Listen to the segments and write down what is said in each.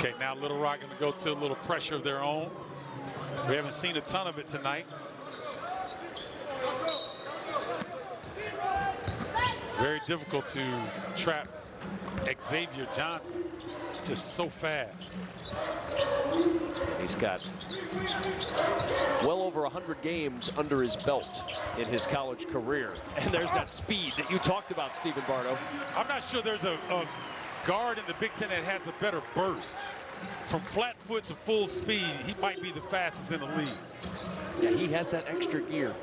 Okay, now Little Rock going to go to a little pressure of their own. We haven't seen a ton of it tonight. Very difficult to trap Xavier Johnson. Just so fast. He's got well over 100 games under his belt in his college career. And there's that speed that you talked about, Stephen Bardo. I'm not sure there's a guard in the Big Ten that has a better burst. From flat foot to full speed, he might be the fastest in the league. Yeah, he has that extra gear.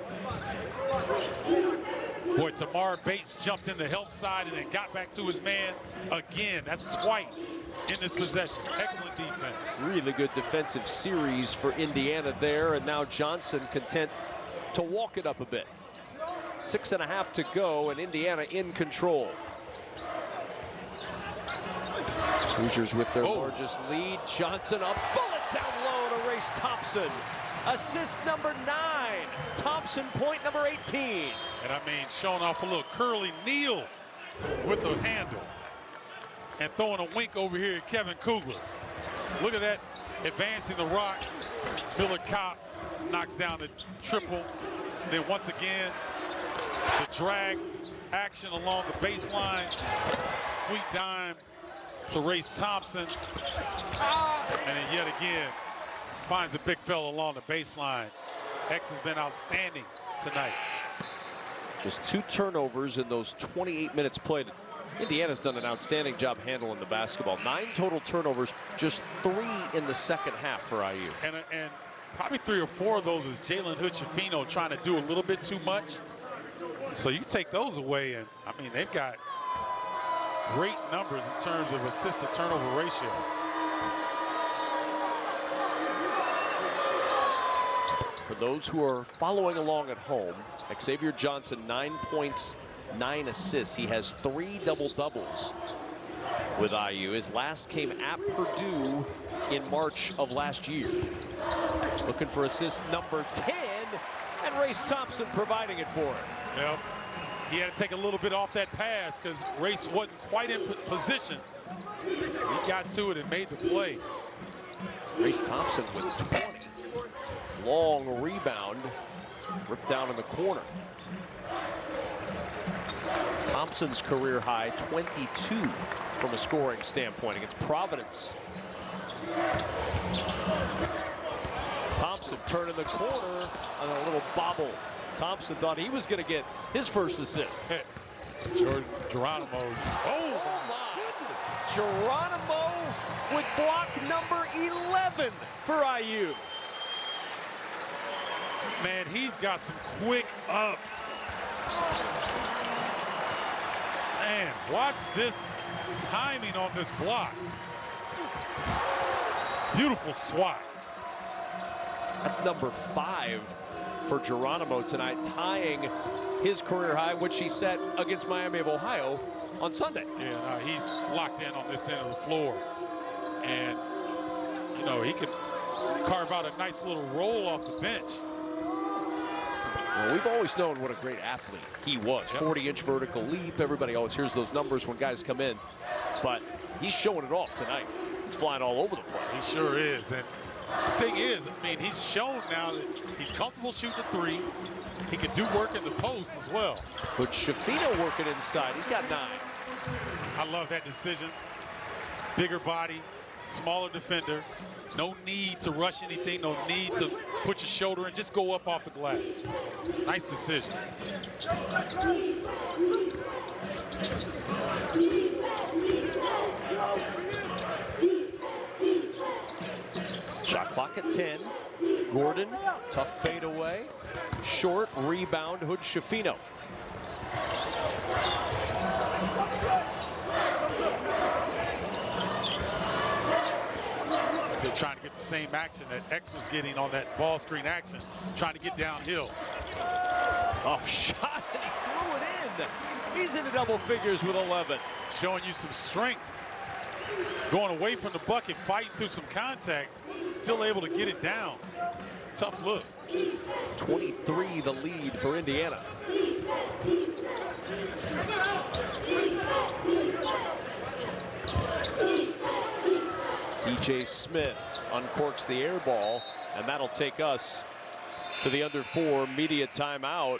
Boy, Tamar Bates jumped in the help side and then got back to his man again. That's twice in this possession. Excellent defense. Really good defensive series for Indiana there, and now Johnson content to walk it up a bit. 6.5 to go, and Indiana in control. Hoosiers with their largest lead. Johnson, a bullet down low to Race Thompson. Assist number 9. Thompson, point number 18. And I mean, showing off a little curly kneel with the handle. And throwing a wink over here at Kevin Kugler. Look at that, advancing the rock. Miller Kopp knocks down the triple. Then once again, the drag action along the baseline. Sweet dime to Race Thompson. And then yet again, finds the big fella along the baseline. X has been outstanding tonight. Just 2 turnovers in those 28 minutes played. Indiana's done an outstanding job handling the basketball. 9 total turnovers, just 3 in the second half for IU. And probably 3 or 4 of those is Jalen Hood-Schifino trying to do a little bit too much. So you take those away, and I mean, they've got great numbers in terms of assist to turnover ratio. For those who are following along at home, Xavier Johnson, 9 points, 9 assists. He has 3 double-doubles with IU. His last came at Purdue in March of last year. Looking for assist number 10, and Race Thompson providing it for him. Yep. He had to take a little bit off that pass because Race wasn't quite in position. He got to it and made the play. Race Thompson with 20. Long rebound, ripped down in the corner. Thompson's career high, 22 from a scoring standpoint against Providence. Thompson turning the corner on a little bobble. Thompson thought he was going to get his first assist. Geronimo. Oh my goodness. Geronimo with block number 11 for IU. Man, he's got some quick ups. Man, watch this timing on this block. Beautiful swat. That's number 5 for Geronimo tonight, tying his career high, which he set against Miami of Ohio on Sunday. Yeah, he's locked in on this end of the floor. And, you know, he can carve out a nice little roll off the bench. Well, we've always known what a great athlete he was. 40-inch vertical leap. Everybody always hears those numbers when guys come in. But he's showing it off tonight. He's flying all over the place. He sure is. And the thing is, I mean, he's shown now that he's comfortable shooting the 3. He can do work in the post as well. But Schifino working inside. He's got 9. I love that decision. Bigger body, smaller defender. No need to rush anything. No need to put your shoulder in. Just go up off the glass. Nice decision. Shot clock at 10. Gordon, tough fade away. Short rebound, Hood-Schifino. They're trying to get the same action that X was getting on that ball screen action, trying to get downhill. Off shot, and he threw it in. He's into double figures with 11. Showing you some strength. Going away from the bucket, fighting through some contact, still able to get it down. It's a tough look. 23 the lead for Indiana. DJ Smith uncorks the air ball, and that'll take us to the under 4 media timeout.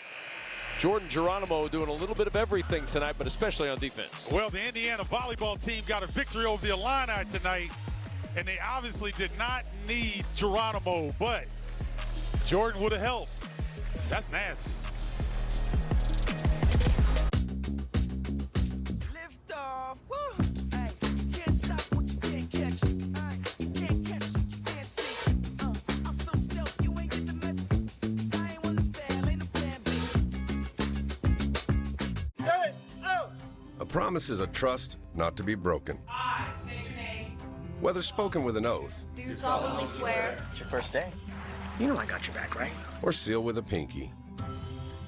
Jordan Geronimo doing a little bit of everything tonight, but especially on defense. Well, the Indiana volleyball team got a victory over the Illini tonight, and they obviously did not need Geronimo, but Jordan would have helped. That's nasty. Lift off. Woo. Ay, can't stop what you can't catch. Ay, you can't catch what you can't see. I'm so stealth, you ain't get the message. 'Cause I ain't wanna fail, ain't no plan B. A promise is a trust not to be broken. I say your name. Whether spoken with an oath Do solemnly swear. It's your first day. You know I got your back, right? or sealed with a pinky.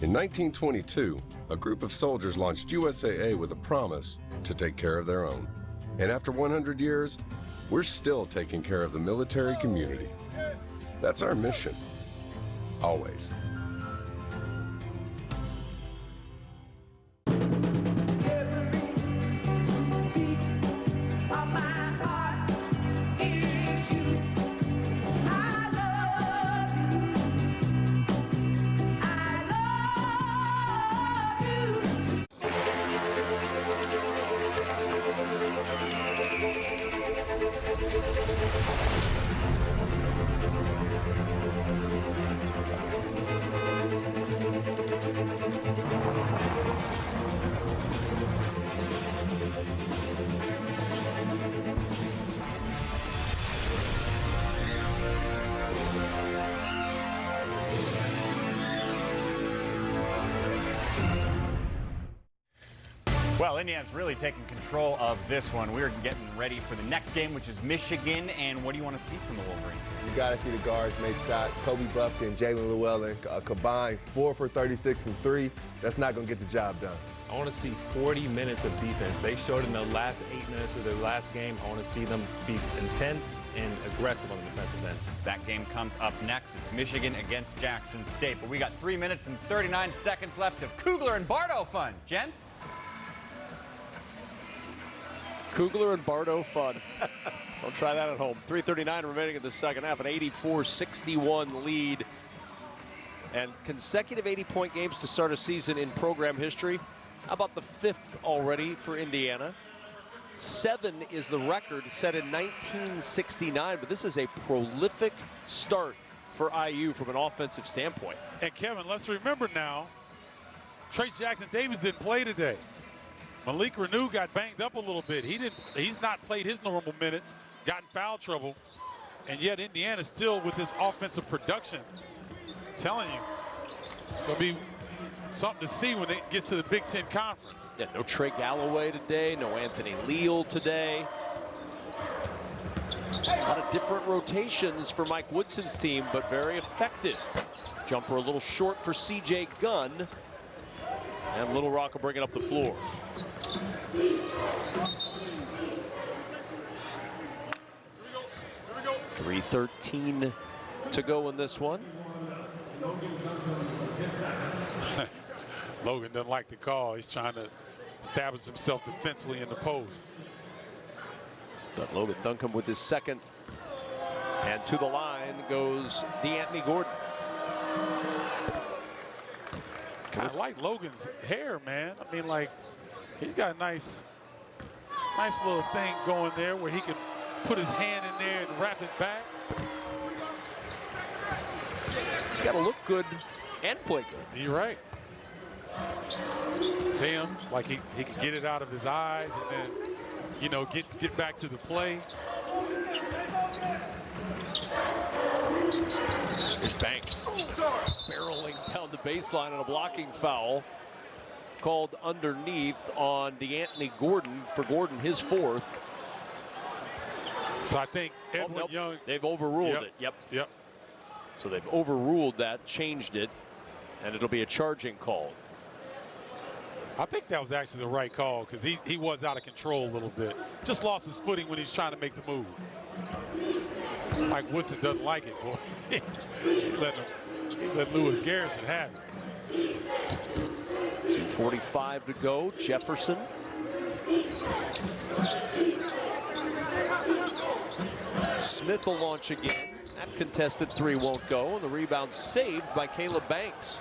In 1922, a group of soldiers launched USAA with a promise to take care of their own. And after 100 years, we're still taking care of the military community. That's our mission. Always. Well, Indiana's really taking control of this one. We're getting ready for the next game, which is Michigan. And what do you want to see from the Wolverines? You got to see the guards make shots. Kobe Buffkin and Jalen Llewellyn combined 4 for 36 from 3. That's not going to get the job done. I want to see 40 minutes of defense. They showed in the last 8 minutes of their last game. I want to see them be intense and aggressive on the defensive end. That game comes up next. It's Michigan against Jackson State. But we got 3 minutes and 39 seconds left of Kugler and Bardo fun. Gents? Kugler and Bardo fun. Don't try that at home. 3:39 remaining in the second half, an 84-61 lead. And consecutive 80-point games to start a season in program history. How about the 5th already for Indiana? 7 is the record set in 1969, but this is a prolific start for IU from an offensive standpoint. And Kevin, let's remember now, Trace Jackson Davis didn't play today. Malik Renew got banged up a little bit. He's not played his normal minutes, got in foul trouble, and yet Indiana still with this offensive production. I'm telling you, it's going to be something to see when it gets to the Big Ten Conference. Yeah, no Trey Galloway today, no Anthony Leal today. A lot of different rotations for Mike Woodson's team, but very effective. Jumper a little short for C.J. Gunn. And Little Rock will bring it up the floor. 3:13 to go in this one. Logan doesn't like the call. He's trying to establish himself defensively in the post. But Logan Duncombe with his second. And to the line goes DeAnthony Gordon. Kind of like Logan's hair, man. I mean, like, he's got a nice little thing going there where he can put his hand in there and wrap it back. Got to look good and play good. You're right. See him, like he can get it out of his eyes and then, you know, get back to the play. Here's Banks barreling down the baseline on a blocking foul called underneath on DeAnthony Gordon, for Gordon his 4th. So I think Edwin Young, they've overruled it. Yep. So they've overruled that, changed it, and it'll be a charging call. I think that was actually the right call because he was out of control a little bit. Just lost his footing when he's trying to make the move. Mike Woodson doesn't like it, boy. Let Lewis Garrison have it. 2:45 to go. Jefferson. Smith will launch again. That contested three won't go, and the rebound saved by Caleb Banks.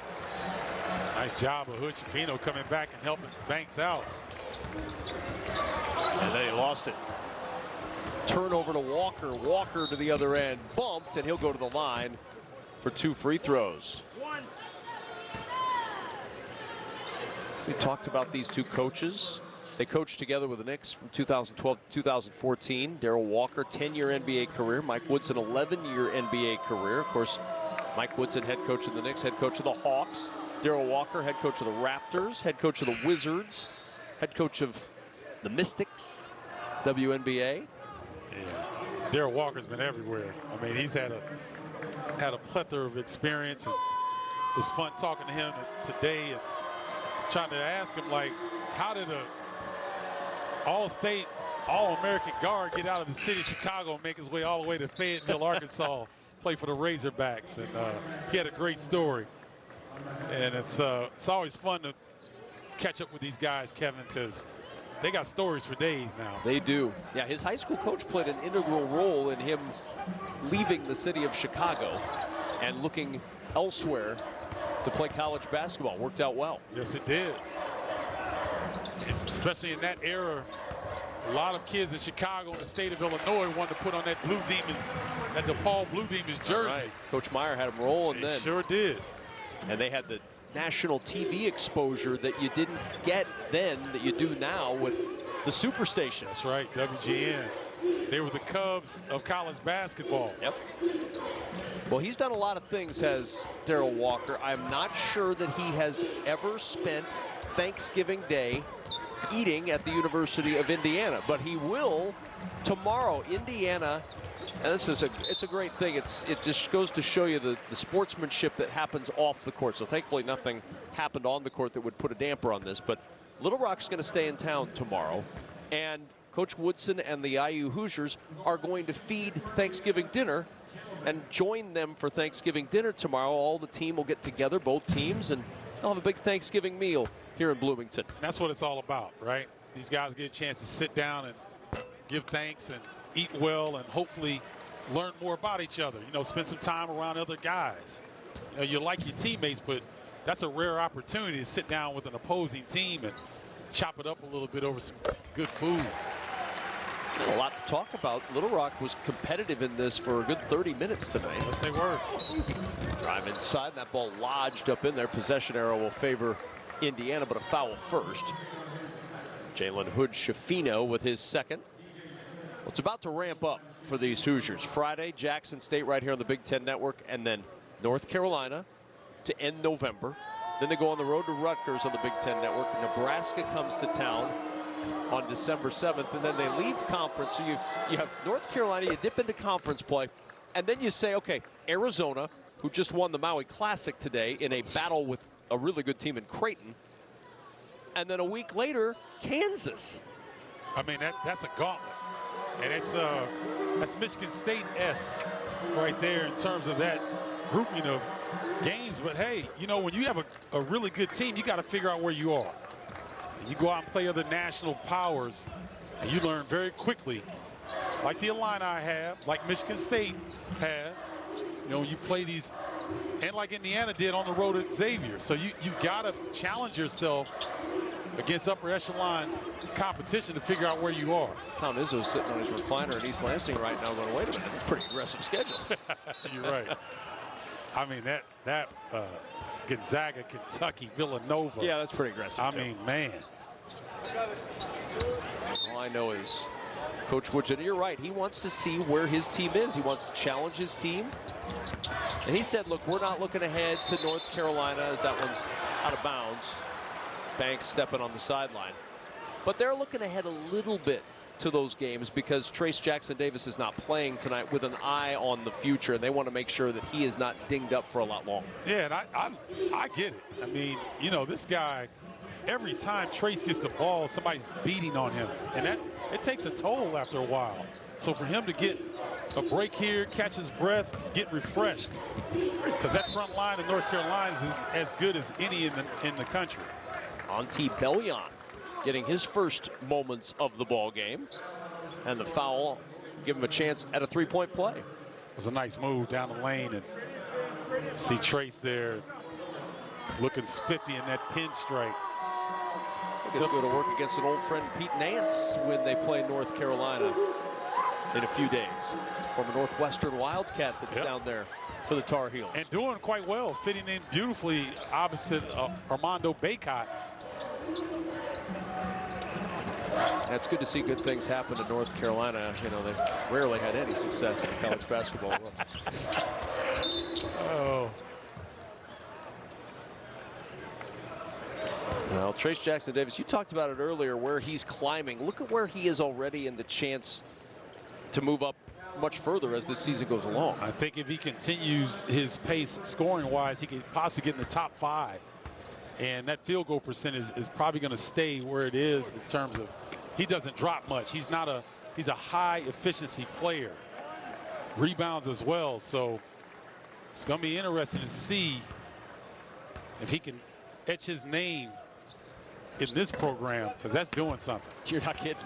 Nice job of Hood Schifino coming back and helping Banks out. And then he lost it. Turnover to Walker. Walker to the other end. Bumped, and he'll go to the line for 2 free throws. We talked about these two coaches. They coached together with the Knicks from 2012 to 2014. Darrell Walker, 10-year NBA career. Mike Woodson, 11-year NBA career. Of course, Mike Woodson, head coach of the Knicks, head coach of the Hawks. Darrell Walker, head coach of the Raptors, head coach of the Wizards, head coach of the Mystics, WNBA. Yeah, Darrell Walker's been everywhere. I mean, he's had a plethora of experience. And it was fun talking to him today and trying to ask him, like, how did a all-state, all-American guard get out of the city of Chicago and make his way all the way to Fayetteville, Arkansas, play for the Razorbacks? And he had a great story. And it's always fun to catch up with these guys, Kevin, because they got stories for days now. They do. Yeah, his high school coach played an integral role in him leaving the city of Chicago and looking elsewhere to play college basketball. Worked out well. Yes, it did. And especially in that era, a lot of kids in Chicago and the state of Illinois wanted to put on that Blue Demons, that DePaul Blue Demons jersey. Right. Coach Meyer had him rolling then. Sure did. And they had the national TV exposure that you didn't get then that you do now with the Superstation. That's right, WGN. They were the Cubs of college basketball. Yep. Well, he's done a lot of things, has Darrell Walker. I'm not sure that he has ever spent Thanksgiving Day eating at the University of Indiana, but he will tomorrow. Indiana, and it's a great thing. It just goes to show you the sportsmanship that happens off the court. So thankfully nothing happened on the court that would put a damper on this, but Little Rock's going to stay in town tomorrow, and Coach Woodson and the IU Hoosiers are going to feed Thanksgiving dinner and join them for Thanksgiving dinner tomorrow. All the team will get together, both teams, and they'll have a big Thanksgiving meal here in Bloomington. That's what it's all about, right? These guys get a chance to sit down and give thanks and eat well and hopefully learn more about each other. You know, spend some time around other guys. You know, you like your teammates, but that's a rare opportunity to sit down with an opposing team and chop it up a little bit over some good food. A lot to talk about. Little Rock was competitive in this for a good 30 minutes tonight. Yes, they were. Drive inside, and that ball lodged up in there. Possession arrow will favor Indiana, but a foul first. Jalen Hood-Schifino with his second. Well, it's about to ramp up for these Hoosiers. Friday, Jackson State right here on the Big Ten Network, and then North Carolina to end November. Then they go on the road to Rutgers on the Big Ten Network. Nebraska comes to town on December 7th, and then they leave conference. So you have North Carolina, you dip into conference play, and then you say, okay, Arizona, who just won the Maui Classic today in a battle with a really good team in Creighton, and then a week later, Kansas. I mean, that's a gauntlet, and that's Michigan State-esque right there in terms of that grouping of games. But hey, you know, when you have a really good team, you got to figure out where you are. You go out and play other national powers, and you learn very quickly, like the Illini have, like Michigan State has. You know, you play these, and like Indiana did on the road at Xavier. So you got to challenge yourself against upper echelon competition to figure out where you are. Tom Izzo's sitting on his recliner in East Lansing right now going, wait a minute, it's a pretty aggressive schedule. You're right. I mean, that Gonzaga, Kentucky, Villanova. Yeah, that's pretty aggressive. I mean, man. All I know is Coach Woodson, you're right. He wants to see where his team is. He wants to challenge his team. And he said, look, we're not looking ahead to North Carolina as that one's out of bounds. Banks stepping on the sideline. But they're looking ahead a little bit to those games because Trace Jackson-Davis is not playing tonight with an eye on the future, and they want to make sure that he is not dinged up for a lot longer. Yeah, and I get it. I mean, you know, this guy, every time Trace gets the ball, somebody's beating on him, and it takes a toll after a while. So for him to get a break here, catch his breath, get refreshed, because that front line in North Carolina is as good as any in the country. Monty Bellion getting his first moments of the ball game. And the foul, give him a chance at a three-point play. It was a nice move down the lane, and see Trace there looking spiffy in that pinstripe. He'll go to work against an old friend, Pete Nance, when they play North Carolina in a few days. From a Northwestern Wildcat that's down there for the Tar Heels. And doing quite well, fitting in beautifully opposite Armando Bacot. It's good to see good things happen in North Carolina. You know, they've rarely had any success in college basketball. Oh. Well, Trace Jackson-Davis, you talked about it earlier, where he's climbing. Look at where he is already in the chance to move up much further as this season goes along. I think if he continues his pace scoring-wise, he could possibly get in the top 5. And that field goal percentage is probably going to stay where it is in terms of he doesn't drop much. He's a high efficiency player. Rebounds as well. So it's going to be interesting to see if he can etch his name in this program, because that's doing something. You're not kidding.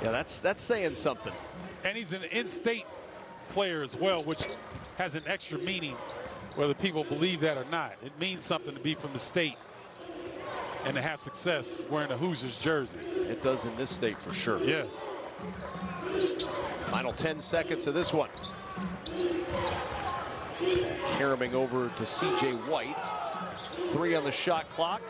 Yeah, that's saying something. And he's an in-state player as well, which has an extra meaning, whether people believe that or not. It means something to be from the state and to have success wearing a Hoosiers jersey. It does in this state for sure. Yes. Final 10 seconds of this one. Caroming over to C.J. White. 3 on the shot clock.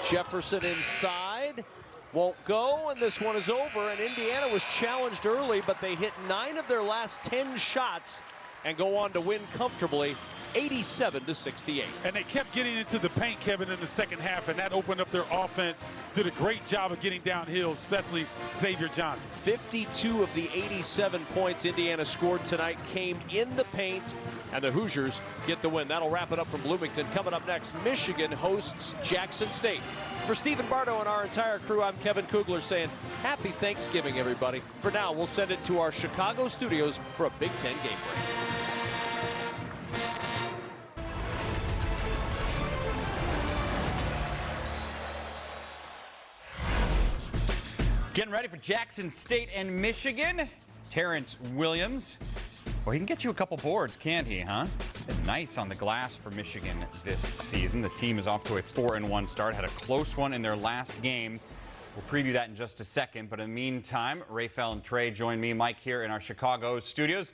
Jefferson inside. Won't go, and this one is over. And Indiana was challenged early, but they hit 9 of their last 10 shots and go on to win comfortably, 87-68. And they kept getting into the paint, Kevin, in the second half, and that opened up their offense. Did a great job of getting downhill, especially Xavier Johnson. 52 of the 87 points Indiana scored tonight came in the paint, and the Hoosiers get the win. That'll wrap it up from Bloomington. Coming up next, Michigan hosts Jackson State. For Stephen Bardo and our entire crew, I'm Kevin Kugler saying happy Thanksgiving, everybody. For now, we'll send it to our Chicago studios for a Big Ten game break. Getting ready for Jackson State and Michigan. Terrence Williams. Well, he can get you a couple boards, can't he, huh? Nice on the glass for Michigan this season. The team is off to a 4-1 start. Had a close one in their last game. We'll preview that in just a second. But in the meantime, Rafael and Trey join me, Mike, here in our Chicago studios.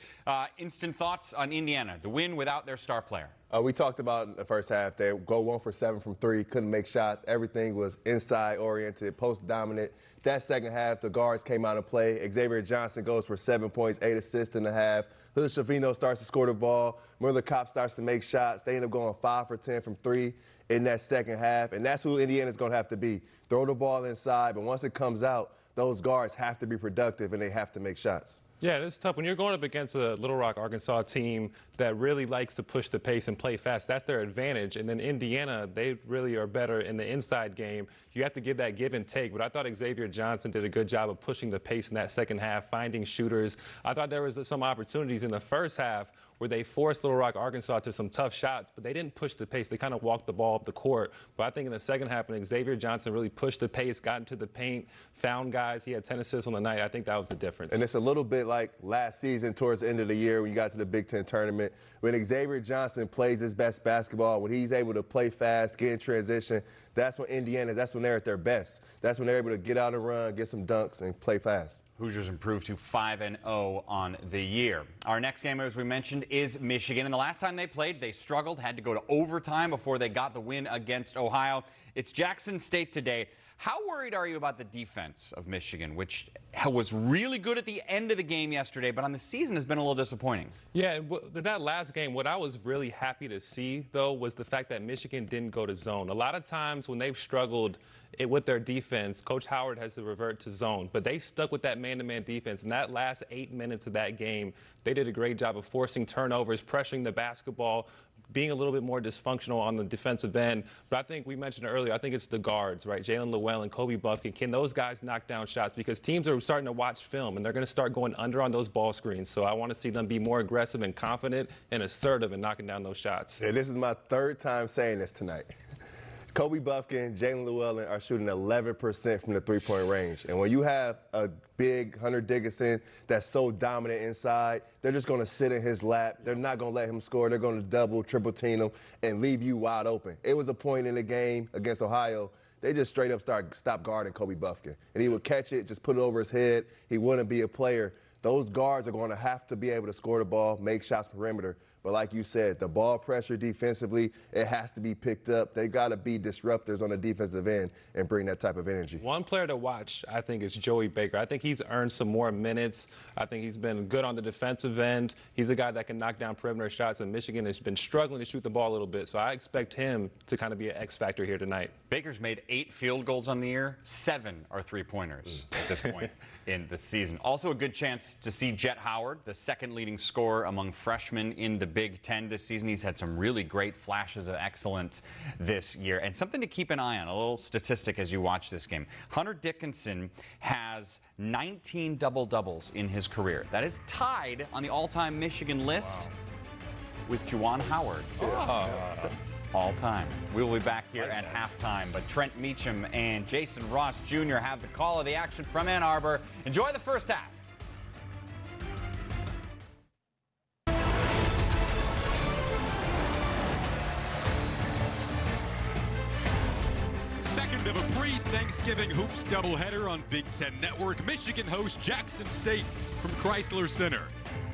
Instant thoughts on Indiana, the win without their star player. We talked about in the first half, they go 1 for 7 from 3, couldn't make shots. Everything was inside oriented, post dominant. That second half, the guards came out and played. Xavier Johnson goes for 7 points, 8 assists in the half. Hood Shavino starts to score the ball. Miller Kopp starts to make shots. They end up going 5 for 10 from 3 in that second half. And that's who Indiana's going to have to be. Throw the ball inside, but once it comes out, those guards have to be productive and they have to make shots. Yeah, it's tough. When you're going up against a Little Rock, Arkansas team that really likes to push the pace and play fast, that's their advantage. And then Indiana, they really are better in the inside game. You have to give that give and take. But I thought Xavier Johnson did a good job of pushing the pace in that second half, finding shooters. I thought there was some opportunities in the first half where they forced Little Rock, Arkansas to some tough shots, but they didn't push the pace. They kind of walked the ball up the court. But I think in the second half, when Xavier Johnson really pushed the pace, got into the paint, found guys, he had 10 assists on the night. I think that was the difference. And it's a little bit like last season towards the end of the year when you got to the Big Ten tournament. When Xavier Johnson plays his best basketball, when he's able to play fast, get in transition, that's when that's when they're at their best. That's when they're able to get out and run, get some dunks, and play fast. Hoosiers improved to 5-0 on the year. Our next game, as we mentioned, is Michigan. And the last time they played, they struggled, had to go to overtime before they got the win against Ohio. It's Jackson State today. How worried are you about the defense of Michigan, which was really good at the end of the game yesterday, but on the season has been a little disappointing? Yeah, that last game, what I was really happy to see, though, was the fact that Michigan didn't go to zone. A lot of times when they've struggled with their defense, Coach Howard has to revert to zone, but they stuck with that man-to-man defense. In that last 8 minutes of that game, they did a great job of forcing turnovers, pressuring the basketball, being a little bit more dysfunctional on the defensive end. But I think we mentioned earlier, I think it's the guards, right? Jalen Llewellyn, Kobe Buffkin. Can those guys knock down shots? Because teams are starting to watch film, and they're going to start going under on those ball screens. So I want to see them be more aggressive and confident and assertive in knocking down those shots. And this is my 3rd time saying this tonight. Kobe Buffkin, Jalen Llewellyn are shooting 11% from the three-point range. And when you have a big Hunter Dickinson that's so dominant inside, they're just going to sit in his lap. They're not going to let him score. They're going to double, triple team him and leave you wide open. It was a point in the game against Ohio. They just straight up stop guarding Kobe Buffkin. And he would catch it, just put it over his head. He wouldn't be a player. Those guards are going to have to be able to score the ball, make shots perimeter. But like you said, the ball pressure defensively, it has to be picked up. They got to be disruptors on the defensive end and bring that type of energy. One player to watch, I think, is Joey Baker. I think he's earned some more minutes. I think he's been good on the defensive end. He's a guy that can knock down perimeter shots, and Michigan has been struggling to shoot the ball a little bit. So I expect him to kind of be an X factor here tonight. Baker's made 8 field goals on the year. 7 are three-pointers at this point in the season. Also a good chance to see Jet Howard, the second leading scorer among freshmen in the Big Ten this season. He's had some really great flashes of excellence this year. And something to keep an eye on, a little statistic as you watch this game. Hunter Dickinson has 19 double-doubles in his career. That is tied on the all-time Michigan list with Juwan Howard. All time. We will be back here at halftime, but Trent Meacham and Jason Ross Jr. have the call of the action from Ann Arbor. Enjoy the first half. Second of a pre-Thanksgiving hoops doubleheader on Big Ten Network. Michigan hosts Jackson State from Chrysler Center.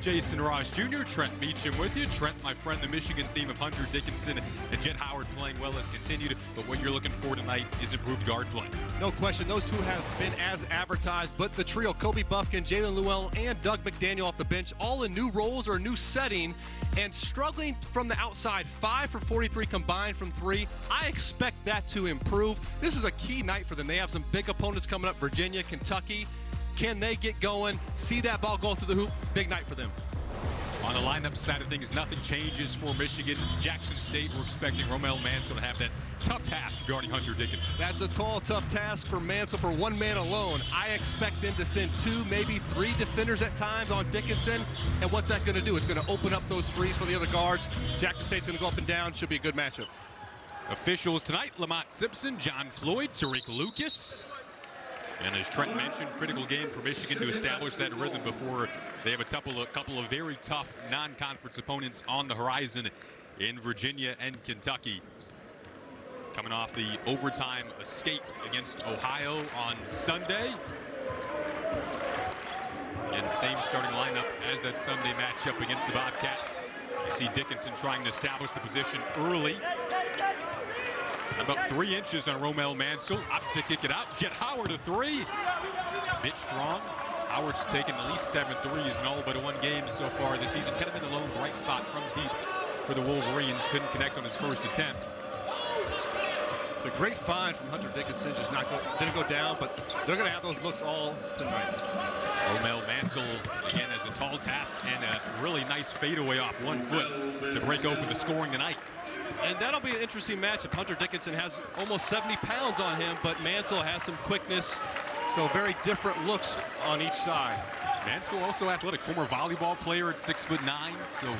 Jason Ross Jr., Trent Meacham with you. Trent, my friend, the Michigan theme of Hunter Dickinson and Jet Howard playing well has continued, but what you're looking for tonight is improved guard play. No question, those two have been as advertised, but the trio, Kobe Buffkin, Jalen Llewellyn, and Doug McDaniel off the bench, all in new roles or a new setting, and struggling from the outside, 5 for 43 combined from 3. I expect that to improve. This is a key night for them. They have some big opponents coming up, Virginia, Kentucky. Can they get going? See that ball go through the hoop? Big night for them. On the lineup side of things, nothing changes for Michigan. Jackson State, we're expecting Romel Mansell to have that tough task guarding Hunter Dickinson. That's a tall, tough task for Mansell for one man alone. I expect them to send 2, maybe 3 defenders at times on Dickinson. And what's that going to do? It's going to open up those threes for the other guards. Jackson State's going to go up and down. Should be a good matchup. Officials tonight, Lamont Simpson, John Floyd, Tariq Lucas. And as Trent mentioned, critical game for Michigan to establish that rhythm before they have a couple of very tough non-conference opponents on the horizon in Virginia and Kentucky. Coming off the overtime escape against Ohio on Sunday. And same starting lineup as that Sunday matchup against the Bobcats. You see Dickinson trying to establish the position early. About 3 inches on Romel Mansell. Opts to kick it out. Jet Howard a 3. Bit strong. Howard's taken at least 7 threes in all but 1 game so far this season. Kind of been the lone bright spot from deep for the Wolverines. Couldn't connect on his first attempt. The great find from Hunter Dickinson just didn't go down, but they're going to have those looks all tonight. Romel Mansell, again, has a tall task and a really nice fadeaway off 1 foot to break open the scoring tonight. And that'll be an interesting matchup. Hunter Dickinson has almost 70 pounds on him, but Mansell has some quickness, so very different looks on each side. Mansell also athletic, former volleyball player at 6'9", so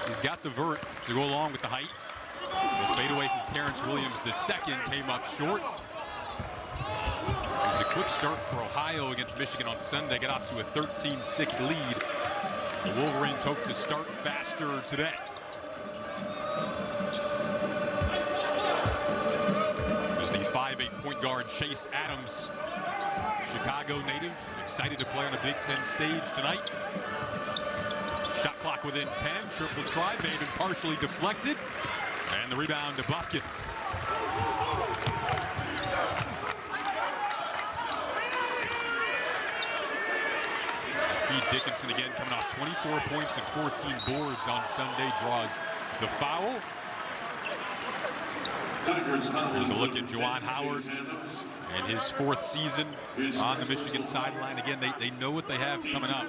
he's got the vert to go along with the height. The fadeaway from Terrence Williams, the second, came up short. It was a quick start for Ohio against Michigan on Sunday, got off to a 13-6 lead. The Wolverines hope to start faster today. The 5'8" point guard Chase Adams, Chicago native, excited to play on a Big Ten stage tonight. Shot clock within 10, triple try, made and partially deflected, and the rebound to Buffkin. Feed Dickinson again, coming off 24 points and 14 boards on Sunday, draws the foul. Here's a look at Juwan Howard and his 4th season on the Michigan sideline. Again, they know what they have coming up.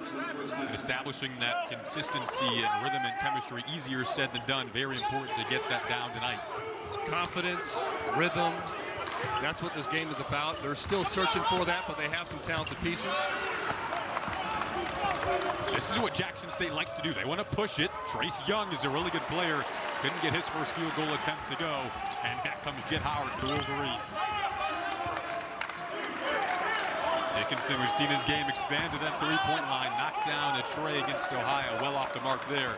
And establishing that consistency and rhythm and chemistry, easier said than done. Very important to get that down tonight. Confidence, rhythm, that's what this game is about. They're still searching for that, but they have some talented pieces. This is what Jackson State likes to do. They want to push it. Trace Young is a really good player Couldn't get his first field goal attempt to go, and back comes Jet Howard for the Wolverines. Dickinson, we've seen his game expand to that three-point line, knocked down a tray against Ohio, well off the mark there.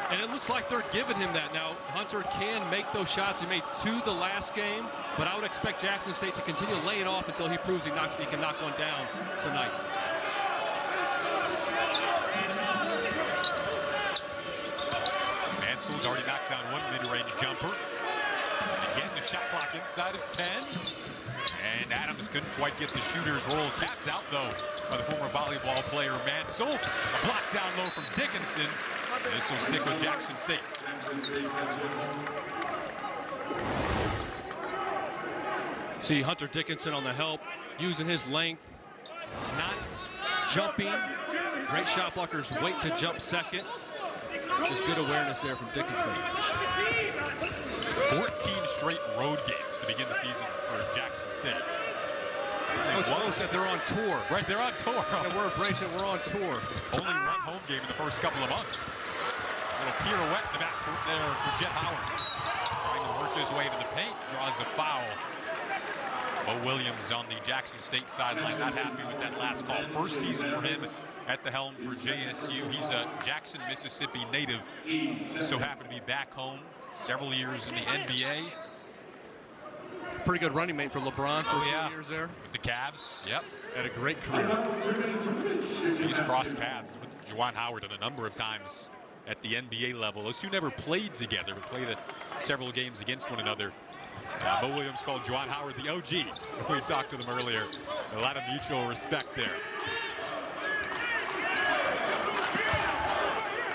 And it looks like they're giving him that now. Hunter can make those shots. He made 2 the last game, but I would expect Jackson State to continue laying off until he proves he can knock one down tonight. Mansell's already knocked down one mid-range jumper. Again, the shot clock inside of 10. And Adams couldn't quite get the shooter's roll. Tapped out, though, by the former volleyball player Mansell. A block down low from Dickinson. This will stick with Jackson State. See Hunter Dickinson on the help, using his length, not jumping. Great shot blockers wait to jump second. Just good awareness there from Dickinson. 14 straight road games to begin the season for Jackson State. Coach Lowe said they're on tour. Right, they're on tour. The word breaks that we're on tour. Only one home game in the first couple of months. A little pirouette in the backcourt there for Jet Howard. Trying to work his way to the paint, draws a foul. Mo Williams on the Jackson State sideline, not happy with that last call. First season for him at the helm for JSU. He's a Jackson, Mississippi native. So happened to be back home several years in the NBA. Pretty good running mate for LeBron for a few years there. With the Cavs, yep. Had a great career. He's crossed paths with Juwan Howard a number of times at the NBA level. Those two never played together, but played several games against one another. Mo Williams called Juwan Howard the OG. We talked to them earlier. A lot of mutual respect there.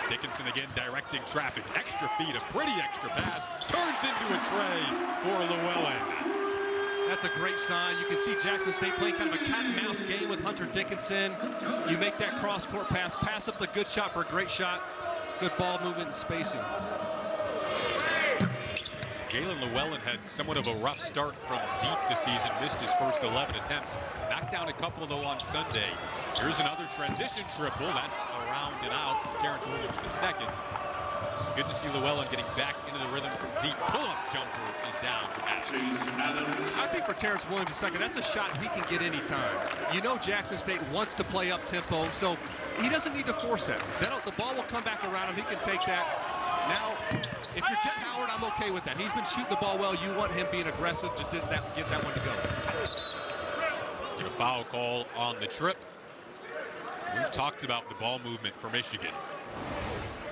Dickinson again directing traffic. Extra feed, a pretty extra pass. Turns into a tray for Llewellyn. That's a great sign. You can see Jackson State playing kind of a cat and mouse game with Hunter Dickinson. You make that cross-court pass up the good shot for a great shot. Good ball movement and spacing. Jalen Llewellyn had somewhat of a rough start from deep this season. Missed his first 11 attempts. Knocked down a couple, though, on Sunday. Here's another transition triple. That's around and out. Terrence Williams the second. So good to see Llewellyn getting back into the rhythm from deep. Pull-up jumper is down for Adams. I think for Terrence Williams the second, that's a shot he can get anytime. You know Jackson State wants to play up tempo, so he doesn't need to force it. The ball will come back around him. He can take that. Now, if you're Jet Howard, I'm okay with that. He's been shooting the ball well. You want him being aggressive. Just didn't get that one to go. A foul call on the trip. We've talked about the ball movement for Michigan.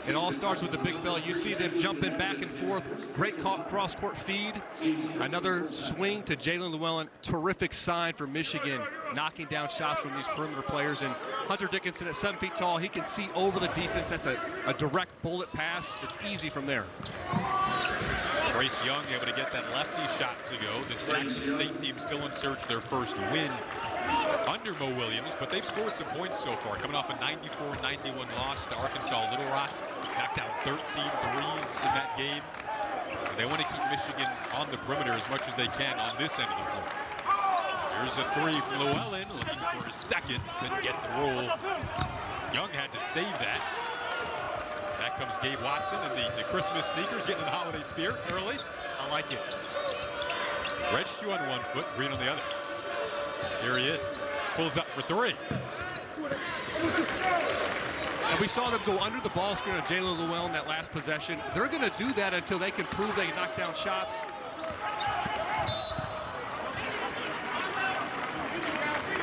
It all starts with the big fella. You see them jumping back and forth. Great cross-court feed. Another swing to Jalen Llewellyn. Terrific sign for Michigan, knocking down shots from these perimeter players. And Hunter Dickinson at 7 feet tall, he can see over the defense. That's a direct bullet pass. It's easy from there. Trace Young able to get that lefty shot to go. The Jackson State team still in search of their first win under Mo Williams, but they've scored some points so far, coming off a 94-91 loss to Arkansas Little Rock. Knocked down 13 threes in that game. And they want to keep Michigan on the perimeter as much as they can on this end of the floor. Here's a three from Llewellyn, looking for his second, couldn't get the roll. Young had to save that. Back comes Gabe Watson and the Christmas sneakers, getting in the holiday spirit early. I like it. Red shoe on one foot, green on the other. Here he is, pulls up for three. And we saw them go under the ball screen of Jalen Llewellyn that last possession. They're going to do that until they can prove they can knock down shots.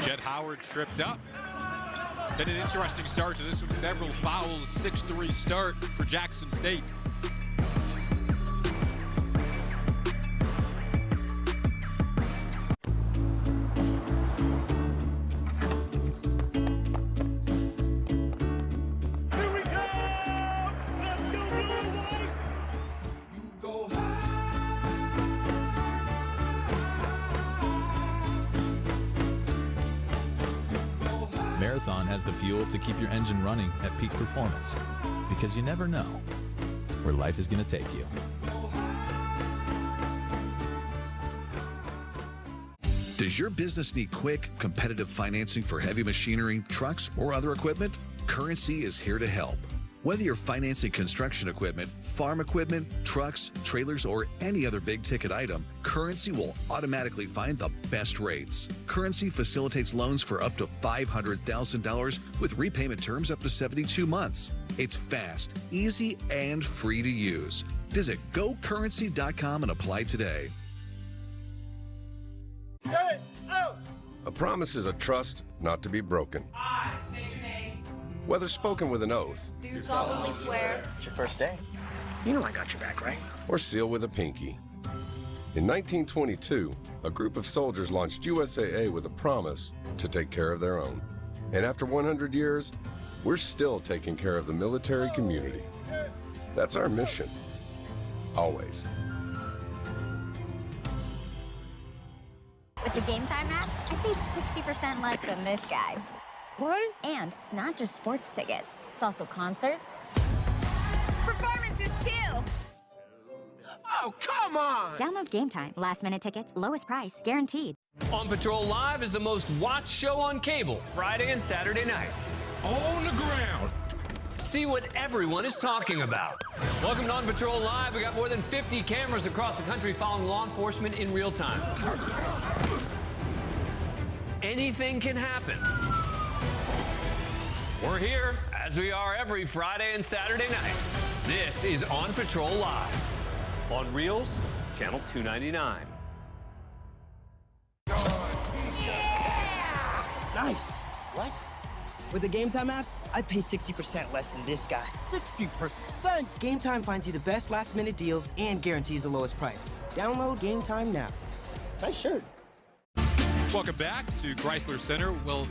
Jet Howard tripped up. Been an interesting start to this one. Several fouls, 6-3 start for Jackson State. Marathon has the fuel to keep your engine running at peak performance, because you never know where life is going to take you. Does your business need quick, competitive financing for heavy machinery, trucks, or other equipment? Currency is here to help. Whether you're financing construction equipment, farm equipment, trucks, trailers, or any other big-ticket item, Currency will automatically find the best rates. Currency facilitates loans for up to $500,000 with repayment terms up to 72 months. It's fast, easy, and free to use. Visit GoCurrency.com and apply today. A promise is a trust not to be broken. Whether spoken with an oath Do solemnly swear. It's your first day. You know I got your back, right? or sealed with a pinky. In 1922, a group of soldiers launched USAA with a promise to take care of their own. And after 100 years, we're still taking care of the military community. That's our mission. Always. With the Game Time app, I paid 60% less than this guy. What? And it's not just sports tickets. It's also concerts. Performances, too! Oh, come on! Download Game Time. Last-minute tickets, lowest price, guaranteed. On Patrol Live is the most watched show on cable, Friday and Saturday nights. On the ground. See what everyone is talking about. Welcome to On Patrol Live. We got more than 50 cameras across the country following law enforcement in real time. Anything can happen. We're here, as we are every Friday and Saturday night. This is On Patrol Live. On Reels, channel 299. Nice. What? With the Game Time app, I pay 60% less than this guy. 60%? Game Time finds you the best last-minute deals and guarantees the lowest price. Download Game Time now. Nice shirt. Welcome back to Chrysler Center. Well,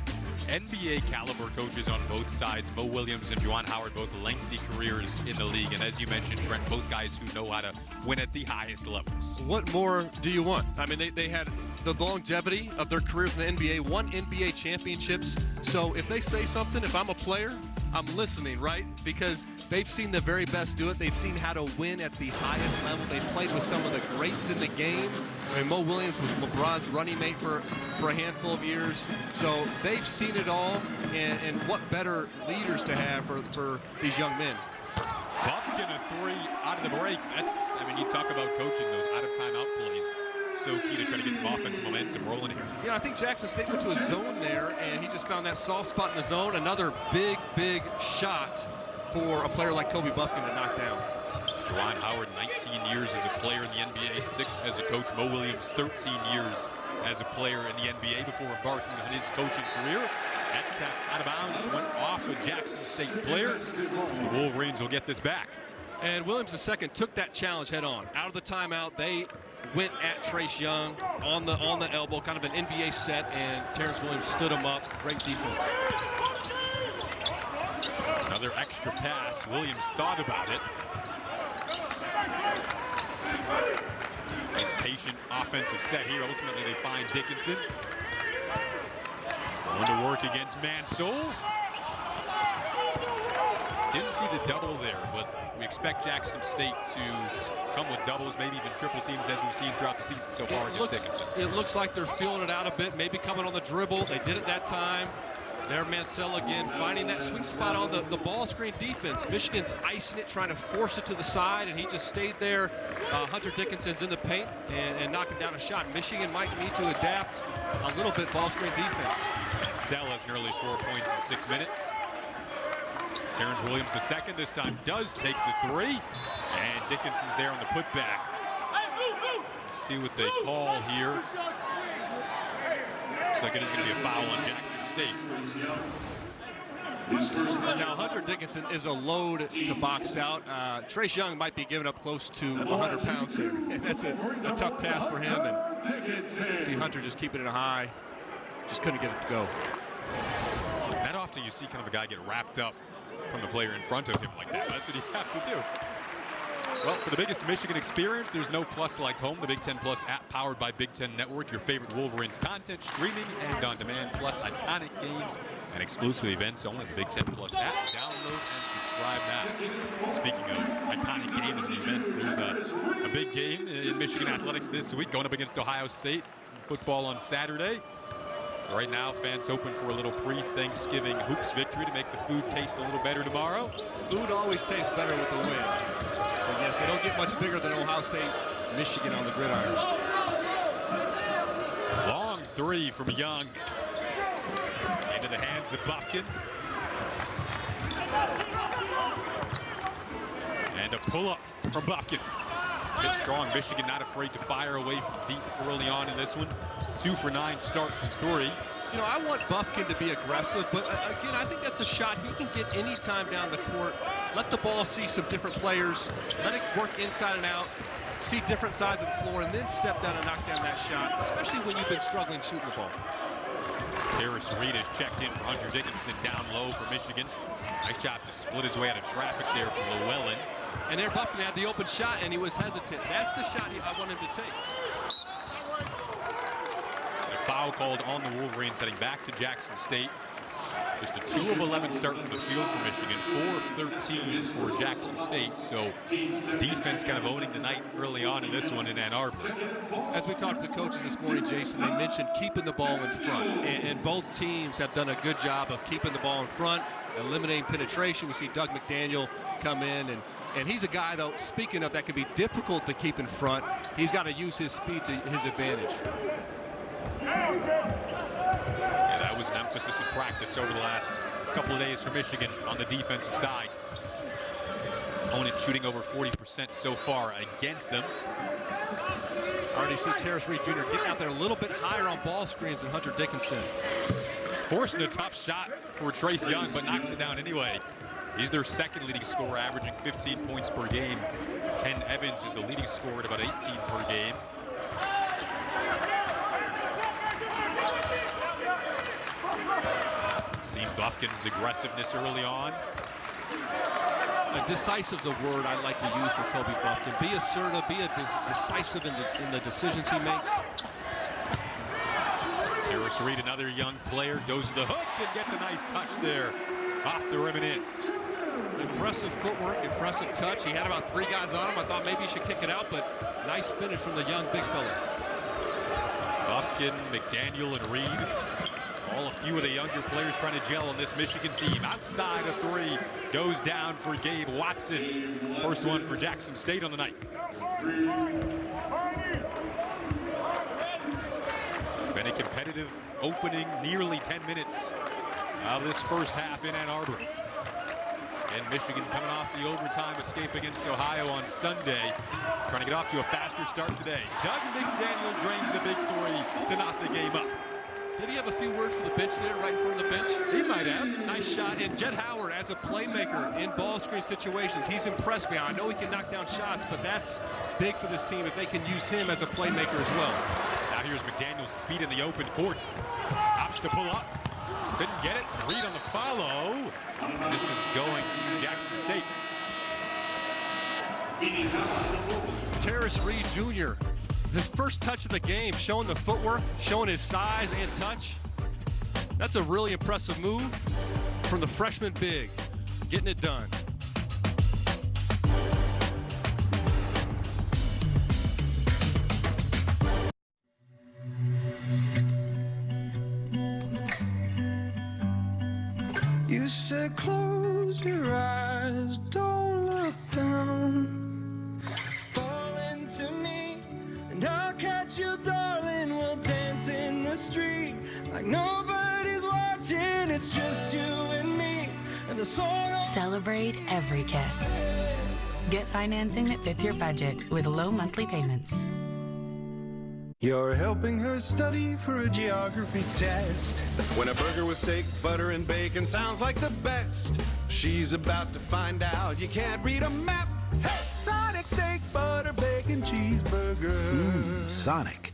NBA caliber coaches on both sides. Mo Williams and Juwan Howard, both lengthy careers in the league. And as you mentioned, Trent, both guys who know how to win at the highest levels. What more do you want? I mean, they had the longevity of their careers in the NBA, won NBA championships. So if they say something, if I'm a player, I'm listening, right? Because they've seen the very best do it. They've seen how to win at the highest level. They've played with some of the greats in the game. I mean, Mo Williams was LeBron's running mate for a handful of years. So they've seen it all, and what better leaders to have for these young men. Buffkin a three out of the break. You talk about coaching those out-of-timeout plays. So key to try to get some offensive momentum rolling here. Yeah, I think Jackson State went to a zone there, and he just found that soft spot in the zone. Another big, big shot for a player like Kobe Buffkin to knock down. Juwan Howard, 19 years as a player in the NBA, 6 as a coach. Mo Williams, 13 years as a player in the NBA before embarking on his coaching career. That's tapped out of bounds, went off a Jackson State player. The Wolverines will get this back. And Williams II took that challenge head on. Out of the timeout, they went at Trace Young on the elbow, kind of an NBA set, and Terrence Williams stood him up. Great defense. Another extra pass. Williams thought about it. Nice patient offensive set here. Ultimately, they find Dickinson. Going to work against Mansell. Didn't see the double there, but we expect Jackson State to come with doubles, maybe even triple teams, as we've seen throughout the season so far against Dickinson. It looks like they're feeling it out a bit, maybe coming on the dribble. They did it that time. There, Mansell again, finding that sweet spot on the ball screen defense. Michigan's icing it, trying to force it to the side, and he just stayed there. Hunter Dickinson's in the paint and knocking down a shot. Michigan might need to adapt a little bit ball screen defense. Mansell has nearly 4 points in 6 minutes. Terrence Williams II this time does take the three, and Dickinson's there on the putback. See what they call here. Looks like it is going to be a foul on Jackson State. Now, Hunter Dickinson is a load to box out. Trace Young might be giving up close to 100 pounds here. And that's a tough task for him. And see Hunter just keeping it high. Just couldn't get it to go. Not often you see kind of a guy get wrapped up from the player in front of him like that. That's what you have to do. Well, for the biggest Michigan experience, there's no plus like home. The Big Ten Plus app powered by Big Ten Network. Your favorite Wolverines content, streaming and on demand, plus iconic games and exclusive events only. The Big Ten Plus app. Download and subscribe now. Speaking of iconic games and events, there's a big game in Michigan athletics this week, going up against Ohio State. Football on Saturday. Right now, fans hoping for a little pre-Thanksgiving hoops victory to make the food taste a little better tomorrow. Food always tastes better with the win. But yes, they don't get much bigger than Ohio State, Michigan on the gridiron. Long three from Young. Into the hands of Bufkin. And a pull-up from Bufkin. Good strong Michigan, not afraid to fire away from deep early on in this one. 2 for 9 start from 3. You know, I want Bufkin to be aggressive, but again, I think that's a shot he can get any time down the court. Let the ball see some different players. Let it work inside and out. See different sides of the floor, and then step down and knock down that shot, especially when you've been struggling shooting the ball. Terrace Reed has checked in for Hunter Dickinson down low for Michigan. Nice job to split his way out of traffic there from Llewellyn. And there Bufkin had the open shot, and he was hesitant. That's the shot I want him to take. A foul called on the Wolverines heading back to Jackson State. Just a 2 of 11 start from the field for Michigan, 4 of 13 for Jackson State. So defense kind of owning the night early on in this one in Ann Arbor. As we talked to the coaches this morning, Jason, they mentioned keeping the ball in front. And both teams have done a good job of keeping the ball in front, eliminating penetration. We see Doug McDaniel come in, and he's a guy, though, speaking of that can be difficult to keep in front. He's got to use his speed to his advantage. Yeah, that was an emphasis in practice over the last couple of days for Michigan on the defensive side. Opponent shooting over 40% so far against them. Already see Terrace Reed Jr. getting out there a little bit higher on ball screens than Hunter Dickinson. Forcing a tough shot for Trace Young, but knocks it down anyway. He's their second leading scorer, averaging 15 points per game. Ken Evans is the leading scorer at about 18 per game. Seen Bufkin's aggressiveness early on. Decisive is a word I like to use for Kobe Bufkin. Be assertive, be decisive in the decisions he makes. Terrace Reed, another young player, goes to the hook and gets a nice touch there. Off the rim and in. Impressive footwork, impressive touch. He had about 3 guys on him. I thought maybe he should kick it out, but nice finish from the young big fella. Bufkin, McDaniel, and Reed. All a few of the younger players trying to gel on this Michigan team. Outside of 3, goes down for Gabe Watson. First one for Jackson State on the night. Been a competitive opening, nearly 10 minutes of this first half in Ann Arbor. And Michigan coming off the overtime escape against Ohio on Sunday. Trying to get off to a faster start today. Doug McDaniel drains a big 3 to knock the game up. Did he have a few words for the bench there, right in front of the bench? He might have. Nice shot. And Jett Howard, as a playmaker in ball screen situations, he's impressed me. I know he can knock down shots, but that's big for this team if they can use him as a playmaker as well. Now here's McDaniel's speed in the open court. Opts to pull up. Couldn't get it. Reed on the follow. This is going to Jackson State. Terrace Reed Jr., his first touch of the game, showing the footwork, showing his size and touch. That's a really impressive move from the freshman big, getting it done. You said close your eyes, don't look down. Fall into me, and I'll catch you, darling. We'll dance in the street like nobody's watching. It's just you and me, and the song. Celebrate every kiss. Get financing that fits your budget with low monthly payments. You're helping her study for a geography test. When a burger with steak, butter, and bacon sounds like the best, she's about to find out you can't read a map. Hey, Sonic steak, butter, bacon, cheeseburger. Sonic.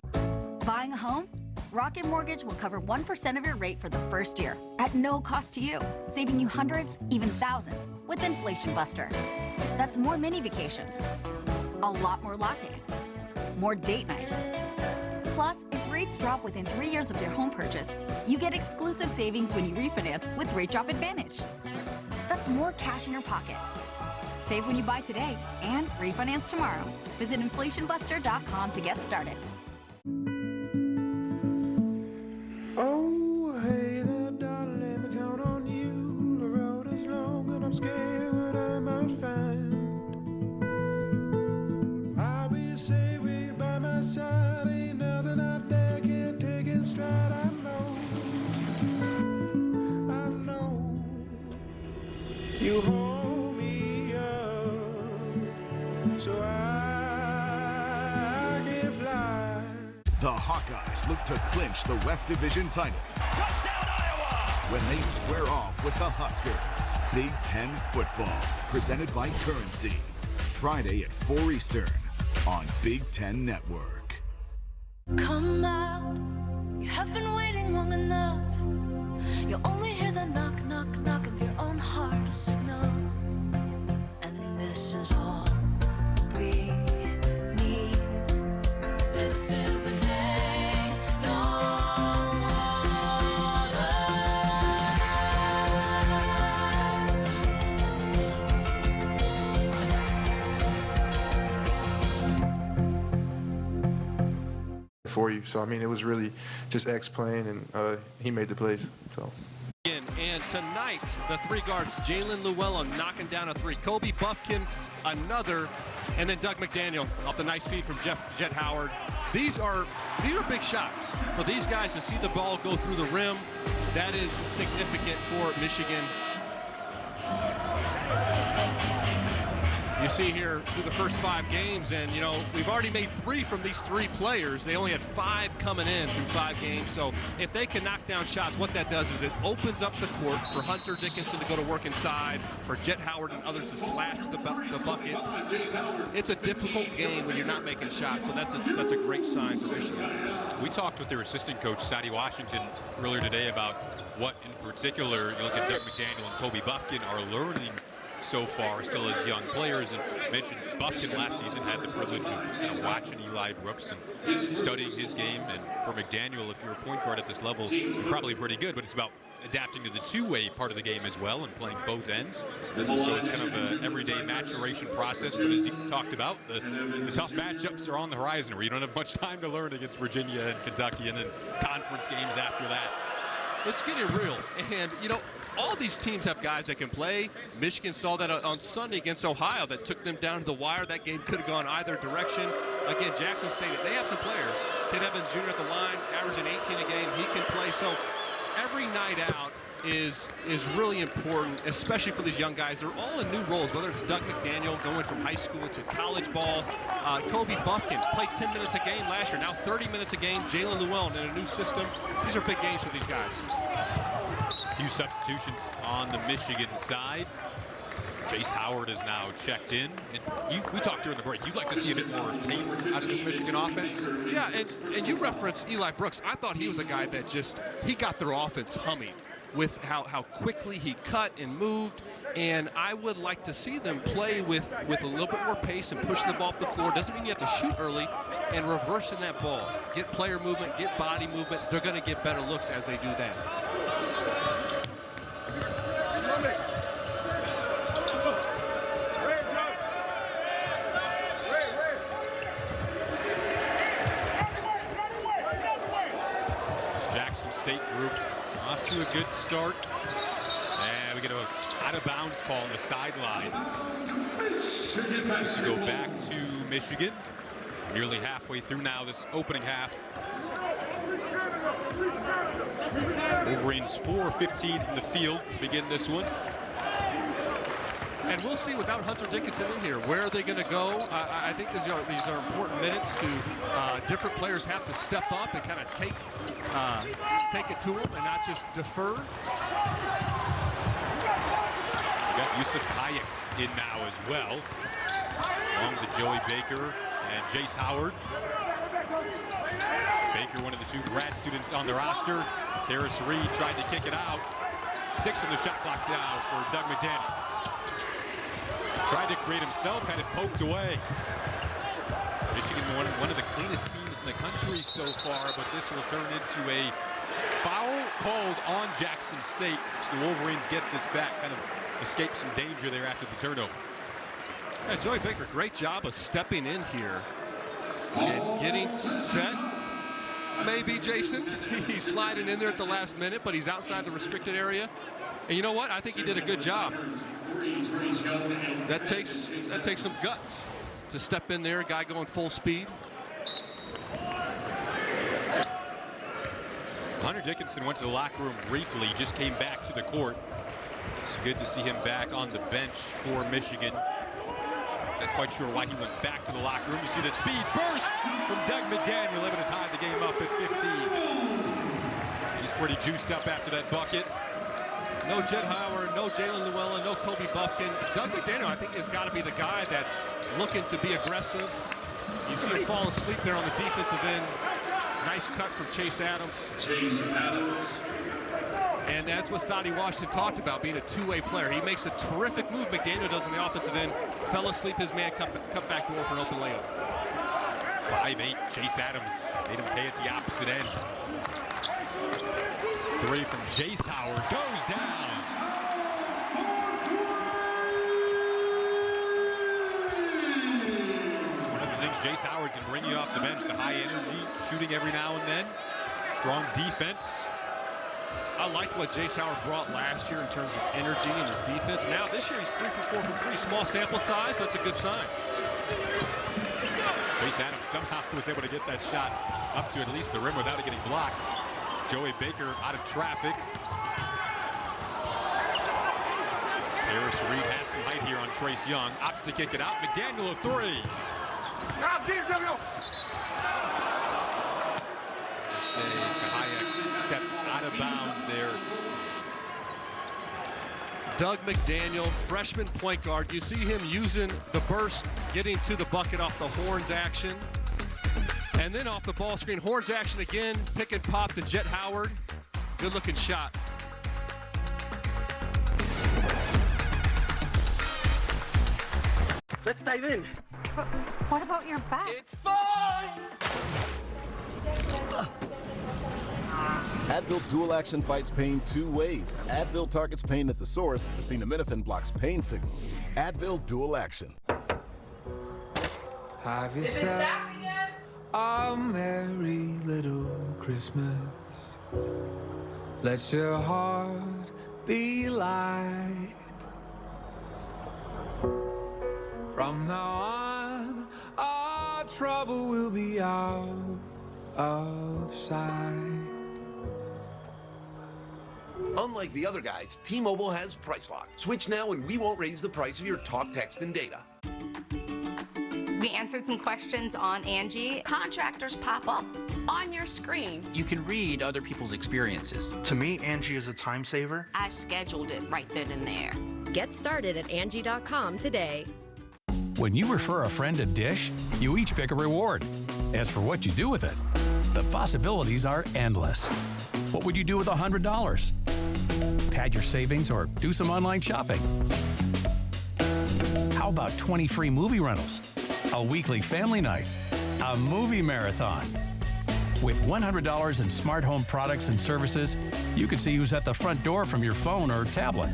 Buying a home? Rocket Mortgage will cover 1% of your rate for the first year at no cost to you, saving you hundreds, even thousands with Inflation Buster. That's more mini vacations, a lot more lattes, more date nights. Plus, if rates drop within 3 years of your home purchase, you get exclusive savings when you refinance with Rate Drop Advantage. That's more cash in your pocket. Save when you buy today and refinance tomorrow. Visit inflationbuster.com to get started. Oh, Buckeyes look to clinch the West Division title. Touchdown, Iowa! When they square off with the Huskers. Big Ten football, presented by Currency. Friday at 4 Eastern on Big Ten Network. Come out, you have been waiting long enough. You'll only hear the knock, knock, knock of your own heart, a signal. And this is all we need. This is the day, no for you. So, I mean, it was really just X playing, and he made the plays. So. And tonight, the three guards, Jalen Llewellyn knocking down a three, Kobe Buffkin another, and then Doug McDaniel off the nice feed from Jet Howard. These are big shots for these guys to see the ball go through the rim. That is significant for Michigan. You see here through the first 5 games, and you know, we've already made 3 from these 3 players. They only had 5 coming in through 5 games. So if they can knock down shots, what that does is it opens up the court for Hunter Dickinson to go to work inside, for Jet Howard and others to slash the bucket. It's a difficult game when you're not making shots, so that's a great sign for Michigan. We talked with their assistant coach, Sadie Washington, earlier today about what in particular, you look at Doug McDaniel and Kobe Buffkin are learning so far, still as young players, and mentioned Buffkin last season had the privilege of watching Eli Brooks and studying his game. And for McDaniel, if you're a point guard at this level, you're probably pretty good, but it's about adapting to the two-way part of the game as well and playing both ends. So it's kind of an everyday maturation process, but as you talked about, the tough matchups are on the horizon where you don't have much time to learn against Virginia and Kentucky, and then conference games after that. It's getting real, and you know, all these teams have guys that can play. Michigan saw that on Sunday against Ohio that took them down to the wire. That game could have gone either direction. Again, Jackson State, they have some players. Ken Evans Jr. at the line, averaging 18 a game. He can play. So every night out is really important, especially for these young guys. They're all in new roles, whether it's Doug McDaniel going from high school to college ball. Kobe Buffkin played 10 minutes a game last year, now 30 minutes a game. Jalen Llewellyn in a new system. These are big games for these guys. A few substitutions on the Michigan side. Jace Howard is now checked in. And we talked during the break. You'd like to see a bit more pace out of this Michigan offense? Yeah, and you referenced Eli Brooks. I thought he was a guy that he got their offense humming with how quickly he cut and moved. And I would like to see them play with a little bit more pace and push the ball off the floor. Doesn't mean you have to shoot early, and reversing that ball. Get player movement, get body movement. They're going to get better looks as they do that. Jackson State group off to a good start. And we get an out-of-bounds call on the sideline. This will go back to Michigan. Nearly halfway through now this opening half. Wolverines 4-15 in the field to begin this one. And we'll see without Hunter Dickinson in here, where are they going to go? I think these are important minutes to different players have to step up and kind of take it to them and not just defer. We got Yusuf Hayek in now as well, along with Joey Baker and Jace Howard. Baker, one of the 2 grad students on the roster. Terrace Reed tried to kick it out. 6 on the shot clock now for Doug McDaniel. Tried to create himself, had it poked away. Michigan, one of the cleanest teams in the country so far, but this will turn into a foul called on Jackson State. So the Wolverines get this back, kind of escape some danger there after the turnover. Yeah, Joey Baker, great job of stepping in here and getting set. Maybe Jason, he's sliding in there at the last minute, but he's outside the restricted area. And you know what? I think he did a good job. That takes some guts to step in there, a guy going full speed. Hunter Dickinson went to the locker room briefly, just came back to the court. It's good to see him back on the bench for Michigan. Not quite sure why he went back to the locker room. You see the speed burst from Doug McDaniel, able to tie the game up at 15. He's pretty juiced up after that bucket. No Jet Howard, no Jalen Llewellyn, no Kobe Buffkin. Doug McDaniel, I think, has got to be the guy that's looking to be aggressive. You see him fall asleep there on the defensive end. Nice cut from Chase Adams. And that's what Sadie Washington talked about, being a two-way player. He makes a terrific move. McDaniel does on the offensive end. Fell asleep, his man cut back door for an open layup. 5'8", Chase Adams made him pay at the opposite end. 3 from Jace Howard goes down. It's one of the things Jace Howard can bring you off the bench, the high energy, shooting every now and then. Strong defense. I liked what Jace Howard brought last year in terms of energy and his defense. Now this year he's 3 for 4 from 3. Small sample size, but it's a good sign. Chase Adams somehow was able to get that shot up to at least the rim without it getting blocked. Joey Baker out of traffic. Harris Reed has some height here on Trace Young. Opts to kick it out. McDaniel a 3. Say Hayek stepped out of bounds there. Doug McDaniel, freshman point guard. You see him using the burst, getting to the bucket off the Horns action. And then off the ball screen, Horns action again, pick and pop to Jet Howard. Good looking shot. Let's dive in. What about your back? It's fine! Advil Dual Action fights pain 2 ways. Advil targets pain at the source. Acetaminophen blocks pain signals. Advil Dual Action. Have yourself a merry little Christmas. Let your heart be light. From now on, our trouble will be out of sight. Unlike the other guys, T-Mobile has Price Lock. Switch now and we won't raise the price of your talk, text, and data. We answered some questions on Angie. Contractors pop up on your screen. You can read other people's experiences. To me, Angie is a time saver. I scheduled it right then and there. Get started at Angie.com today. When you refer a friend to Dish, you each pick a reward. As for what you do with it, the possibilities are endless. What would you do with $100? Pad your savings or do some online shopping? How about 20 free movie rentals? A weekly family night? A movie marathon? With $100 in smart home products and services, you can see who's at the front door from your phone or tablet.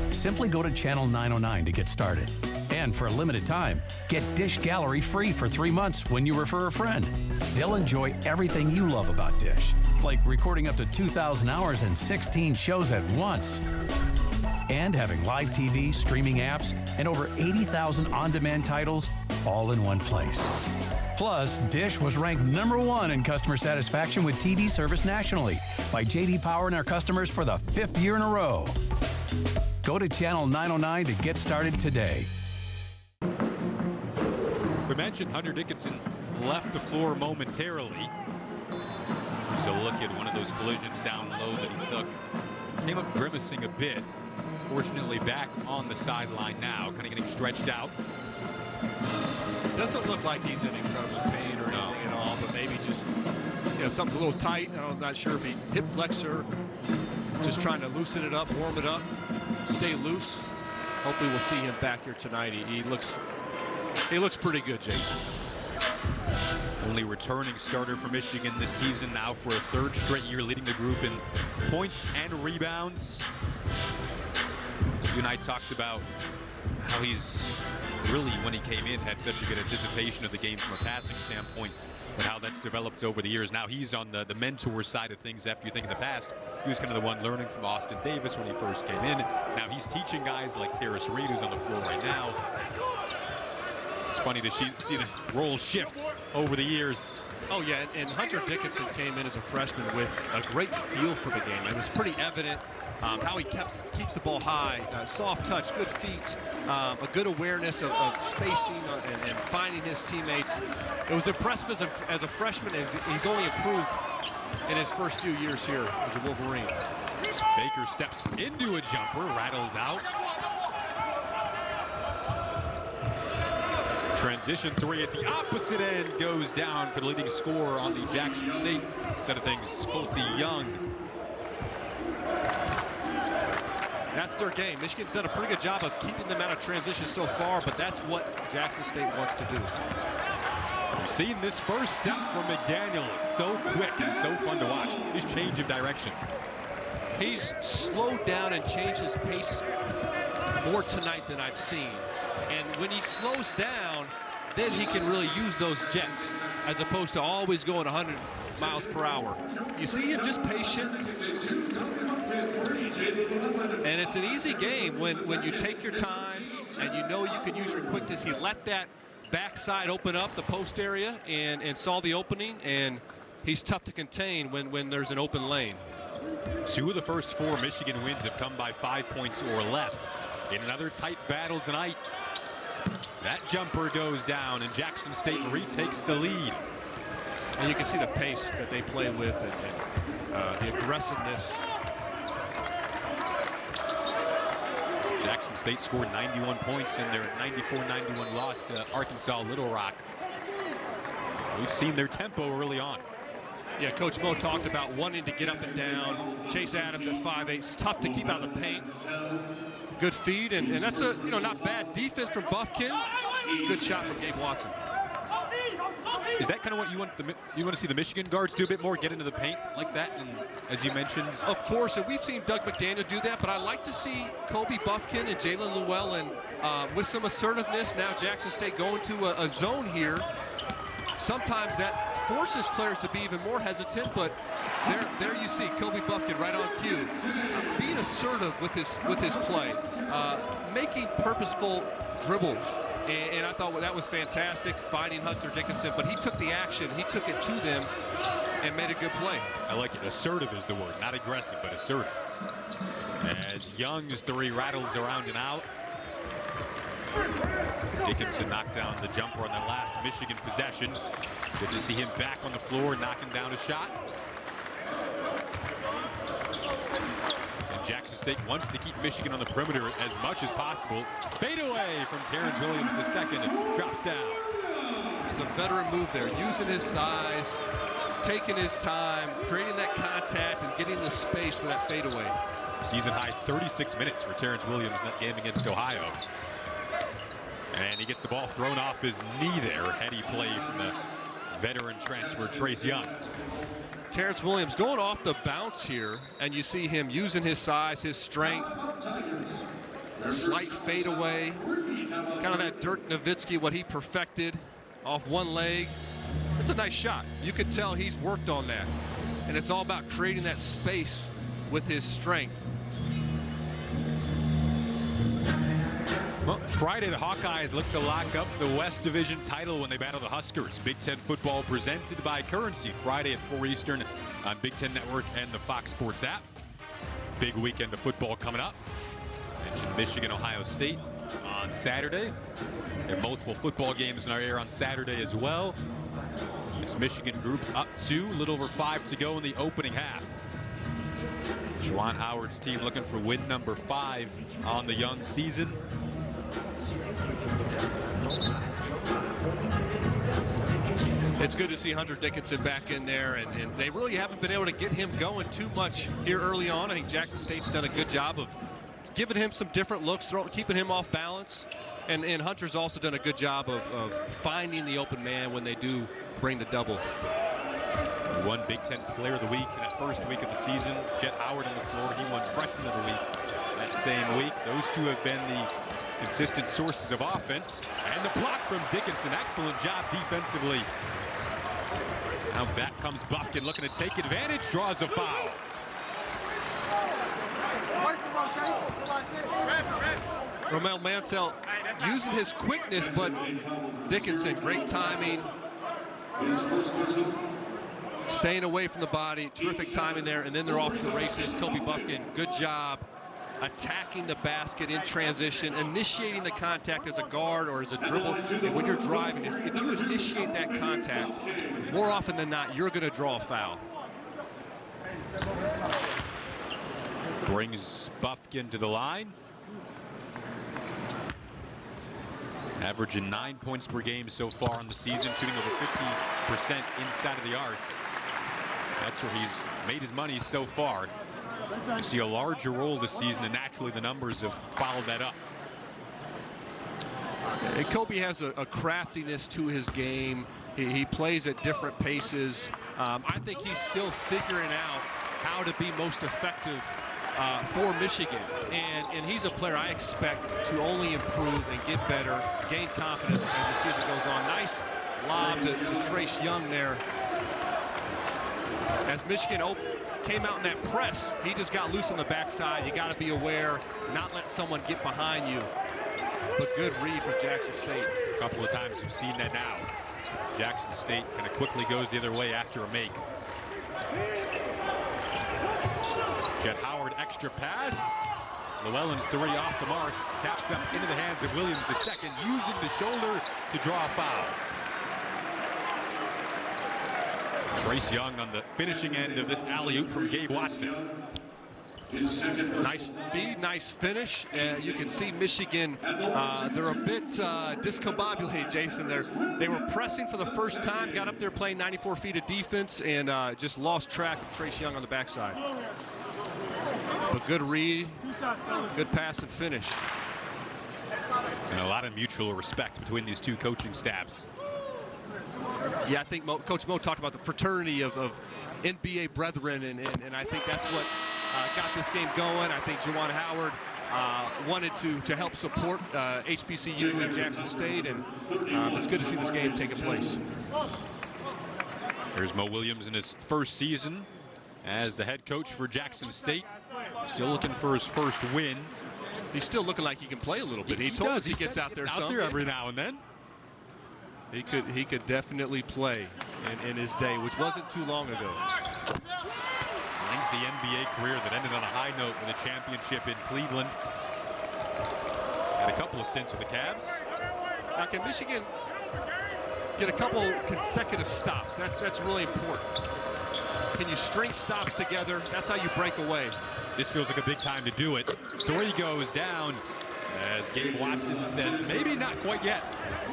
Simply go to Channel 909 to get started. And for a limited time, get Dish Gallery free for 3 months when you refer a friend. They'll enjoy everything you love about Dish, like recording up to 2,000 hours and 16 shows at once. And having live TV, streaming apps, and over 80,000 on-demand titles all in one place. Plus, Dish was ranked #1 in customer satisfaction with TV service nationally by J.D. Power and our customers for the 5th year in a row. Go to Channel 909 to get started today. We mentioned Hunter Dickinson left the floor momentarily. So look at one of those collisions down low that he took. Came up grimacing a bit. Fortunately back on the sideline now, kind of getting stretched out. Doesn't look like he's in incredible pain or anything at all, but maybe just, something's a little tight. I'm not sure if he hip flexor, just trying to loosen it up, warm it up, stay loose. Hopefully we'll see him back here tonight. He looks pretty good, Jason. Only returning starter for Michigan this season now for a 3rd straight year, leading the group in points and rebounds. You and I talked about how he's really, when he came in, had such a good anticipation of the game from a passing standpoint, and how that's developed over the years. Now he's on the mentor side of things. After you think in the past, he was kind of the one learning from Austin Davis when he first came in. Now he's teaching guys like Terrace Reed, who's on the floor right now. It's funny to see the role shift over the years. Oh, yeah, and Hunter Dickinson came in as a freshman with a great feel for the game. It was pretty evident how he keeps the ball high, soft touch, good feet, a good awareness of spacing and finding his teammates. It was impressive as a freshman, as he's only improved in his first few years here as a Wolverine. Baker steps into a jumper, rattles out. Transition three at the opposite end goes down for the leading scorer on the Jackson State side of things, Colty Young. That's their game. Michigan's done a pretty good job of keeping them out of transition so far, but that's what Jackson State wants to do. We've seen this first step from McDaniel, so quick and so fun to watch. His change of direction. He's slowed down and changed his pace more tonight than I've seen. And when he slows down, then he can really use those jets as opposed to always going 100 miles per hour. You see him just patient. And it's an easy game when you take your time and you know you can use your quickness. He let that backside open up the post area and saw the opening, and he's tough to contain when there's an open lane. 2 of the first 4 Michigan wins have come by 5 points or less. In another tight battle tonight, that jumper goes down and Jackson State retakes the lead. And you can see the pace that they play with and the aggressiveness. Jackson State scored 91 points in their 94-91 loss to Arkansas Little Rock. We've seen their tempo early on. Yeah, Coach Mo talked about wanting to get up and down. Chase Adams at 5'8", it's tough to keep out of the paint. Good feed, and that's a not bad defense from Buffkin. Good shot from Gabe Watson. Is that kind of what you want to see the Michigan guards do a bit more, get into the paint like that? And as you mentioned, of course, and we've seen Doug McDaniel do that, but I like to see Kobe Buffkin and Jalen Llewellyn with some assertiveness. Now Jackson State going to a zone here. Sometimes that forces players to be even more hesitant, but there you see Kobe Buffkin right on cue, being assertive with his play, making purposeful dribbles. And I thought that was fantastic, finding Hunter Dickinson, but he took the action, he took it to them and made a good play. I like it. Assertive is the word, not aggressive, but assertive. As Young's 3 rattles around and out. Dickinson knocked down the jumper on the last Michigan possession. Good to see him back on the floor, knocking down a shot. And Jackson State wants to keep Michigan on the perimeter as much as possible. Fade away from Terrence Williams, the second, drops down. It's a veteran move there, using his size, taking his time, creating that contact, and getting the space for that fadeaway. Season high 36 minutes for Terrence Williams in that game against Ohio. And he gets the ball thrown off his knee there. Heady play from the veteran transfer, Trace Young. Terrence Williams going off the bounce here, and you see him using his size, his strength. Slight fadeaway. Kind of that Dirk Nowitzki, what he perfected off one leg. It's a nice shot. You could tell he's worked on that. And it's all about creating that space with his strength. Well, Friday, the Hawkeyes look to lock up the West Division title when they battle the Huskers. Big Ten football presented by Currency, Friday at 4 Eastern on Big Ten Network and the Fox Sports app. Big weekend of football coming up. Mentioned Michigan, Ohio State on Saturday. There are multiple football games in our air on Saturday as well. This Michigan group up 2, a little over 5 to go in the opening half. Juwan Howard's team looking for win number 5 on the young season. It's good to see Hunter Dickinson back in there, and they really haven't been able to get him going too much here early on. I think Jackson State's done a good job of giving him some different looks, keeping him off balance, and Hunter's also done a good job of finding the open man when they do bring the double. One Big Ten Player of the Week in that first week of the season. Jet Howard on the floor. He won Freshman of the Week that same week. Those two have been the consistent sources of offense. And the block from Dickinson. Excellent job defensively. Now back comes Buffkin looking to take advantage. Draws a foul. Romel Mansell using his quickness, but Dickinson, great timing. Staying away from the body, terrific timing there, and then they're off to the races. Kobe Buffkin, good job attacking the basket in transition, initiating the contact as a guard or as a dribble. And when you're driving, if you initiate that contact, more often than not, you're going to draw a foul. Brings Buffkin to the line. Averaging 9 points per game so far in the season, shooting over 50% inside of the arc. That's where he's made his money so far. You see a larger role this season, and naturally the numbers have followed that up. And Kobe has a craftiness to his game. He plays at different paces. I think he's still figuring out how to be most effective for Michigan. And he's a player I expect to only improve and get better, gain confidence as the season goes on. Nice lob to Trace Young there. As Michigan came out in that press, he just got loose on the backside. You got to be aware, not let someone get behind you. But good read from Jackson State. A couple of times you've seen that now. Jackson State kind of quickly goes the other way after a make. Jet Howard extra pass. Llewellyn's three off the mark. Taps up into the hands of Williams the second, using the shoulder to draw a foul. Trace Young on the finishing end of this alley-oop from Gabe Watson. Nice feed, nice finish. You can see Michigan, they're a bit discombobulated, Jason. They were pressing for the first time, got up there playing 94 feet of defense, and just lost track of Trace Young on the backside. But good read, good pass and finish. And a lot of mutual respect between these two coaching staffs. Yeah, I think Coach Mo talked about the fraternity of NBA brethren, and I think that's what got this game going. I think Juwan Howard wanted to help support HBCU and Jackson State, and it's good to see this game taking place. Here's Mo Williams in his first season as the head coach for Jackson State. Still looking for his first win. He's still looking like he can play a little bit. He told us he gets out there some. Every now and then. He could definitely play in his day, which wasn't too long ago. Lengthy NBA career that ended on a high note with a championship in Cleveland. Had a couple of stints with the Cavs. Now, can Michigan get a couple consecutive stops? That's really important. Can you string stops together? That's how you break away. This feels like a big time to do it. Three goes down. As Gabe Watson says, maybe not quite yet.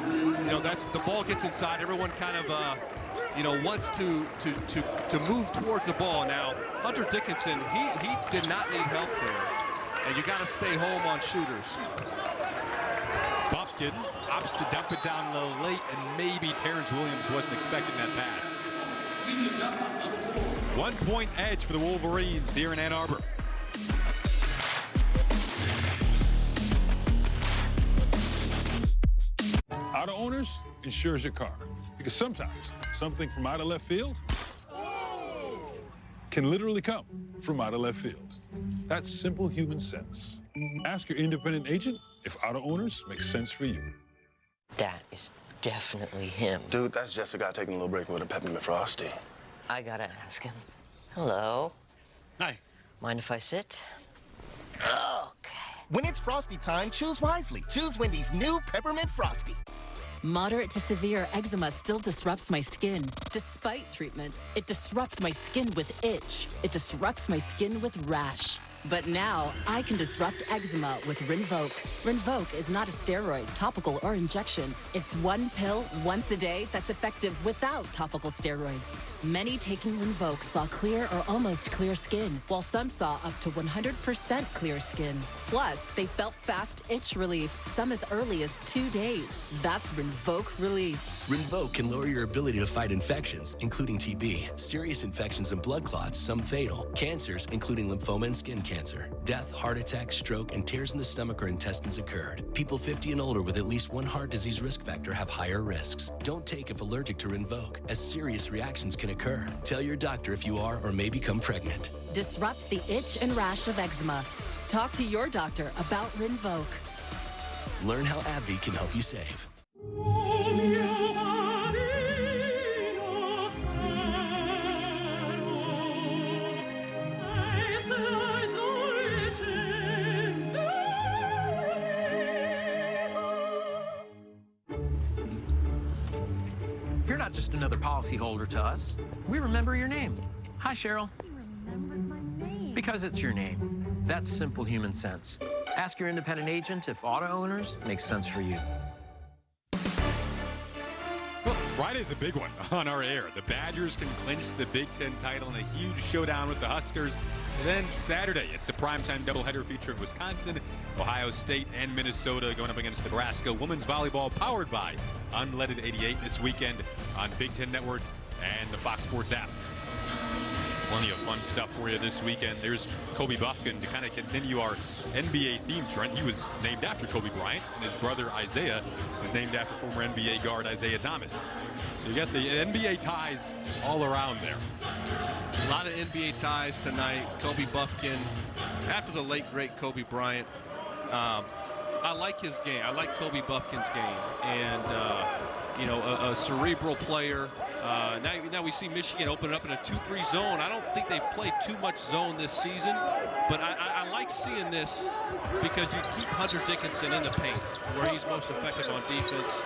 You know, that's the ball gets inside. Everyone kind of, wants to move towards the ball. Now, Hunter Dickinson, he did not need help there, and you got to stay home on shooters. Buffkin opts to dump it down low late, and maybe Terrence Williams wasn't expecting that pass. 1 point edge for the Wolverines here in Ann Arbor. Auto Owners insures your car, because sometimes something from out of left field can literally come from out of left field. That's simple human sense. Ask your independent agent if Auto Owners makes sense for you. That is definitely him. Dude, that's just a guy taking a little break with a peppermint frosty. I gotta ask him. Hello. Hi. Mind if I sit? When it's Frosty time, choose wisely. Choose Wendy's new Peppermint Frosty. Moderate to severe eczema still disrupts my skin. Despite treatment, it disrupts my skin with itch. It disrupts my skin with rash. But now, I can disrupt eczema with Rinvoq. Rinvoq is not a steroid, topical, or injection. It's one pill, once a day, that's effective without topical steroids. Many taking Rinvoq saw clear or almost clear skin, while some saw up to 100% clear skin. Plus, they felt fast itch relief, some as early as 2 days. That's Rinvoq relief. Rinvoq can lower your ability to fight infections, including TB, serious infections and blood clots, some fatal, cancers, including lymphoma and skin cancer. Death, heart attack, stroke, and tears in the stomach or intestines occurred. People 50 and older with at least one heart disease risk factor have higher risks. Don't take if allergic to Rinvoq, as serious reactions can occur. Tell your doctor if you are or may become pregnant. Disrupt the itch and rash of eczema. Talk to your doctor about Rinvoq. Learn how AbbVie can help you save. not just another policyholder to us. We remember your name. Hi, Cheryl. Because it's your name. That's simple human sense. Ask your independent agent if auto owners makes sense for you. Well, Friday's a big one on our air. The Badgers can clinch the Big Ten title in a huge showdown with the Huskers. And then Saturday, it's a primetime doubleheader featuring Wisconsin, Ohio State, and Minnesota going up against Nebraska. Women's volleyball powered by Unleaded 88 this weekend on Big Ten Network and the Fox Sports app. Plenty of fun stuff for you this weekend. There's Kobe Buffkin to kind of continue our NBA theme, Trent. He was named after Kobe Bryant, and his brother Isaiah was named after former NBA guard Isaiah Thomas. So you got the NBA ties all around there. A lot of NBA ties tonight. Kobe Buffkin, after the late, great Kobe Bryant. I like his game. I like Kobe Buffkin's game. And, you know, a cerebral player. Now we see Michigan open up in a 2-3 zone. I don't think they've played too much zone this season, but I like seeing this because you keep Hunter Dickinson in the paint where he's most effective on defense.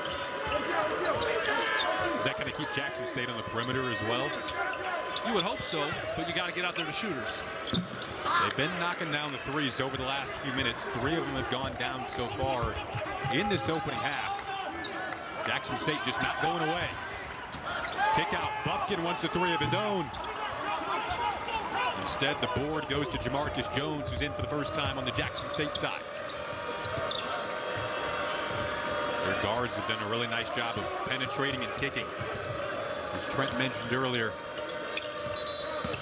Is that going to keep Jackson State on the perimeter as well? You would hope so, but you got to get out there to shooters. They've been knocking down the threes over the last few minutes. 3 of them have gone down so far in this opening half. Jackson State just not going away. Kick out. Buffkin wants a 3 of his own. Instead, the board goes to Jamarcus Jones, who's in for the first time on the Jackson State side. Their guards have done a really nice job of penetrating and kicking. As Trent mentioned earlier,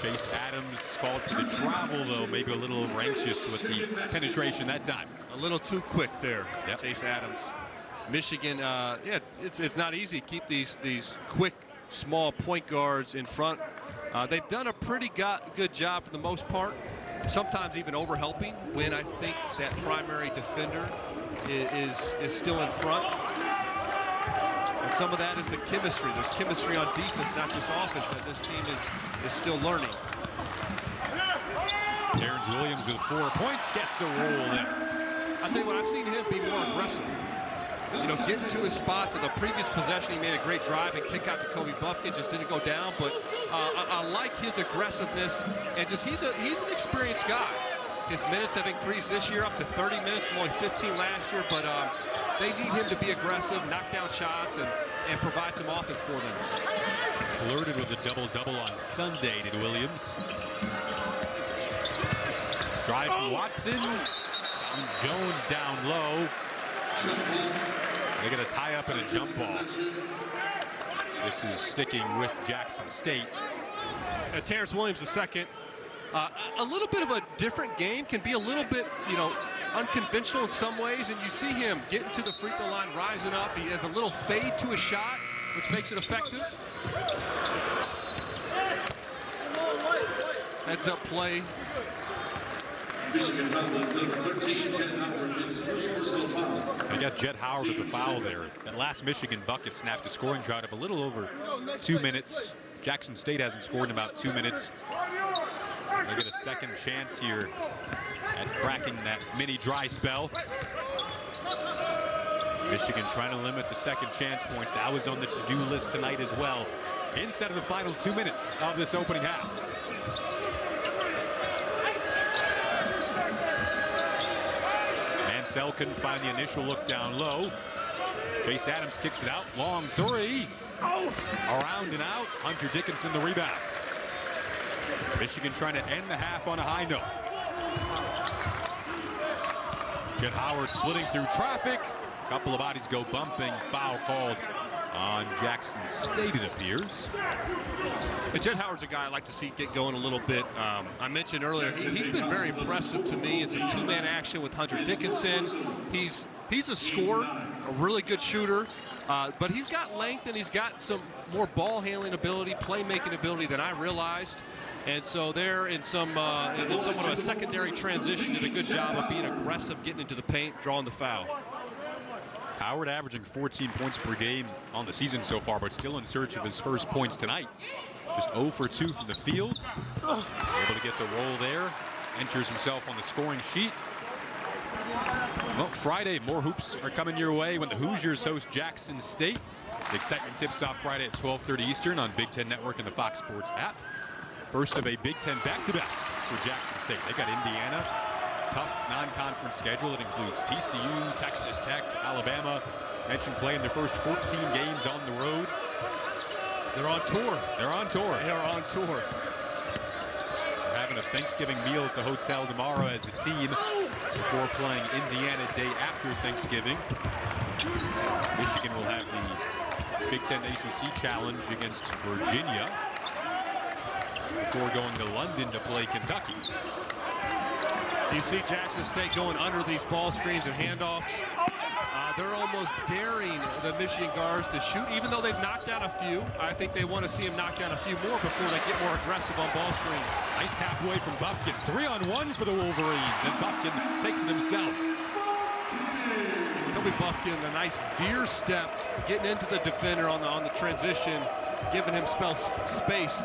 Chase Adams called for the travel, though maybe a little over anxious with the penetration that time. A little too quick there, yep. Chase Adams. Michigan, yeah, it's not easy to keep these quick, small point guards in front. They've done a pretty good job for the most part, sometimes even overhelping when I think that primary defender is still in front. And some of that is the chemistry. There's chemistry on defense, not just offense, that this team is still learning. Terrence Williams with 4 points gets a roll there. I'll tell you what, I've seen him be more aggressive. You know, getting to his spot. To the previous possession, he made a great drive and kick out to Kobe Buffkin, just didn't go down. But I like his aggressiveness, and just he's an experienced guy. His minutes have increased this year up to 30 minutes from only 15 last year. But they need him to be aggressive, knock down shots, and provide some offense for them. Flirted with a double-double on Sunday, did Williams. Drive from Watson. And Jones down low. They get a tie-up and a jump ball. This is sticking with Jackson State. Terrence Williams the second. A little bit of a different game, can be a little bit, you know, unconventional in some ways, and you see him getting to the free throw line, rising up. He has a little fade to his shot, which makes it effective. Heads up play. Michigan foul number 13, Jet Howard is first personal foul. They got Jet Howard with the foul there. That last Michigan bucket snapped a scoring drought of a little over 2 minutes. Jackson State hasn't scored in about 2 minutes. They get a second chance here at cracking that mini dry spell. Michigan trying to limit the second chance points. That was on the to-do list tonight as well. Instead of the final 2 minutes of this opening half. Mansell couldn't find the initial look down low. Chase Adams kicks it out. Long 3. Around and out. Hunter Dickinson the rebound. Michigan trying to end the half on a high note. Jet Howard splitting through traffic. A couple of bodies go bumping. Foul called on Jackson State, it appears. Jet Howard's a guy I like to see get going a little bit. I mentioned earlier, he's been very impressive to me in some two-man action with Hunter Dickinson. He's a scorer, a really good shooter, but he's got length and he's got some more ball handling ability, playmaking ability than I realized. And so they're in somewhat of a secondary transition, did a good job of being aggressive, getting into the paint, drawing the foul. Howard averaging 14 points per game on the season so far, but still in search of his first points tonight. Just 0 for 2 from the field. Able to get the roll there. Enters himself on the scoring sheet. Well, Friday, more hoops are coming your way when the Hoosiers host Jackson State. The excitement tips off Friday at 12:30 Eastern on Big Ten Network and the Fox Sports app. First of a Big Ten back-to-back for Jackson State. They got Indiana, tough non-conference schedule. It includes TCU, Texas Tech, Alabama. Mentioned playing their first 14 games on the road. They're on tour. They're on tour. They are on tour. They're having a Thanksgiving meal at the hotel tomorrow as a team before playing Indiana day after Thanksgiving. Michigan will have the Big Ten ACC Challenge against Virginia before going to London to play Kentucky. You see Jackson State going under these ball screens and handoffs. They're almost daring the Michigan guards to shoot, even though they've knocked out a few. I think they want to see them knock out a few more before they get more aggressive on ball screen. Nice tap away from Buffkin. 3-on-1 for the Wolverines, and Buffkin takes it himself. Kobe Buffkin, a nice veer step, getting into the defender on the transition, giving him space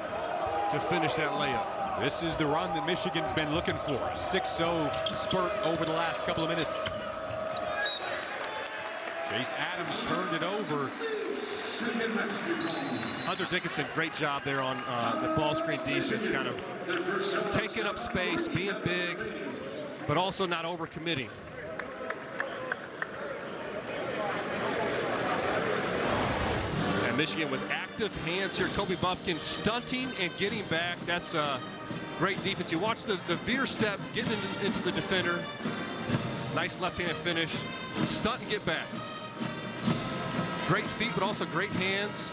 to finish that layup. This is the run that Michigan's been looking for. 6-0 spurt over the last couple of minutes. Chase Adams turned it over. Hunter Dickinson, great job there on the ball screen defense, kind of taking up space, being big, but also not overcommitting. And Michigan with active hands here. Kobe Buffkin stunting and getting back. That's great defense. You watch the veer step, getting into the defender. Nice left-handed finish. Stunt and get back. Great feet, but also great hands.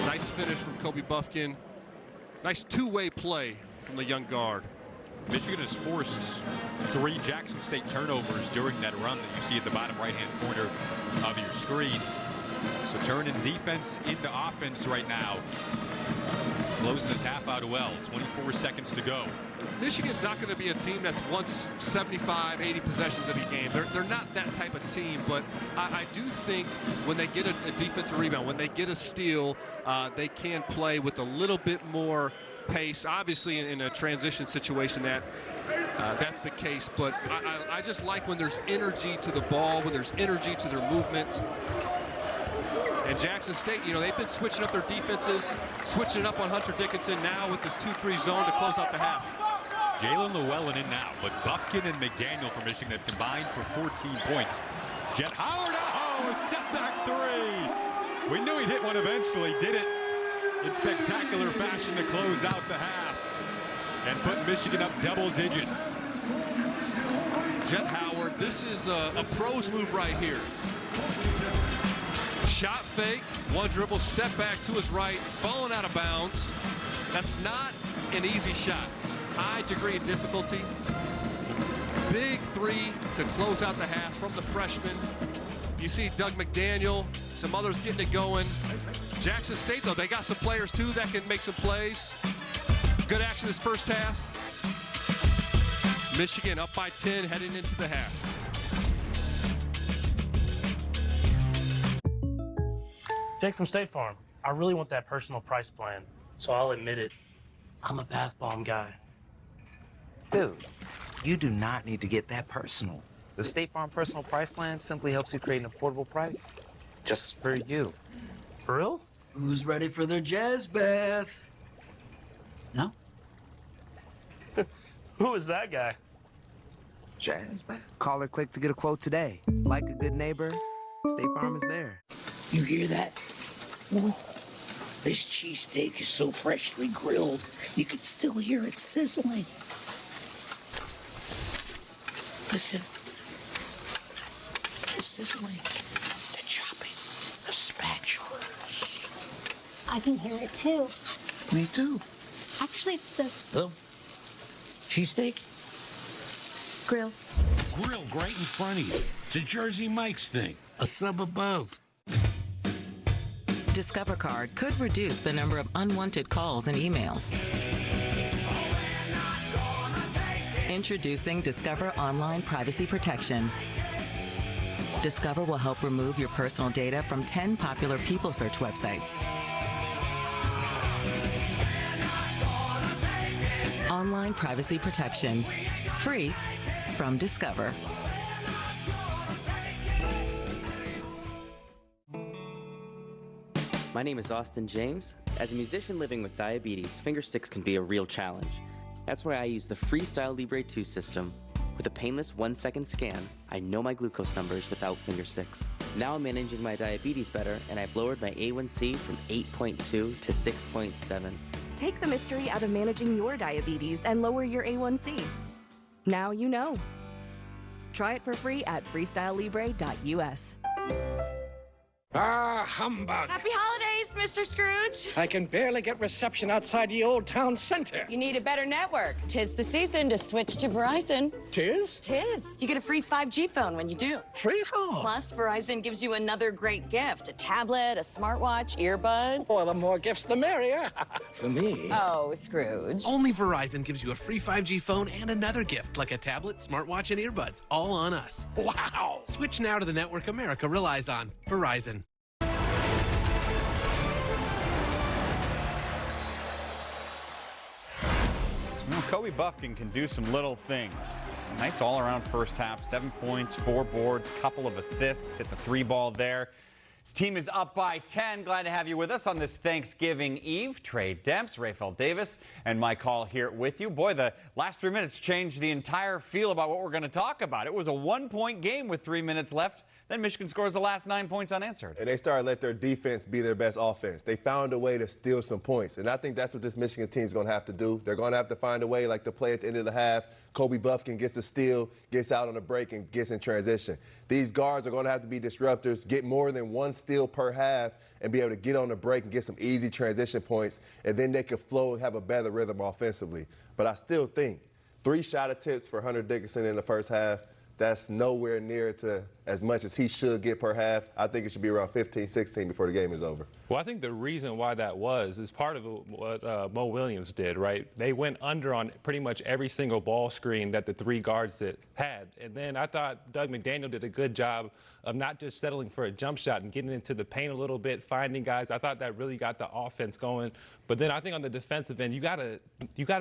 Nice finish from Kobe Buffkin. Nice two-way play from the young guard. Michigan has forced 3 Jackson State turnovers during that run that you see at the bottom right-hand corner of your screen. So turning defense into offense right now. Closing this half out well. 24 seconds to go. Michigan's not going to be a team that's wants 75, 80 possessions every game. They're not that type of team, but I do think when they get a defensive rebound, when they get a steal, they can play with a little bit more pace. Obviously, in a transition situation, that's the case, but I just like when there's energy to the ball, when there's energy to their movement. And Jackson State, they've been switching up their defenses, switching it up on Hunter Dickinson now with this 2-3 zone to close out the half. Jalen Llewellyn in now, but Buffkin and McDaniel for Michigan have combined for 14 points. Jet Howard, a step back 3. We knew he'd hit one eventually, did it in spectacular fashion to close out the half and put Michigan up double digits. Jet Howard, this is a pro's move right here. Shot fake, one dribble, step back to his right, falling out of bounds. That's not an easy shot. High degree of difficulty. Big 3 to close out the half from the freshman. You see Doug McDaniel, some others getting it going. Jackson State, though, they got some players, too, that can make some plays. Good action this first half. Michigan up by 10 heading into the half. Jake from State Farm. I really want that personal price plan, so I'll admit it. I'm a bath bomb guy. Dude, you do not need to get that personal. The State Farm Personal Price Plan simply helps you create an affordable price just for you. For real? Who's ready for their jazz bath? No? Who is that guy? Jazz bath? Call or click to get a quote today. Like a good neighbor, State Farm is there. You hear that? Whoa. This cheesesteak is so freshly grilled, you can still hear it sizzling. Listen. The sizzling, the chopping, the spatula. I can hear it too. Me too. Actually, it's the Cheesesteak? grill. Grill right in front of you. It's a Jersey Mike's thing. A sub above. Discover Card could reduce the number of unwanted calls and emails. Introducing Discover Online Privacy Protection. Discover will help remove your personal data from 10 popular people search websites. Online Privacy Protection. Free from Discover. My name is Austin James. As a musician living with diabetes, finger sticks can be a real challenge. That's why I use the Freestyle Libre 2 system. With a painless 1-second scan, I know my glucose numbers without finger sticks. Now I'm managing my diabetes better, and I've lowered my A1C from 8.2 to 6.7. Take the mystery out of managing your diabetes and lower your A1C. Now you know. Try it for free at freestylelibre.us. Ah, humbug. Happy holidays, Mr. Scrooge. I can barely get reception outside the old town center. You need a better network. 'Tis the season to switch to Verizon. Tis? Tis. You get a free 5G phone when you do. Free phone? Plus, Verizon gives you another great gift. A tablet, a smartwatch, earbuds. Well, the more gifts, the merrier. For me. Oh, Scrooge. Only Verizon gives you a free 5G phone and another gift, like a tablet, smartwatch, and earbuds, all on us. Wow. Switch now to the network America relies on. Verizon. Well, Kobe Buffkin can do some little things. Nice all-around first half, 7 points, 4 boards, couple of assists, hit the 3 ball there. His team is up by 10. Glad to have you with us on this Thanksgiving Eve. Trey Demps, Rafael Davis, and Mike Hall here with you. Boy, the last 3 minutes changed the entire feel about what we're going to talk about. It was a 1-point game with 3 minutes left. Then Michigan scores the last 9 points unanswered. And they started to let their defense be their best offense. They found a way to steal some points. And I think that's what this Michigan team's going to have to do. They're going to have to find a way, like to play at the end of the half. Kobe Buffkin gets a steal, gets out on the break, and gets in transition. These guards are going to have to be disruptors, get more than 1 steal per half, and be able to get on the break and get some easy transition points. And then they could flow and have a better rhythm offensively. But I still think 3 shot attempts for Hunter Dickinson in the first half. That's nowhere near to as much as he should get per half. I think it should be around 15, 16 before the game is over. Well, I think the reason why that is part of what Mo Williams did, right? They went under on pretty much every single ball screen that the 3 guards had. And then I thought Doug McDaniel did a good job of not just settling for a jump shot and getting into the paint a little bit, finding guys. I thought that really got the offense going. But then I think on the defensive end, you gotta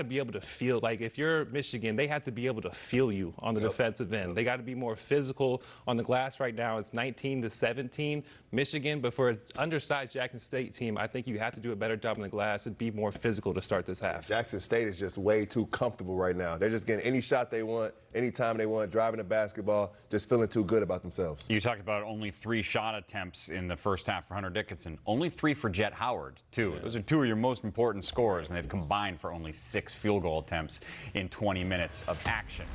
be able to feel, like if you're Michigan, they have to be able to feel you on the defensive end. They got to be more physical on the glass right now. It's 19-17 Michigan, but for an undersized Jackson State team, I think you have to do a better job on the glass and be more physical to start this half. Jackson State is just way too comfortable right now. They're just getting any shot they want, anytime they want, driving the basketball, just feeling too good about themselves. You talked about only 3 shot attempts in the first half for Hunter Dickinson. Only 3 for Jet Howard, too. Those are 2 of your most important scorers, and they've combined for only 6 field goal attempts in 20 minutes of action.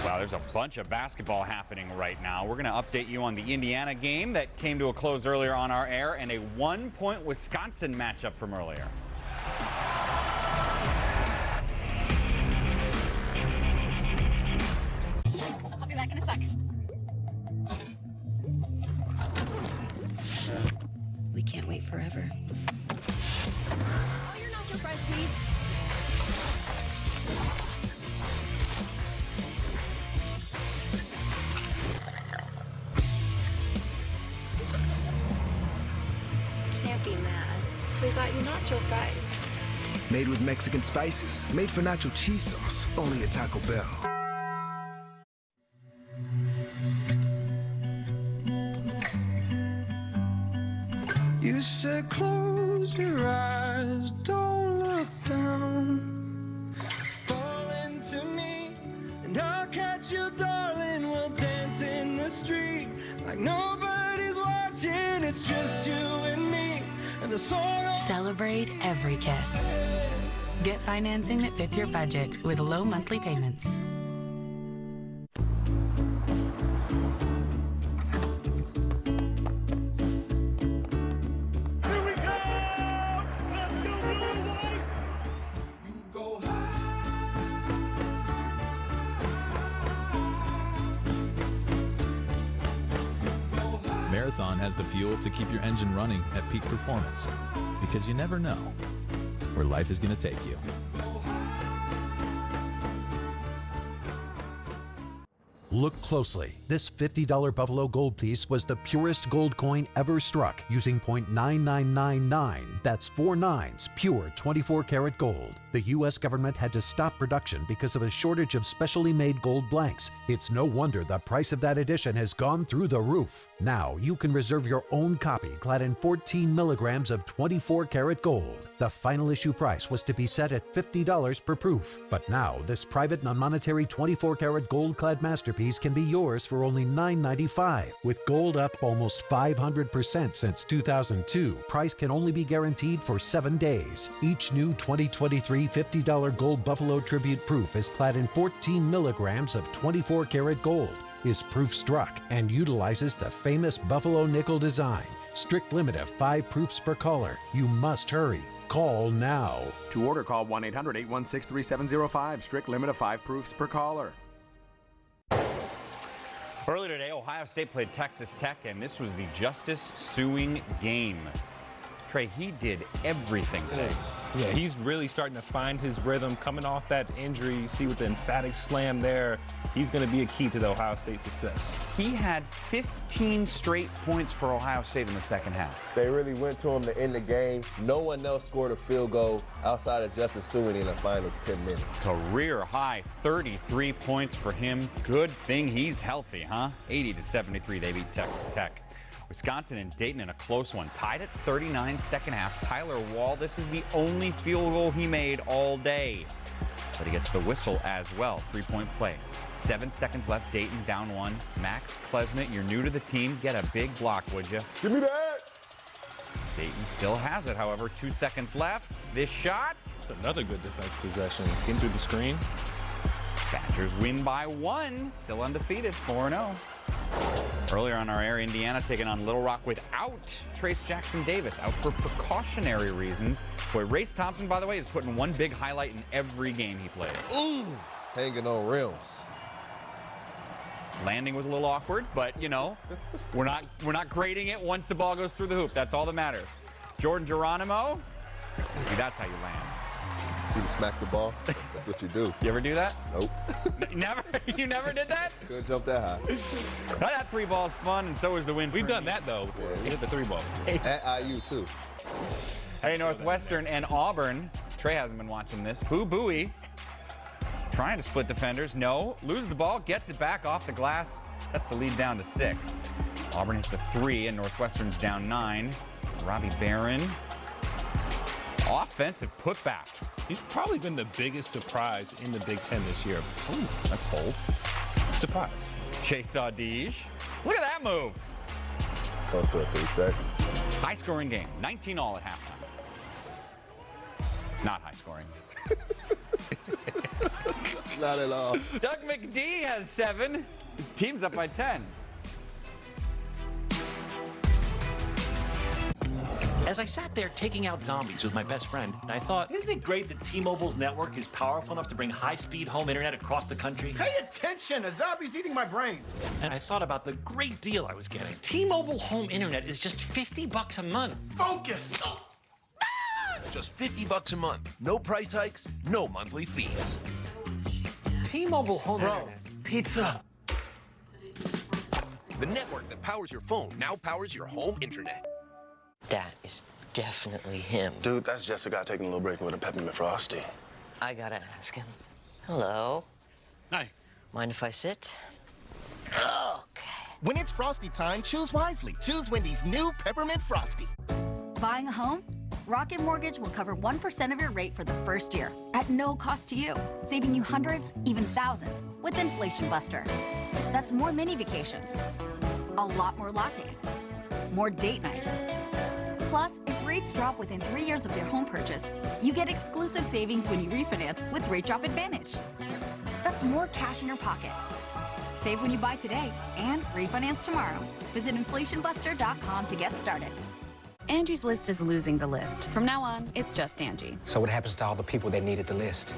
Wow, there's a bunch of basketball happening right now. We're going to update you on the Indiana game that came to a close earlier on our air and a 1-point Wisconsin matchup from earlier. I'll be back in a sec. We can't wait forever. Oh, your nacho fries, please. Can't be mad. We got you nacho fries. Made with Mexican spices. Made for nacho cheese sauce. Only at Taco Bell. You said close your eyes, don't look down. Fall into me, and I'll catch you, darling. We'll dance in the street like nobody's watching. It's just you and me, and the song. Celebrate every kiss. Get financing that fits your budget with low monthly payments. Marathon has the fuel to keep your engine running at peak performance, because you never know where life is going to take you. Look closely. This $50 Buffalo gold piece was the purest gold coin ever struck using .9999. That's 4 nines, pure 24-karat gold. The U.S. government had to stop production because of a shortage of specially made gold blanks. It's no wonder the price of that edition has gone through the roof. Now you can reserve your own copy clad in 14 milligrams of 24-karat gold. The final issue price was to be set at $50 per proof. But now this private non-monetary 24-karat gold-clad masterpiece can be yours for only $9.95. With gold up almost 500% since 2002, price can only be guaranteed for 7 days. Each new 2023 $50 gold Buffalo Tribute proof is clad in 14 milligrams of 24-karat gold, is proof struck, and utilizes the famous Buffalo nickel design. Strict limit of 5 proofs per caller. You must hurry. Call now. To order, call 1-800-816-3705. Strict limit of 5 proofs per caller. Earlier today, Ohio State played Texas Tech, and this was the Justice Suing game. Trey, he did everything today. Yeah, he's really starting to find his rhythm. Coming off that injury, see with the emphatic slam there, he's going to be a key to the Ohio State success. He had 15 straight points for Ohio State in the second half. They really went to him to end the game. No one else scored a field goal outside of Justice Suing in the final 10 minutes. Career high 33 points for him. Good thing he's healthy, huh? 80-73, they beat Texas Tech. Wisconsin and Dayton in a close one. Tied at 39 second half. Tyler Wall, this is the only field goal he made all day. But he gets the whistle as well. 3-point play. 7 seconds left. Dayton down 1. Max Klesmit, you're new to the team. Get a big block, would you? Give me that! Dayton still has it, however. 2 seconds left. This shot. Another good defense possession. Came through the screen. Badgers win by 1. Still undefeated, 4-0. Earlier on our air, Indiana taking on Little Rock without Trace Jackson Davis, out for precautionary reasons. Boy, Race Thompson, by the way, is putting one big highlight in every game he plays. Ooh, hanging on rims. Landing was a little awkward, but you know, we're not grading it once the ball goes through the hoop. That's all that matters. Jordan Geronimo, see, that's how you land. You smack the ball. That's what you do. You ever do that? Nope. Never? You never did that? Couldn't jump that high. That 3 ball's fun, and so is the win. We've done that, though, before. Yeah. We hit the 3 ball. At IU, too. Hey, Northwestern and Auburn. Trey hasn't been watching this. Boo Booey trying to split defenders. No. Loses the ball, gets it back off the glass. That's the lead down to 6. Auburn hits a 3, and Northwestern's down 9. Robbie Barron. Offensive putback. He's probably been the biggest surprise in the Big Ten this year. Ooh, that's bold. Surprise. Chase Audige. Look at that move. Close to 3 seconds. High scoring game. 19 all at halftime. It's not high scoring. Not at all. Doug McD has 7. His team's up by 10. As I sat there taking out zombies with my best friend, I thought, isn't it great that T-Mobile's network is powerful enough to bring high-speed home internet across the country? Pay attention! A zombie's eating my brain! And I thought about the great deal I was getting. T-Mobile home internet is just $50 a month. Focus! Just $50 a month. No price hikes, no monthly fees. T-Mobile home internet. Pizza. The network that powers your phone now powers your home internet. That is definitely him. Dude, that's just a guy taking a little break with a peppermint frosty. I gotta ask him. Hello. Hi. Mind if I sit? Okay. When it's Frosty time, choose wisely. Choose Wendy's new Peppermint Frosty. Buying a home? Rocket Mortgage will cover 1% of your rate for the first year at no cost to you, saving you hundreds, even thousands with Inflation Buster. That's more mini vacations, a lot more lattes, more date nights. Plus, if rates drop within 3 years of your home purchase, you get exclusive savings when you refinance with Rate Drop Advantage. That's more cash in your pocket. Save when you buy today and refinance tomorrow. Visit inflationbuster.com to get started. Angie's List is losing the list. From now on, it's just Angie. So what happens to all the people that needed the list?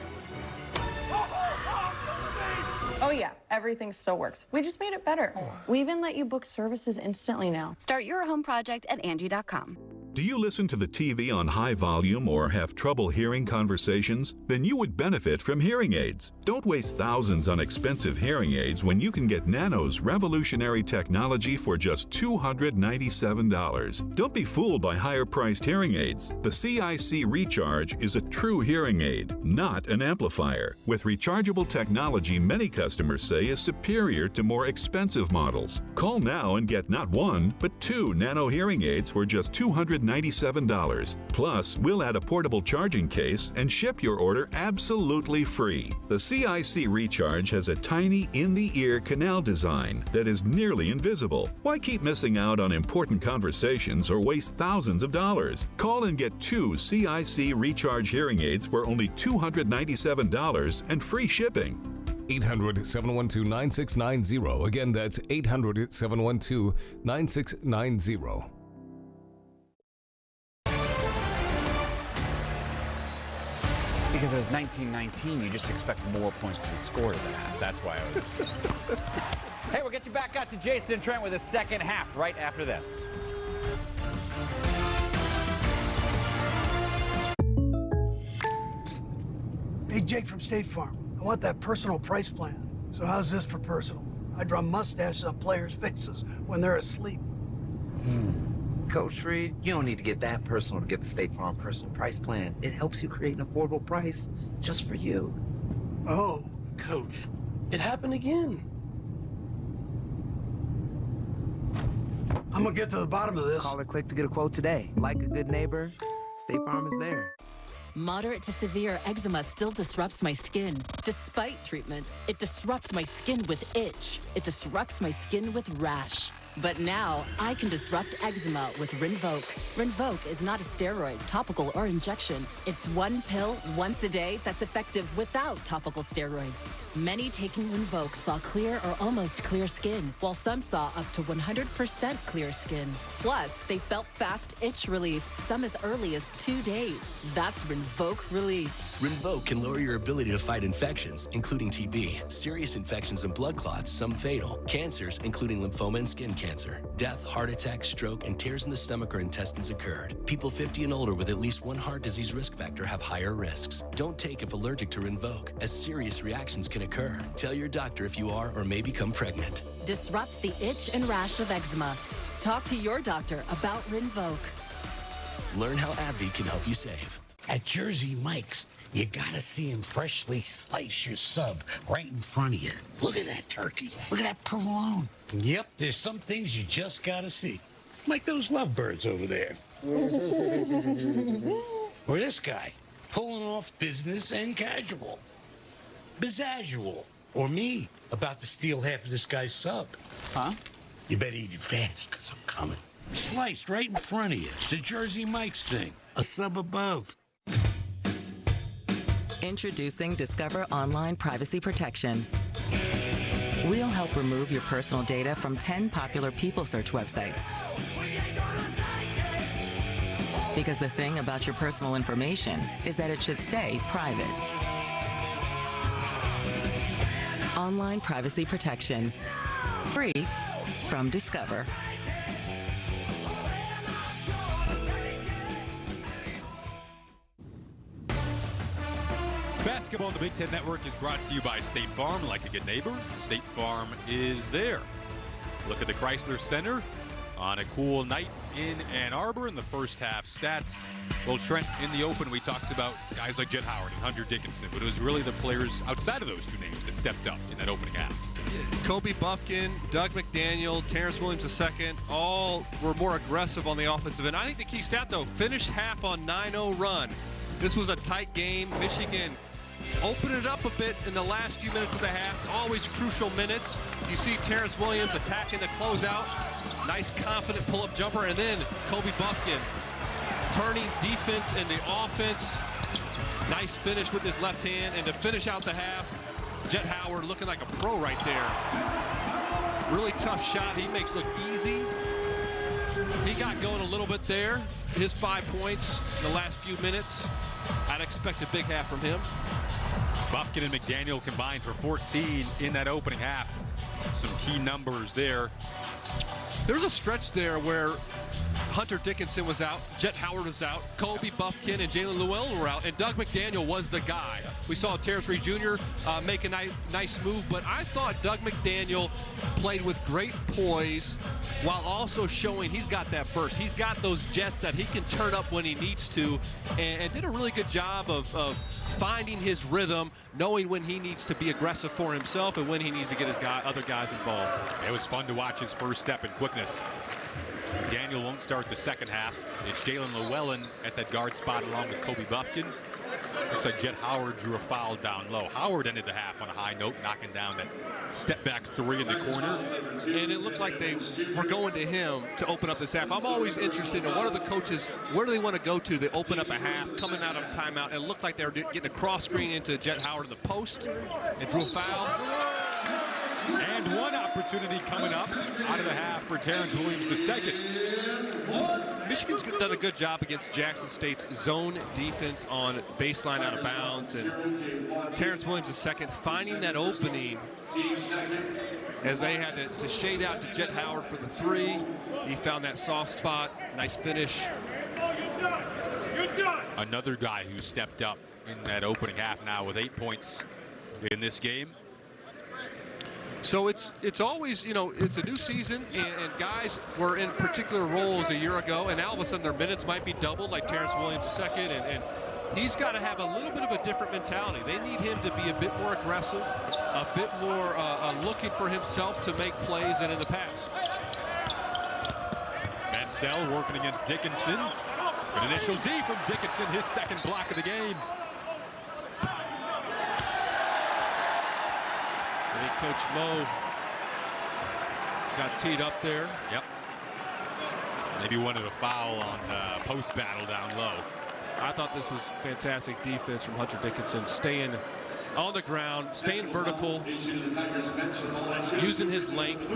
Oh yeah, everything still works. We just made it better. We even let you book services instantly now. Start your home project at Angie.com. Do you listen to the TV on high volume or have trouble hearing conversations? Then you would benefit from hearing aids. Don't waste thousands on expensive hearing aids when you can get Nano's revolutionary technology for just $297. Don't be fooled by higher-priced hearing aids. The CIC Recharge is a true hearing aid, not an amplifier. With rechargeable technology many customers say is superior to more expensive models. Call now and get not one, but 2 Nano hearing aids for just $297. Plus, we'll add a portable charging case and ship your order absolutely free. The CIC Recharge has a tiny in-the-ear canal design that is nearly invisible. Why keep missing out on important conversations or waste thousands of dollars? Call and get 2 CIC Recharge hearing aids for only $297 and free shipping. 800-712-9690. Again, that's 800-712-9690. Because it was 1919, you just expect more points to be scored than that. That's why I was... Hey, we'll get you back out to Jason and Trent with the second half right after this. Hey, Jake from State Farm. I want that personal price plan. So how's this for personal? I draw mustaches on players' faces when they're asleep. Coach Reed, you don't need to get that personal to get the State Farm personal price plan. It helps you create an affordable price just for you. Oh. Coach, it happened again. I'm gonna get to the bottom of this. Call or click to get a quote today. Like a good neighbor, State Farm is there. Moderate to severe eczema still disrupts my skin. Despite treatment, it disrupts my skin with itch. It disrupts my skin with rash. But now, I can disrupt eczema with Rinvoq. Rinvoq is not a steroid, topical, or injection. It's one pill, once a day, that's effective without topical steroids. Many taking Rinvoq saw clear or almost clear skin, while some saw up to 100% clear skin. Plus, they felt fast itch relief, some as early as 2 days. That's Rinvoq relief. Rinvoq can lower your ability to fight infections, including TB, serious infections and blood clots, some fatal, cancers, including lymphoma and skin cancer. Death, heart attack, stroke, and tears in the stomach or intestines occurred. People 50 and older with at least one heart disease risk factor have higher risks. Don't take if allergic to Rinvoq, as serious reactions can occur. Tell your doctor if you are or may become pregnant. Disrupt the itch and rash of eczema. Talk to your doctor about Rinvoq. Learn how AbbVie can help you save. At Jersey Mike's, you gotta see him freshly slice your sub right in front of you. Look at that turkey. Look at that provolone. Yep, there's some things you just gotta see. Like those lovebirds over there. Or this guy, pulling off business and casual. Bizazzual. Or me, about to steal half of this guy's sub. Huh? You better eat it fast, because I'm coming. Sliced right in front of you. It's a Jersey Mike's thing. A sub above. Introducing Discover Online Privacy Protection. We'll help remove your personal data from 10 popular people search websites. Because the thing about your personal information is that it should stay private. Online Privacy Protection. Free from Discover. Basketball on the Big Ten Network is brought to you by State Farm. Like a good neighbor, State Farm is there. Look at the Chrysler Center on a cool night in Ann Arbor in the first half stats. Well, Trent, in the open, we talked about guys like Jet Howard and Hunter Dickinson, but it was really the players outside of those two names that stepped up in that opening half. Kobe Buffkin, Doug McDaniel, Terrence Williams II, all were more aggressive on the offensive end. I think the key stat, though, finished half on 9-0 run. This was a tight game. Michigan opened it up a bit in the last few minutes of the half. Always crucial minutes. You see Terrence Williams attacking the closeout. Nice, confident pull-up jumper. And then Kobe Buffkin turning defense into offense. Nice finish with his left hand. And to finish out the half, Jet Howard looking like a pro right there. Really tough shot. He makes look easy. He got going a little bit there. His 5 points in the last few minutes. I'd expect a big half from him. Buffkin and McDaniel combined for 14 in that opening half. Some key numbers there. There was a stretch there where Hunter Dickinson was out, Jet Howard was out, Kobe Buffkin and Jalen Llewellyn were out, and Doug McDaniel was the guy. We saw Terrence Reed Jr. Make a nice move, but I thought Doug McDaniel played with great poise while also showing he's got that burst. He's got those jets that he can turn up when he needs to, and did a really good job of finding his rhythm, knowing when he needs to be aggressive for himself and when he needs to get his other guys involved. It was fun to watch his first step in quickness. Daniel won't start the second half. It's Jalen Llewellyn at that guard spot along with Kobe Buffkin. Looks like Jet Howard drew a foul down low. Howard ended the half on a high note, knocking down that step-back three in the corner. And it looked like they were going to him to open up this half. I'm always interested in what are the coaches, where do they want to go to open up a half, coming out of a timeout. And it looked like they were getting a cross screen into Jet Howard in the post and drew a foul. And one opportunity coming up out of the half for Terrence Williams II. Michigan's done a good job against Jackson State's zone defense on baseline out of bounds, and Terrence Williams II finding that opening as they had to shade out to Jet Howard for the three. He found that soft spot, nice finish. Another guy who stepped up in that opening half now with 8 points in this game. So it's always, it's a new season, and guys were in particular roles a year ago, and now all of a sudden their minutes might be doubled, like Terrence Williams II, and he's got to have a little bit of a different mentality. They need him to be a bit more aggressive, a bit more looking for himself to make plays than in the past. Mansell working against Dickinson. An initial D from Dickinson, his second block of the game. I think Coach Mo got teed up there. Yep. Maybe wanted a foul on post battle down low. I thought this was fantastic defense from Hunter Dickinson, staying on the ground, staying vertical, using his length.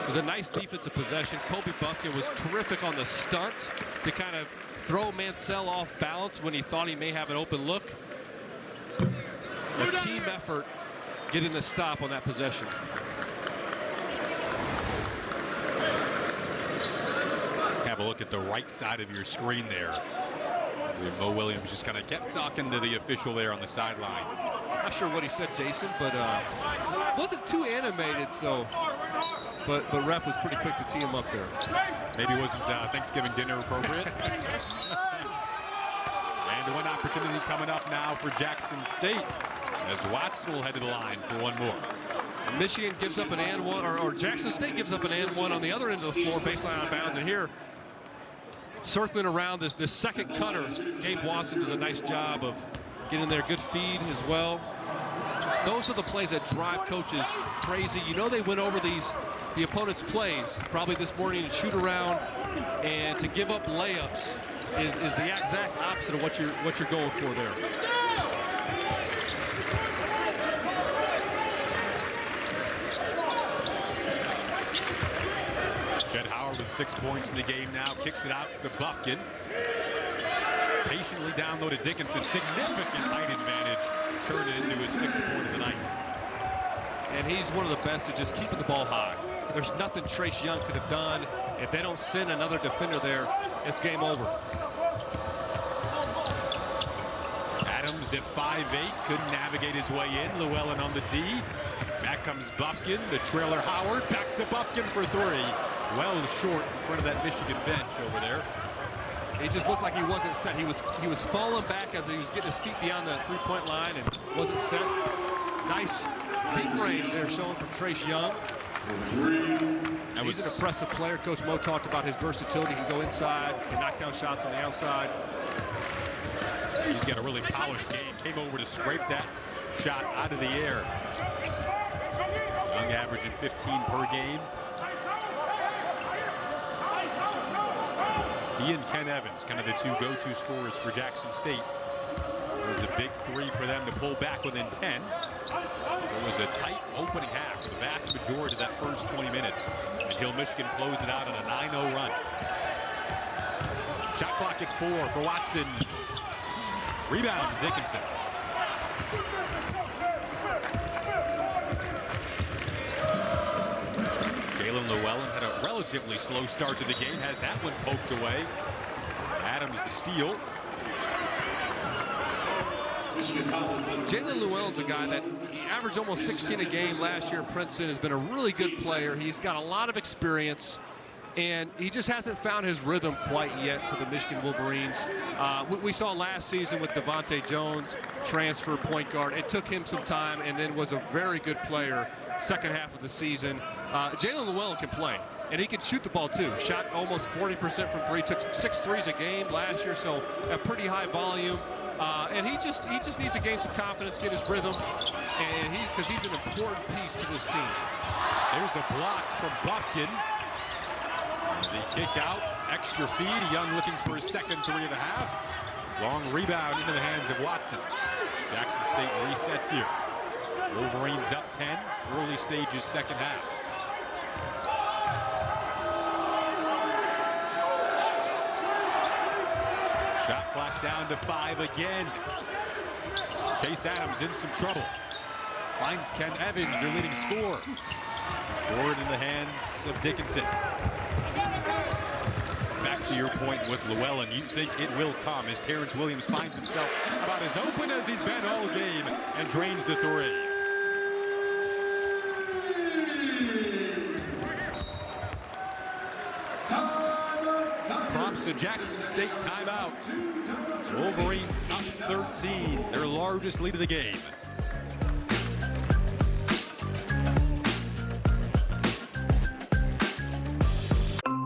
It was a nice defensive possession. Kobe Buffkin was terrific on the stunt to kind of throw Mansell off balance when he thought he may have an open look. A team effort getting the stop on that possession. Have a look at the right side of your screen there. Mo Williams just kind of kept talking to the official there on the sideline. Not sure what he said, Jason, but wasn't too animated, so. But ref was pretty quick to tee him up there. Maybe it wasn't Thanksgiving dinner appropriate. And one opportunity coming up now for Jackson State, as Watson will head to the line for one more. Michigan gives up an and one, or Jackson State gives up an and one on the other end of the floor, baseline out of bounds. And here, circling around this second cutter, Gabe Watson does a nice job of getting there. Good feed as well. Those are the plays that drive coaches crazy. They went over the opponent's plays probably this morning and shoot around, and to give up layups is the exact opposite of what you're going for there. Jet Howard with 6 points in the game now, kicks it out to Buffkin. Patiently down low to Dickinson, significant height advantage, turned it into his 6th point of the night. And he's one of the best at just keeping the ball high. There's nothing Trace Young could have done. If they don't send another defender there, it's game over. Adams at 5'8", couldn't navigate his way in. Llewellyn on the D. Back comes Buffkin, the trailer Howard, back to Buffkin for three. Well short in front of that Michigan bench over there. He just looked like he wasn't set. He was falling back as he was getting his feet beyond the three-point line and wasn't set. Nice deep range there showing from Trace Young. He's an impressive player. Coach Mo talked about his versatility. He can go inside, can knock down shots on the outside. He's got a really polished game. Came over to scrape that shot out of the air. Young averaging 15 per game. He and Ken Evans, kind of the two go-to scorers for Jackson State. It was a big three for them to pull back within 10. It was a tight opening half for the vast majority of that first 20 minutes until Michigan closed it out on a 9-0 run. Shot clock at 4 for Watson. Rebound, Dickinson. Jalen Llewellyn had a relatively slow start to the game, has that one poked away. Adams the steal. Jalen Llewellyn's a guy that he averaged almost 16 a game last year at Princeton, has been a really good player. He's got a lot of experience, and he just hasn't found his rhythm quite yet for the Michigan Wolverines. We saw last season with Devontae Jones, transfer point guard. It took him some time and then was a very good player second half of the season. Jalen Llewellyn can play, and he can shoot the ball too. Shot almost 40% from three, took 6 threes a game last year, so a pretty high volume. And he just needs to gain some confidence, get his rhythm, and because he's an important piece to this team. There's a block from Buffkin. The kick out, extra feed. Young looking for his second 3.5. Long rebound into the hands of Watson. Jackson State resets here. Wolverines up 10, early stages second half. Shot clock down to 5 again. Chase Adams in some trouble. Finds Ken Evans, their leading scorer. Forward in the hands of Dickinson. Back to your point with Llewellyn, you think it will come as Terrence Williams finds himself about as open as he's been all game and drains the 3. Prompts a Jackson State timeout. Wolverines up 13, their largest lead of the game.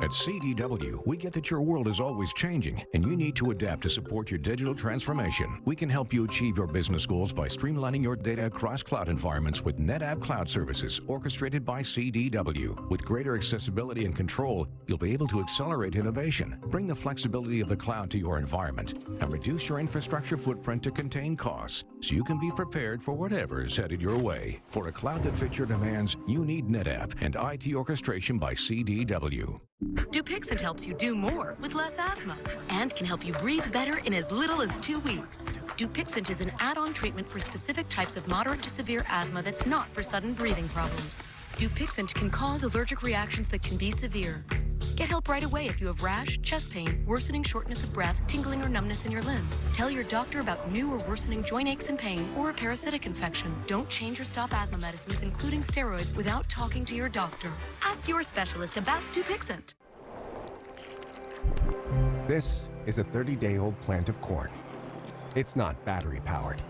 At CDW, we get that your world is always changing, and you need to adapt to support your digital transformation. We can help you achieve your business goals by streamlining your data across cloud environments with NetApp Cloud Services, orchestrated by CDW. With greater accessibility and control, you'll be able to accelerate innovation, bring the flexibility of the cloud to your environment, and reduce your infrastructure footprint to contain costs, so you can be prepared for whatever is headed your way. For a cloud that fits your demands, you need NetApp and IT orchestration by CDW. Dupixent helps you do more with less asthma and can help you breathe better in as little as 2 weeks. Dupixent is an add-on treatment for specific types of moderate to severe asthma that's not for sudden breathing problems. Dupixent can cause allergic reactions that can be severe. Get help right away if you have rash, chest pain, worsening shortness of breath, tingling or numbness in your limbs. Tell your doctor about new or worsening joint aches and pain or a parasitic infection. Don't change or stop asthma medicines, including steroids, without talking to your doctor. Ask your specialist about Dupixent. This is a 30-day-old plant of corn. It's not battery-powered.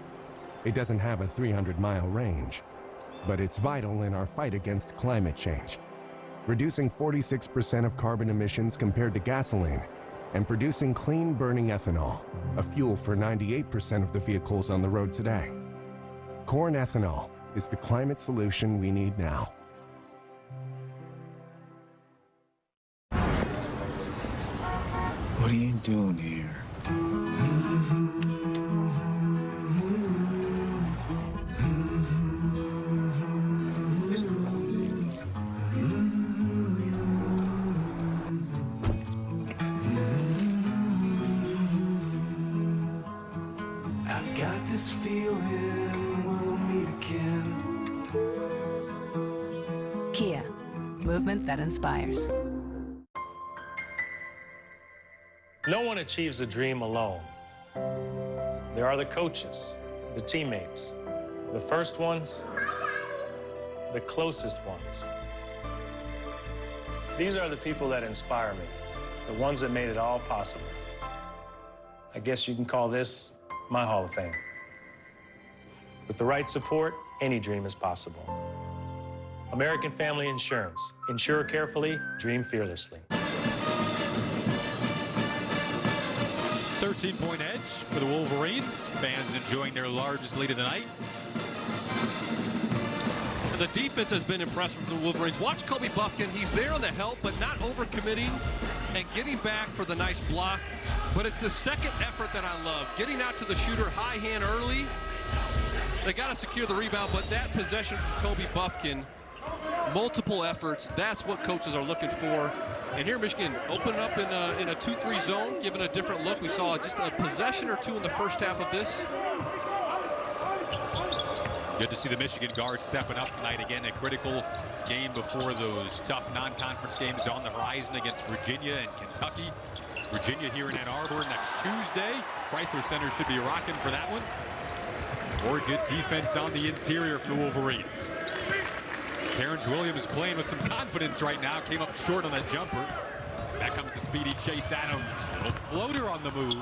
It doesn't have a 300-mile range, but it's vital in our fight against climate change, reducing 46% of carbon emissions compared to gasoline, and producing clean-burning ethanol, a fuel for 98% of the vehicles on the road today. Corn ethanol is the climate solution we need now. What are you doing here? I've got this feeling we'll meet again. Kia, movement that inspires. No one achieves a dream alone. There are the coaches, the teammates, the first ones, the closest ones. These are the people that inspire me, the ones that made it all possible. I guess you can call this my Hall of Fame. With the right support, any dream is possible. American Family Insurance. Insure carefully, dream fearlessly. 13-point edge for the Wolverines. Fans enjoying their largest lead of the night. And the defense has been impressive for the Wolverines. Watch Kobe Buffkin. He's there on the help, but not overcommitting and getting back for the nice block. But it's the second effort that I love. Getting out to the shooter, high hand early. They got to secure the rebound, but that possession from Kobe Buffkin, multiple efforts, that's what coaches are looking for. And here Michigan opening up in a 2-3 zone, giving a different look. We saw just a possession or two in the first half of this. Good to see the Michigan guards stepping up tonight. Again, a critical game before those tough non-conference games on the horizon against Virginia and Kentucky. Virginia here in Ann Arbor next Tuesday. Chrysler Center should be rocking for that one. More good defense on the interior from the Wolverines. Terrence Williams playing with some confidence right now. Came up short on that jumper. Back comes the speedy Chase Adams. A floater on the move.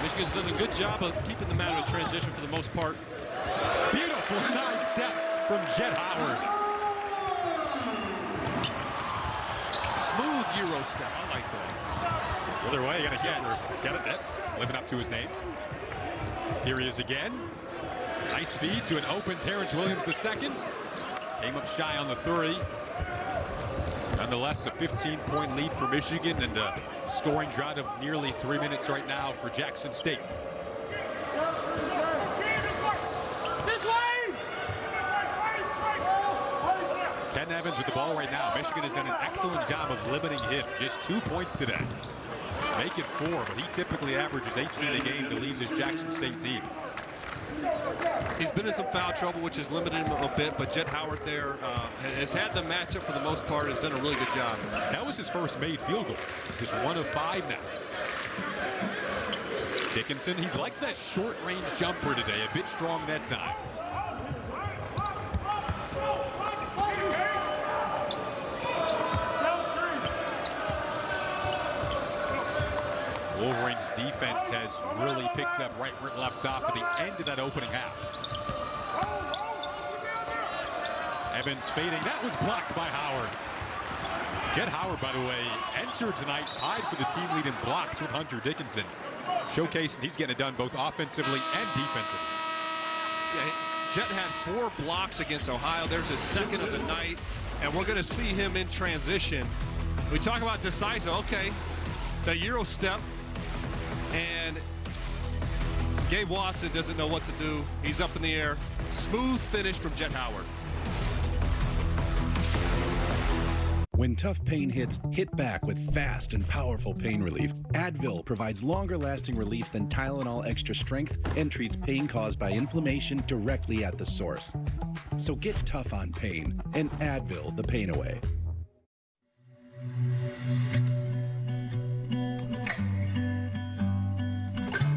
Michigan's done a good job of keeping them out of transition for the most part. Beautiful side step from Jet Howard. Smooth Euro step. I like that. Other way, you got to get it. Living up to his name. Here he is again. Nice feed to an open Terrence Williams II. Came up shy on the 3. Nonetheless, a 15-point lead for Michigan and a scoring drought of nearly 3 minutes right now for Jackson State. Ken Evans with the ball right now. Michigan has done an excellent job of limiting him. Just 2 points today. Make it 4, but he typically averages 18 a game to lead this Jackson State team. He's been in some foul trouble, which has limited him a bit, but Jet Howard there has had the matchup for the most part, has done a really good job. That was his first made field goal. Just 1 of 5 now. Dickinson, he's liked that short-range jumper today, a bit strong that time. Wolverines defense has really picked up right where it left off at the end of that opening half. Evans fading. That was blocked by Howard. Jet Howard, by the way, entered tonight tied for the team lead in blocks with Hunter Dickinson. Showcasing he's getting it done both offensively and defensively. Yeah, Jet had 4 blocks against Ohio. There's his second of the night, and we're going to see him in transition. We talk about decisive. Okay, the Euro step. And Gabe Watson doesn't know what to do. He's up in the air. Smooth finish from Jet Howard. When tough pain hits, hit back with fast and powerful pain relief. Advil provides longer-lasting relief than Tylenol Extra Strength and treats pain caused by inflammation directly at the source. So get tough on pain and Advil the pain away.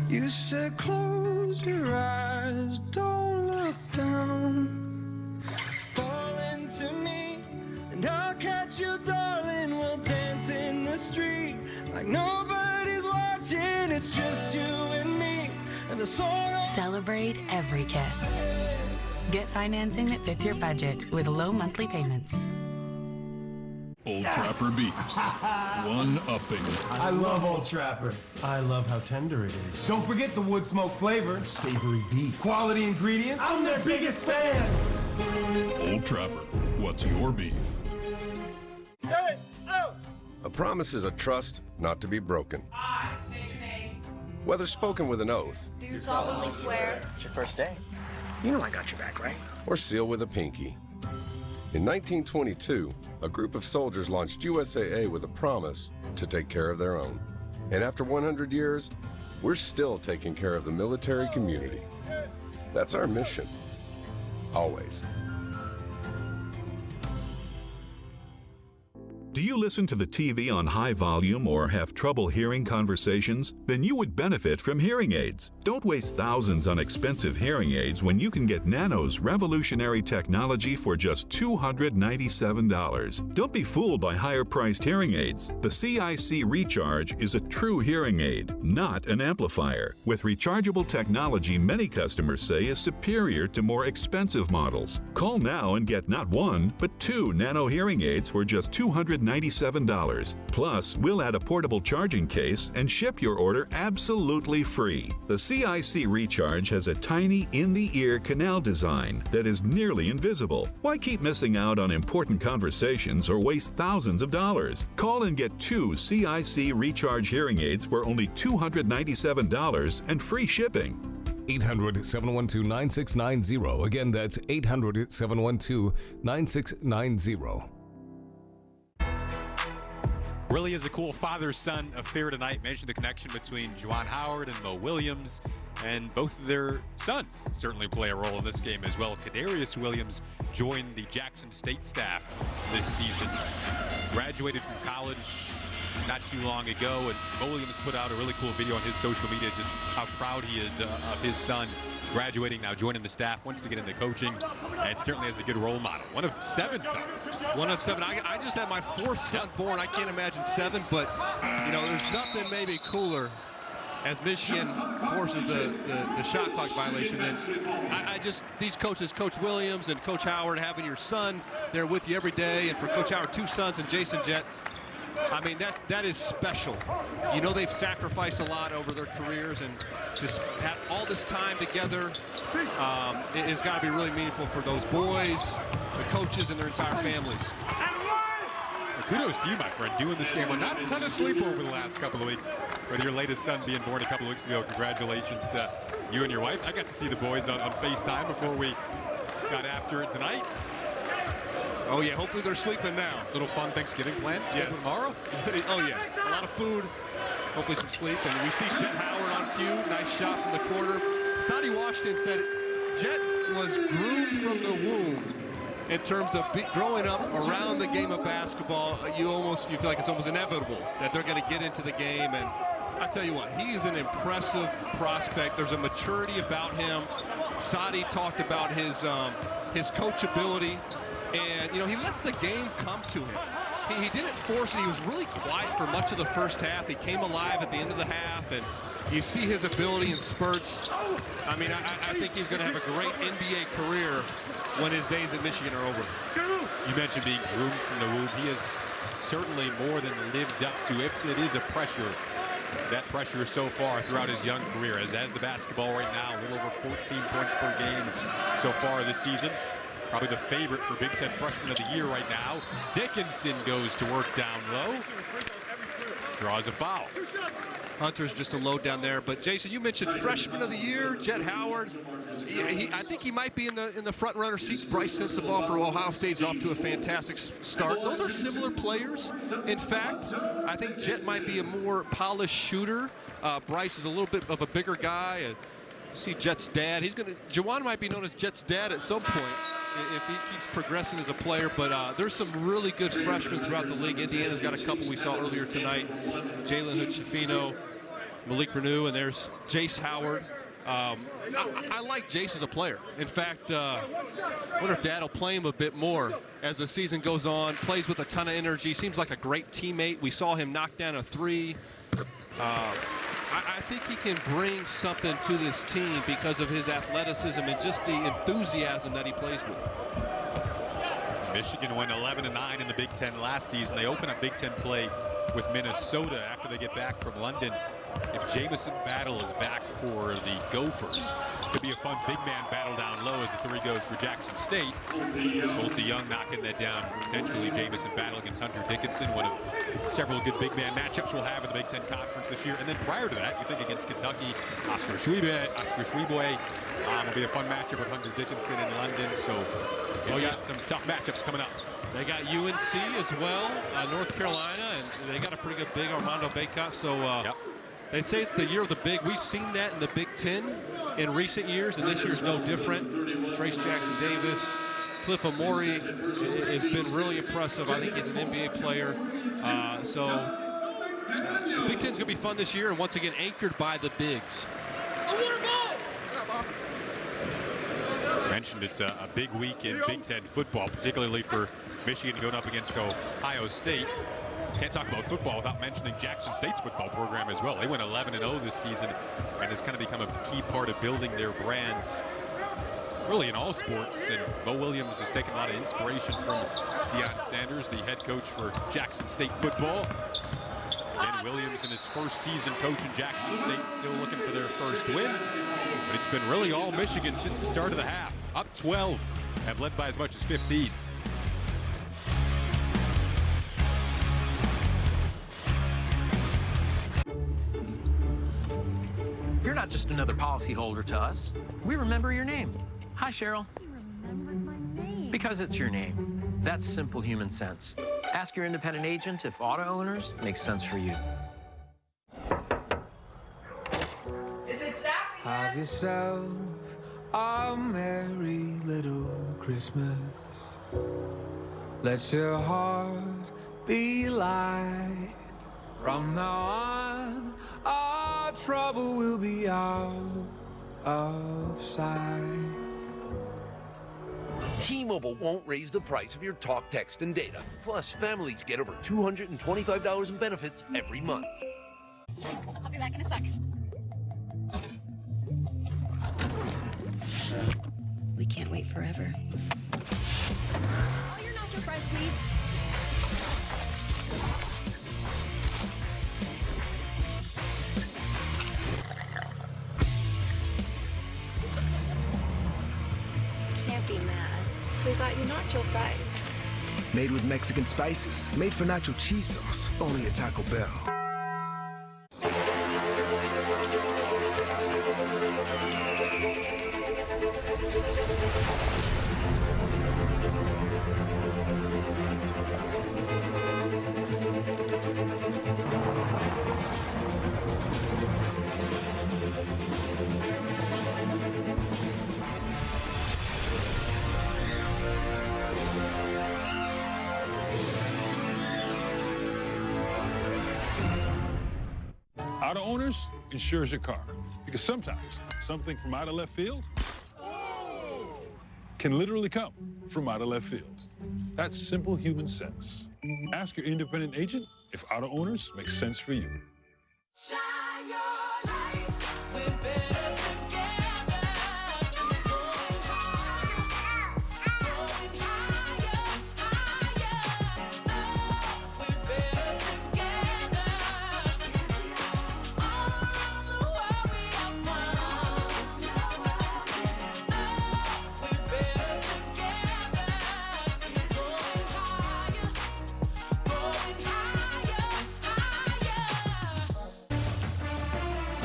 You said close your eyes, don't look down. Fall into me, and I'll catch you, darling. We'll dance in the street like nobody's watching. It's just you and me, and the song. Celebrate every kiss. Get financing that fits your budget with low monthly payments. Old Trapper beefs. One-upping. I love Old Trapper. I love how tender it is. Don't forget the wood smoke flavor. Savory beef. Quality ingredients. I'm their biggest fan. Old Trapper. What's your beef? A promise is a trust not to be broken. Whether spoken with an oath. Do you solemnly swear? It's your first day. You know I got your back, right? Or sealed with a pinky. In 1922, a group of soldiers launched USAA with a promise to take care of their own. And after 100 years, we're still taking care of the military community. That's our mission. Always. Do you listen to the TV on high volume or have trouble hearing conversations? Then you would benefit from hearing aids. Don't waste thousands on expensive hearing aids when you can get Nano's revolutionary technology for just $297. Don't be fooled by higher-priced hearing aids. The CIC Recharge is a true hearing aid, not an amplifier. With rechargeable technology many customers say is superior to more expensive models. Call now and get not 1, but 2 Nano hearing aids for just $297. Plus, we'll add a portable charging case and ship your order absolutely free. The CIC Recharge has a tiny in-the-ear canal design that is nearly invisible. Why keep missing out on important conversations or waste thousands of dollars? Call and get 2 CIC Recharge hearing aids for only $297 and free shipping. 800-712-9690. Again, that's 800-712-9690. Really is a cool father-son affair tonight. Mentioned the connection between Juwan Howard and Mo Williams. and both of their sons certainly play a role in this game as well. Kadarius Williams joined the Jackson State staff this season. Graduated from college not too long ago, and Mo Williams put out a really cool video on his social media just how proud he is of his son graduating, now joining the staff, wants to get into coaching, and certainly has a good role model. One of 7 sons. One of 7. I just had my 4th son born. I can't imagine 7, but, you know, there's nothing maybe cooler as Michigan forces the shot clock violation. And I just, these coaches, Coach Williams and Coach Howard, having your son there with you every day, and for Coach Howard, 2 sons and Jason Jett, I mean, that is special. You know, they've sacrificed a lot over their careers, and just have all this time together is got to be really meaningful for those boys, the coaches, and their entire families. Well, kudos to you, my friend, doing this game. Well, not a ton of sleep over the last couple of weeks. With your latest son being born a couple of weeks ago, congratulations to you and your wife. I got to see the boys on FaceTime before we got after it tonight. Oh, yeah, hopefully they're sleeping now. Little fun Thanksgiving plans tomorrow? Oh, yeah, a lot of food, hopefully some sleep. And we see Jett Howard on cue. Nice shot from the corner. Sonny Washington said Jett was groomed from the womb in terms of growing up around the game of basketball. You feel like it's almost inevitable that they're going to get into the game. And I tell you what, he is an impressive prospect. There's a maturity about him. Sadi talked about his coachability. And, you know, he lets the game come to him. He didn't force it. He was really quiet for much of the first half. He came alive at the end of the half, and you see his ability in spurts. I mean, I think he's going to have a great NBA career when his days at Michigan are over. You mentioned being groomed from the womb. He has certainly more than lived up to, if it is a pressure, that pressure so far throughout his young career. As the basketball right now, a little over 14 points per game so far this season. Probably the favorite for Big Ten Freshman of the Year right now. Dickinson goes to work down low. Draws a foul. Hunter's just a load down there. But Jason, you mentioned Freshman of the Year, Jett Howard. I think he might be in the front runner seat. Bryce Sensabaugh for Ohio State's off to a fantastic start. Those are similar players. In fact, I think Jett might be a more polished shooter. Bryce is a little bit of a bigger guy. See Jett's dad. Juwan might be known as Jett's dad at some point if he keeps progressing as a player. But there's some really good freshmen throughout the league. Indiana's got a couple we saw earlier tonight. Jalen Hood-Schifino, Malik Renew, and there's Jace Howard. I like Jace as a player. In fact, I wonder if Dad will play him a bit more as the season goes on. Plays with a ton of energy. Seems like a great teammate. We saw him knock down a 3. I think he can bring something to this team because of his athleticism and just the enthusiasm that he plays with. Michigan went 11-9 in the Big Ten last season. They open up Big Ten play with Minnesota after they get back from London. If Jamison Battle is back for the Gophers, could be a fun big man battle down low as the 3 goes for Jackson State. Colty Young knocking that down. Potentially Jamison Battle against Hunter Dickinson, one of several good big man matchups we'll have in the Big Ten Conference this year. And then prior to that, you think against Kentucky, Oscar Schwieboy will be a fun matchup with Hunter Dickinson in London. So we got some tough matchups coming up. They got UNC as well, North Carolina, and they got a pretty good big Armando Bacot. So they say it's the year of the big. We've seen that in the Big Ten in recent years, and this year's no different. Trace Jackson Davis, Cliff Amore has been really impressive. I think he's an NBA player. The Big Ten's going to be fun this year, and once again anchored by the bigs. Mentioned it's a big week in Big Ten football, particularly for Michigan going up against Ohio State. Can't talk about football without mentioning Jackson State's football program as well. They went 11-0 this season and has kind of become a key part of building their brands really in all sports. And Mo Williams has taken a lot of inspiration from Deion Sanders, the head coach for Jackson State football. Again, Williams in his first season coaching Jackson State, still looking for their first win. But it's been really all Michigan since the start of the half. Up 12, have led by as much as 15. You're not just another policyholder to us. We remember your name. Hi, Cheryl. Because it's your name. That's simple human sense. Ask your independent agent if auto owners makes sense for you. I've Have yourself a merry little Christmas. Let your heart be light. From now on, our trouble will be out of sight. T-Mobile won't raise the price of your talk, text, and data. Plus, families get over $225 in benefits every month. I'll be back in a sec. We can't wait forever. All your nacho fries, please. Can't be mad. We got you nacho fries. Made with Mexican spices. Made for nacho cheese sauce. Only at Taco Bell. Auto Owners insures your car, because sometimes something from out of left field can literally come from out of left field. That's simple human sense. Ask your independent agent if Auto Owners makes sense for you. Shine your light. We're better together. Going higher. Going higher, higher. Oh, we're better together. All around the world we are one. Oh, we're better together. Going higher. Going higher.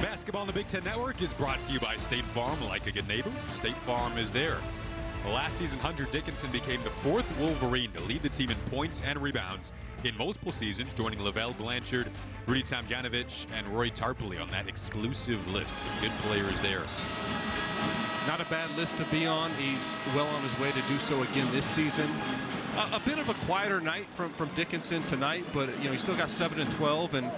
Basketball on the Big Ten Network is brought to you by State Farm. Like a good neighbor, State Farm is there. Last season, Hunter Dickinson became the 4th Wolverine to lead the team in points and rebounds in multiple seasons, joining Lavelle Blanchard, Rudy Tomjanovich, and Roy Tarpley on that exclusive list. Some good players there. Not a bad list to be on. He's well on his way to do so again this season. A bit of a quieter night from Dickinson tonight, but he still got 7 and 12. And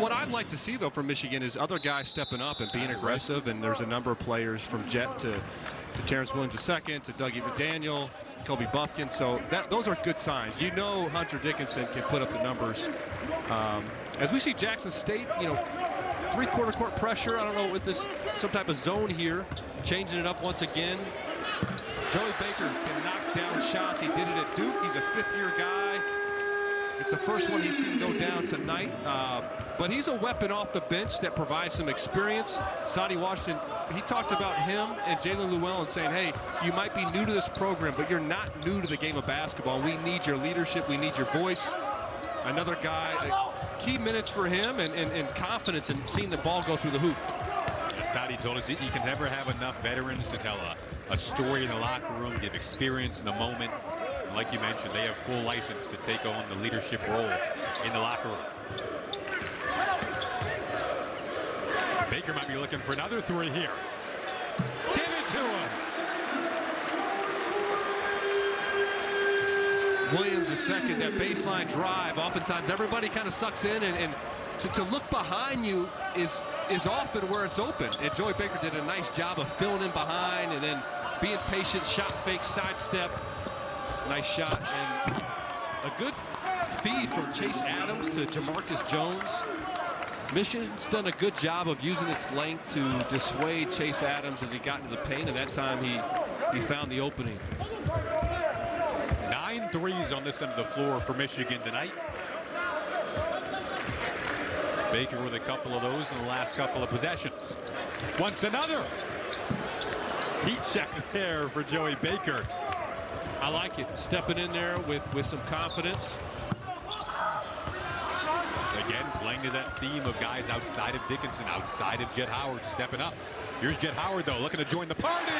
what I'd like to see though from Michigan is other guys stepping up and being aggressive. And there's a number of players from Jet to Terrence Williams II to Dougie McDaniel, Kobe Buffkin. So those are good signs. Hunter Dickinson can put up the numbers. As we see Jackson State, three-quarter court pressure. I don't know, with this some type of zone here, changing it up once again. Joey Baker can knock down shots. He did it at Duke. He's a 5th-year guy. It's the first one he's seen go down tonight. But he's a weapon off the bench that provides some experience. Sadie Washington, he talked about him and Jalen Llewellyn saying, hey, you might be new to this program, but you're not new to the game of basketball. We need your leadership. We need your voice. Another guy, key minutes for him and confidence in seeing the ball go through the hoop. Sadie told us he can never have enough veterans to tell a story in the locker room, give experience in the moment. And like you mentioned, they have full license to take on the leadership role in the locker room. Baker might be looking for another 3 here. Give it to him. Williams II, that baseline drive. Oftentimes everybody kind of sucks in and to look behind you is often where it's open. And Joey Baker did a nice job of filling in behind and then being patient, shot fake, sidestep. Nice shot and a good feed from Chase Adams to Jamarcus Jones. Michigan's done a good job of using its length to dissuade Chase Adams as he got into the paint, and that time he found the opening. 9 threes on this end of the floor for Michigan tonight. Baker with a couple of those in the last couple of possessions. Once another. Heat check there for Joey Baker. I like it. Stepping in there with some confidence. Again, playing to that theme of guys outside of Dickinson, outside of Jet Howard stepping up. Here's Jet Howard, though, looking to join the party.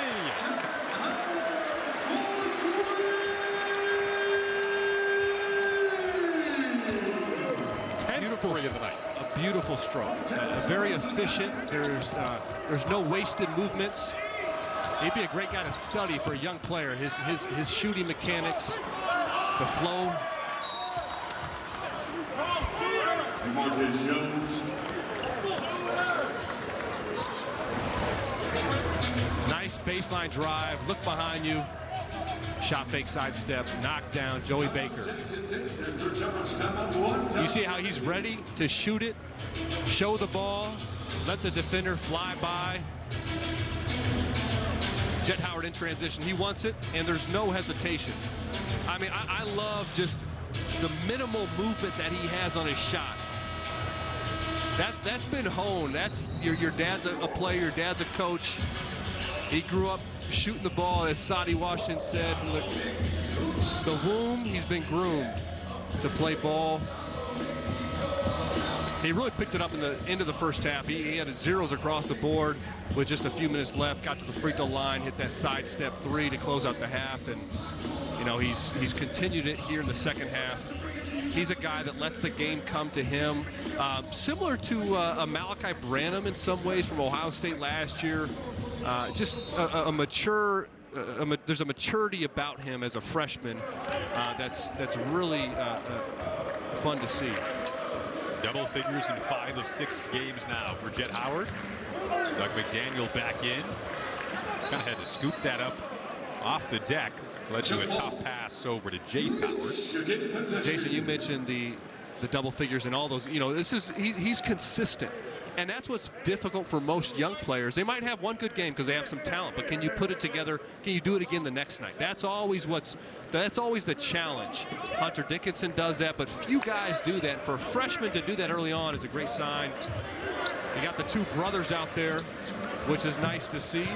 beautiful three of the night. A beautiful stroke. Very efficient. There's no wasted movements. He'd be a great guy to study for a young player. His shooting mechanics, the flow. Nice baseline drive. Look behind you. Shot fake sidestep, knock down Joey Baker. You see how he's ready to shoot it, show the ball, let the defender fly by. Jet Howard in transition, he wants it, and there's no hesitation. I mean, I love just the minimal movement that he has on his shot. That's been honed. That's your dad's a player, your dad's a coach. He grew up shooting the ball, as Sadie Washington said, from the womb. He's been groomed to play ball. He really picked it up in the end of the first half. He had zeros across the board with just a few minutes left. Got to the free throw line, hit that sidestep three to close out the half, and you know he's continued it here in the second half. He's a guy that lets the game come to him, similar to a Malachi Branham in some ways from Ohio State last year. Just a mature, there's a maturity about him as a freshman that's really fun to see. Double figures in 5 of 6 games now for Jet Howard. Doug McDaniel back in. Kind of had to scoop that up off the deck. Led to a tough pass over to Jace Howard. Jason, you mentioned the double figures and all those. You know, he's consistent. And that's what's difficult for most young players. They might have one good game because they have some talent, but can you put it together? Can you do it again the next night? That's always the challenge. Hunter Dickinson does that, but few guys do that. For a freshman to do that early on is a great sign. You got the two brothers out there, which is nice to see.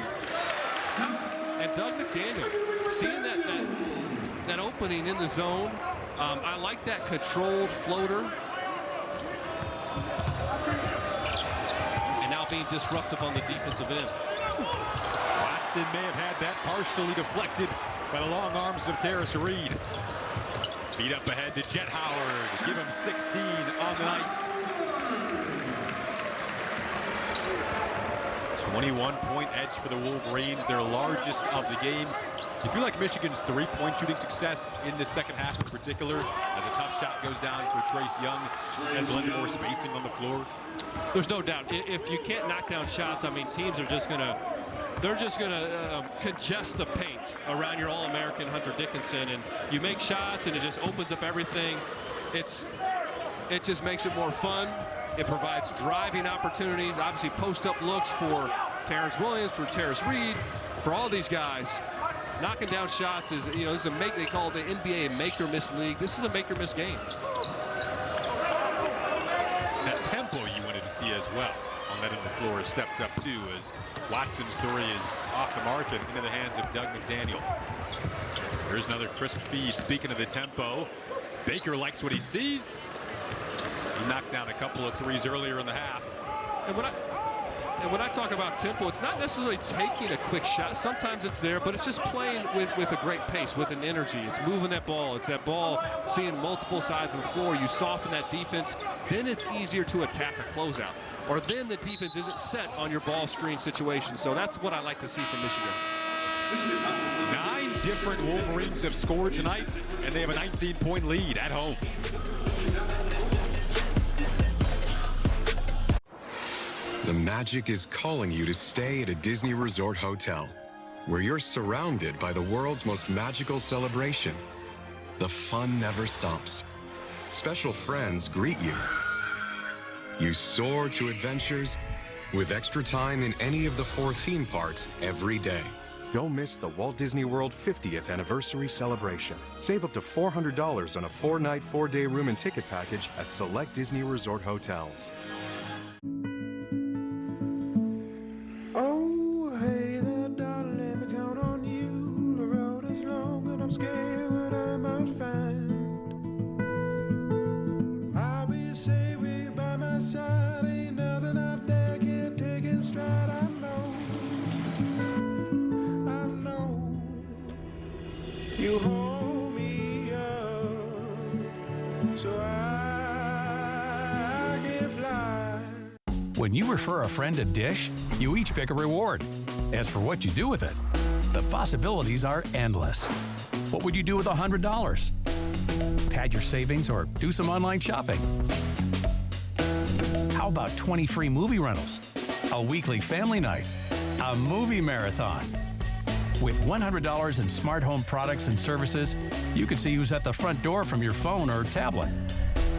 And Doug McDaniel, seeing that opening in the zone, I like that controlled floater. Being disruptive on the defensive end. Watson may have had that partially deflected by the long arms of Terrace Reed. Feet up ahead to Jet Howard. Give him 16 on the night. 21-point edge for the Wolverines, their largest of the game. You feel like Michigan's three-point shooting success in the second half in particular, as a tough shot goes down for Trace Young, has led to more spacing on the floor? There's no doubt. If you can't knock down shots, I mean, teams are just gonna congest the paint around your All-American Hunter Dickinson, and you make shots, and it just opens up everything. It just makes it more fun. It provides driving opportunities. Obviously, post-up looks for Terrence Williams, for Terrace Reed, for all these guys. Knocking down shots is, you know, this is they call the NBA a make-or-miss league. This is a make-or-miss game. That tempo you wanted to see as well on that end of the floor has stepped up too, as Watson's three is off the mark and into the hands of Doug McDaniel. Here's another crisp feed. Speaking of the tempo, Baker likes what he sees. He knocked down a couple of threes earlier in the half. And when I talk about tempo, it's not necessarily taking a quick shot. Sometimes it's there, but it's just playing with a great pace, with an energy. It's moving that ball. It's that ball seeing multiple sides of the floor. You soften that defense, then it's easier to attack a closeout. Or then the defense isn't set on your ball screen situation. So that's what I like to see from Michigan. 9 different Wolverines have scored tonight, and they have a 19-point lead at home. The magic is calling you to stay at a Disney Resort hotel, where you're surrounded by the world's most magical celebration. The fun never stops. Special friends greet you. You soar to adventures with extra time in any of the 4 theme parks every day. Don't miss the Walt Disney World 50th anniversary celebration. Save up to $400 on a 4-night, 4-day room and ticket package at select Disney Resort hotels. Oh, hey there, darling, let me count on you. The road is long and I'm scared what I might find. I'll be safe with you by my side. Ain't nothing out there can take it stride. I know you hold me up, so I When you refer a friend to Dish, you each pick a reward. As for what you do with it, the possibilities are endless. What would you do with $100? Pad your savings or do some online shopping? How about 20 free movie rentals, a weekly family night, a movie marathon? With $100 in smart home products and services, you can see who's at the front door from your phone or tablet.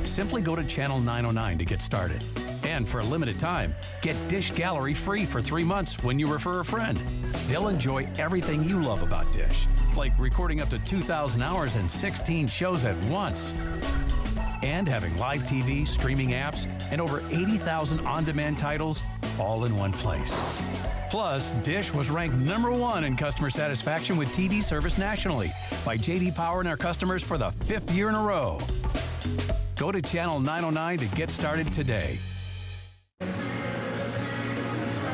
Simply go to Channel 909 to get started. And for a limited time, get Dish Gallery free for 3 months when you refer a friend. They'll enjoy everything you love about Dish, like recording up to 2,000 hours and 16 shows at once. And having live TV, streaming apps, and over 80,000 on-demand titles all in one place. Plus, Dish was ranked #1 in customer satisfaction with TV service nationally by J.D. Power and our customers for the 5th year in a row. Go to Channel 909 to get started today.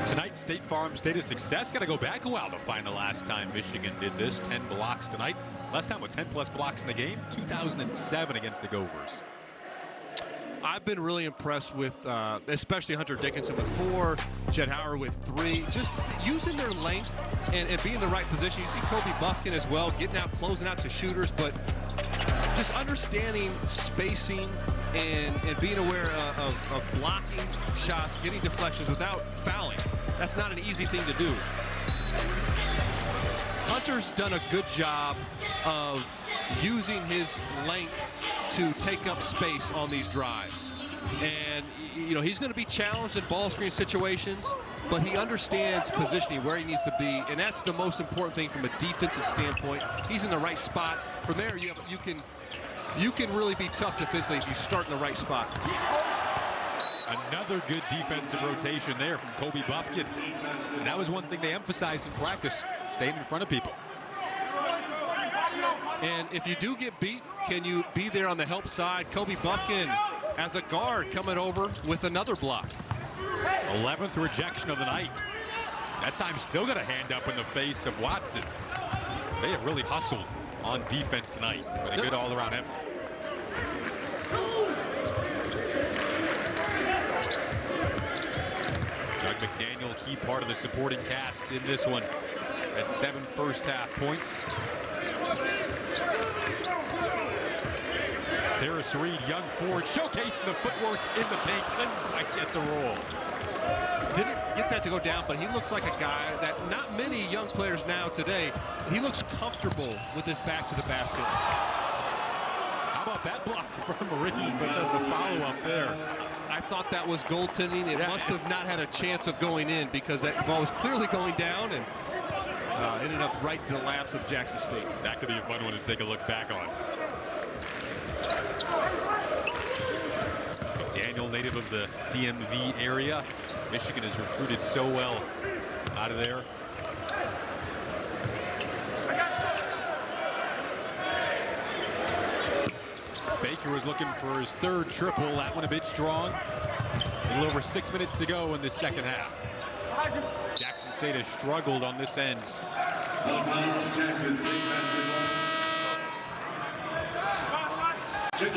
Tonight, State Farm State of Success. Got to go back a while to find the last time Michigan did this. 10 blocks tonight. Last time with 10+ blocks in the game, 2007 against the Gophers. I've been really impressed with, especially Hunter Dickinson with 4, Jed Howard with 3, just using their length and being in the right position. You see Kobe Buffkin as well, getting out, closing out to shooters, but just understanding spacing and being aware of blocking shots, getting deflections without fouling. That's not an easy thing to do. Hunter's done a good job of using his length to take up space on these drives. And, you know, he's going to be challenged in ball screen situations, but he understands positioning, where he needs to be, and that's the most important thing from a defensive standpoint. He's in the right spot. From there, you can really be tough defensively if you start in the right spot. Another good defensive rotation there from Kobe Buffkin. And that was one thing they emphasized in practice, staying in front of people. And if you do get beat, can you be there on the help side? Kobe Buffkin as a guard coming over with another block. 11th rejection of the night. That time still got a hand up in the face of Watson. They have really hustled on defense tonight. But a good all-around effort. Doug McDaniel, key part of the supporting cast in this one. At 7 first-half points. Harris Reed, young forward, showcasing the footwork in the paint. Couldn't quite get the roll. Didn't get that to go down, but he looks like a guy that not many young players now today, he looks comfortable with his back to the basket. How about that block from Reed, but then the follow-up there. I thought that was goaltending. It must have not had a chance of going in because that ball was clearly going down and ended up right to the laps of Jackson State. That could be a fun one to take a look back on. McDaniel, native of the DMV area. Michigan has recruited so well out of there. Baker was looking for his 3rd triple. That one a bit strong. A little over 6 minutes to go in the second half. Jackson State has struggled on this end.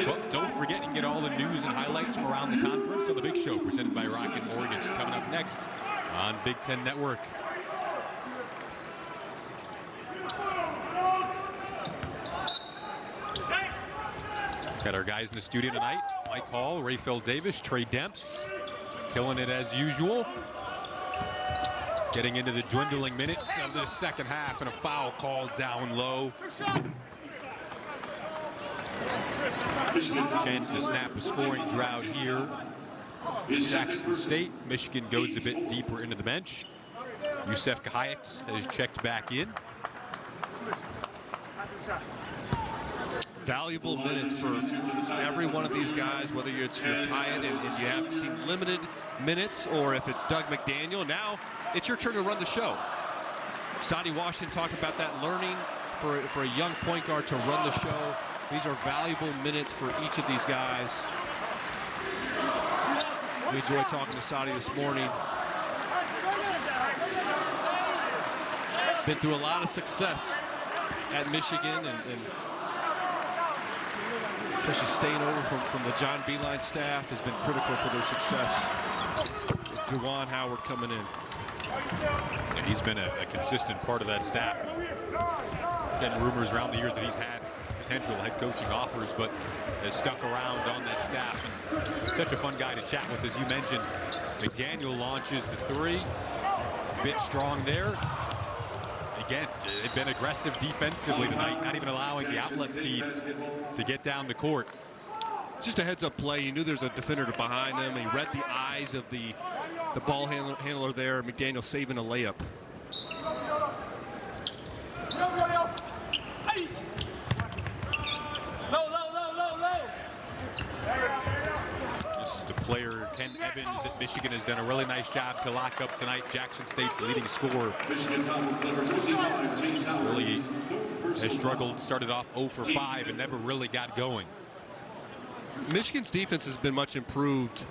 Well, don't forget, you can get all the news and highlights from around the conference on the Big Show, presented by Rocket Mortgage, coming up next on Big Ten Network. Got our guys in the studio tonight. Mike Hall, Rayfield Davis, Trey Demps, killing it as usual. Getting into the dwindling minutes of the second half, and a foul called down low. Chance to snap a scoring drought here. Jackson State. Michigan goes a bit deeper into the bench. Yusef Kahayat has checked back in. Valuable minutes for every one of these guys, whether it's your Kahayat and you have seen limited minutes, or if it's Doug McDaniel. Now it's your turn to run the show. Sonny Washington talked about that, learning for a young point guard to run the show. These are valuable minutes for each of these guys. We enjoyed talking to Sonny this morning. Been through a lot of success at Michigan, and especially staying over from the John Beilein staff has been critical for their success. Juwan Howard coming in. And he's been a consistent part of that staff. Been rumors around the years that he's had potential head coaching offers, but has stuck around on that staff. And such a fun guy to chat with, as you mentioned. McDaniel launches the three. A bit strong there. Again, they've been aggressive defensively tonight, not even allowing the outlet feed to get down the court. Just a heads-up play. He knew there's a defender behind him. He read the eyes of the ball handler there. McDaniel saving a layup. Just the player, Ken Evans, that Michigan has done a really nice job to lock up tonight. Jackson State's leading scorer. Really has struggled, started off 0 for 5 and never really got going. Michigan's defense has been much improved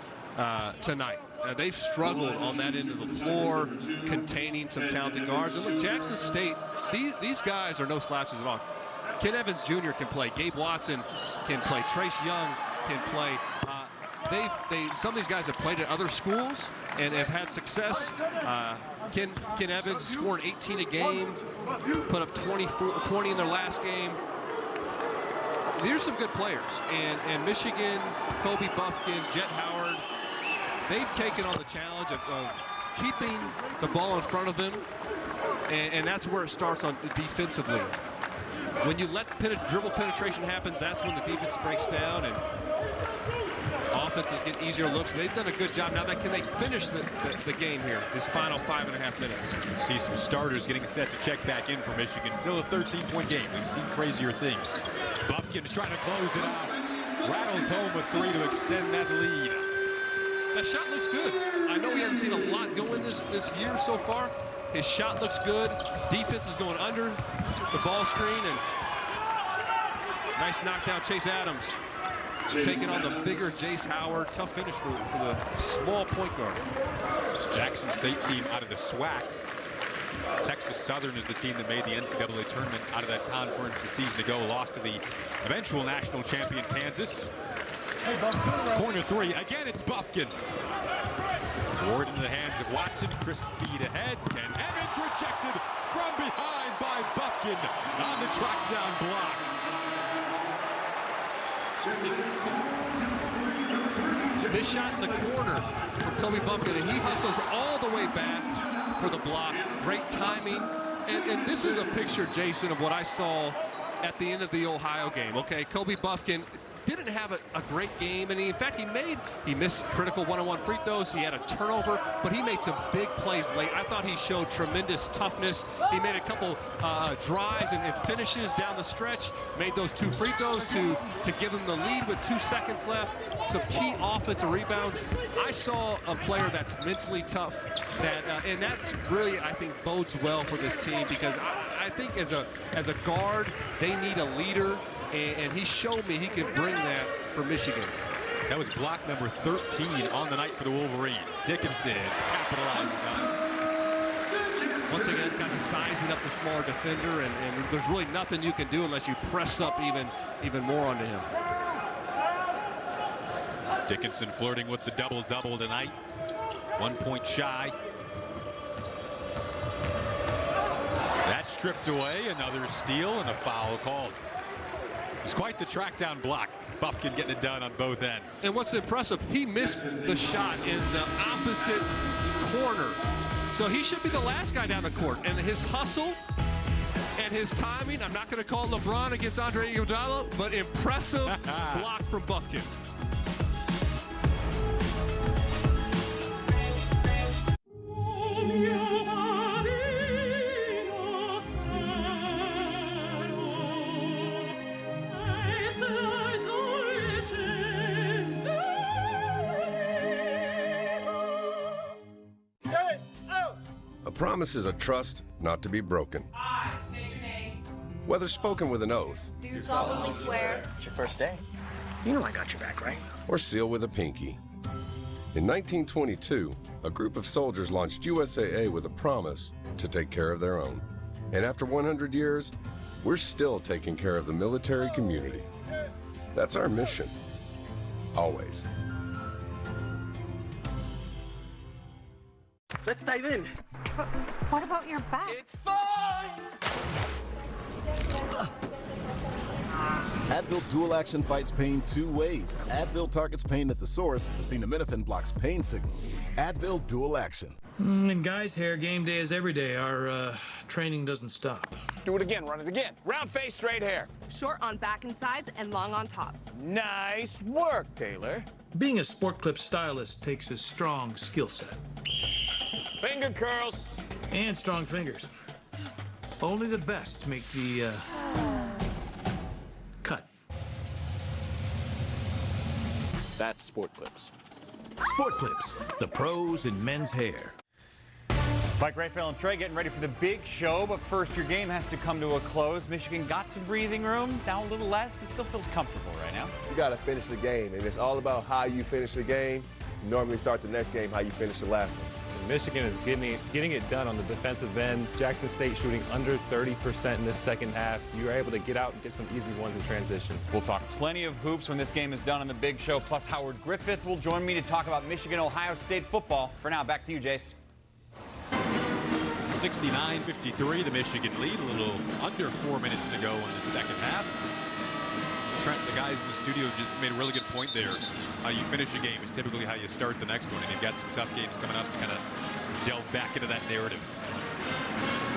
tonight. They've struggled on that end of the floor, containing some talented guards. And look, Jackson State, these guys are no slouches at all. Ken Evans Jr. can play. Gabe Watson can play. Trace Young can play. Some of these guys have played at other schools and have had success. Ken Evans scored 18 a game, put up 20 in their last game. These are some good players. And Michigan, Kobe Buffkin, Jet Howard, they've taken on the challenge of keeping the ball in front of them. And that's where it starts on defensively. When you let dribble penetration happen, that's when the defense breaks down and offenses get easier looks. They've done a good job. Now, can they finish the game here, this final 5.5 minutes? See some starters getting set to check back in for Michigan. Still a 13-point game. We've seen crazier things. Buffkin's trying to close it out. Rattles home a three to extend that lead. That shot looks good. I know he hasn't seen a lot going this year so far. His shot looks good. Defense is going under the ball screen, and nice knockdown. Chase Adams taking on the bigger Jace Howard. Tough finish for the small point guard. This Jackson State team out of the SWAC. Texas Southern is the team that made the NCAA tournament out of that conference a season ago. Lost to the eventual national champion Kansas. Corner three. Again, it's Buffkin. Ward into the hands of Watson. Crisp feed ahead. And Evans rejected from behind by Buffkin on the track down block. This shot in the corner from Kobe Buffkin, and he hustles all the way back for the block. Great timing. And this is a picture, Jason, of what I saw at the end of the Ohio game. Okay, Kobe Buffkin didn't have a great game, and in fact he missed critical one-on-one free throws. He had a turnover, but he made some big plays late. I thought he showed tremendous toughness. He made a couple drives and finishes down the stretch, made those 2 free throws to give him the lead with 2 seconds left. Some key offensive rebounds. I saw a player that's mentally tough, and that's really, I think, bodes well for this team, because I think as a guard, they need a leader. And he showed me he can bring that for Michigan. That was block number 13 on the night for the Wolverines. Dickinson capitalizes on it. Once again, kind of sizing up the smaller defender, and there's really nothing you can do unless you press up even more onto him. Dickinson flirting with the double-double tonight. 1 point shy. That's stripped away. Another steal and a foul called. It's quite the track down block. Buffkin getting it done on both ends. And what's impressive, he missed the shot in the opposite corner. So he should be the last guy down the court. And his hustle and his timing, I'm not going to call LeBron against Andre Iguodala, but impressive block from Buffkin. A promise is a trust not to be broken. Whether spoken with an oath Do solemnly swear. It's your first day. You know I got your back, right? or sealed with a pinky. In 1922, a group of soldiers launched USAA with a promise to take care of their own. And after 100 years, we're still taking care of the military community. That's our mission. Always. Let's dive in. What about your back? It's fine! Advil Dual Action fights pain 2 ways. Advil targets pain at the source. Acetaminophen blocks pain signals. Advil Dual Action. And guys, here, game day is every day. Our training doesn't stop. Do it again, run it again. Round face, straight hair. Short on back and sides and long on top. Nice work, Taylor. Being a sport clip stylist takes a strong skill set. Finger curls. And strong fingers. Only the best make the cut. That's Sport Clips. Sport Clips, the pros in men's hair. Mike Rayfield and Trey getting ready for the big show, but first your game has to come to a close. Michigan got some breathing room, now a little less. It still feels comfortable right now. You got to finish the game, and it's all about how you finish the game. You normally start the next game how you finish the last one. Michigan is getting it done on the defensive end. Jackson State shooting under 30% in this second half. You were able to get out and get some easy ones in transition. We'll talk plenty of hoops when this game is done on the big show. Plus, Howard Griffith will join me to talk about Michigan-Ohio State football. For now, back to you, Jace. 69-53, the Michigan lead. A little under 4 minutes to go in the second half. Trent, the guys in the studio just made a really good point there. How you finish a game is typically how you start the next one, and you've got some tough games coming up to kind of delve back into that narrative.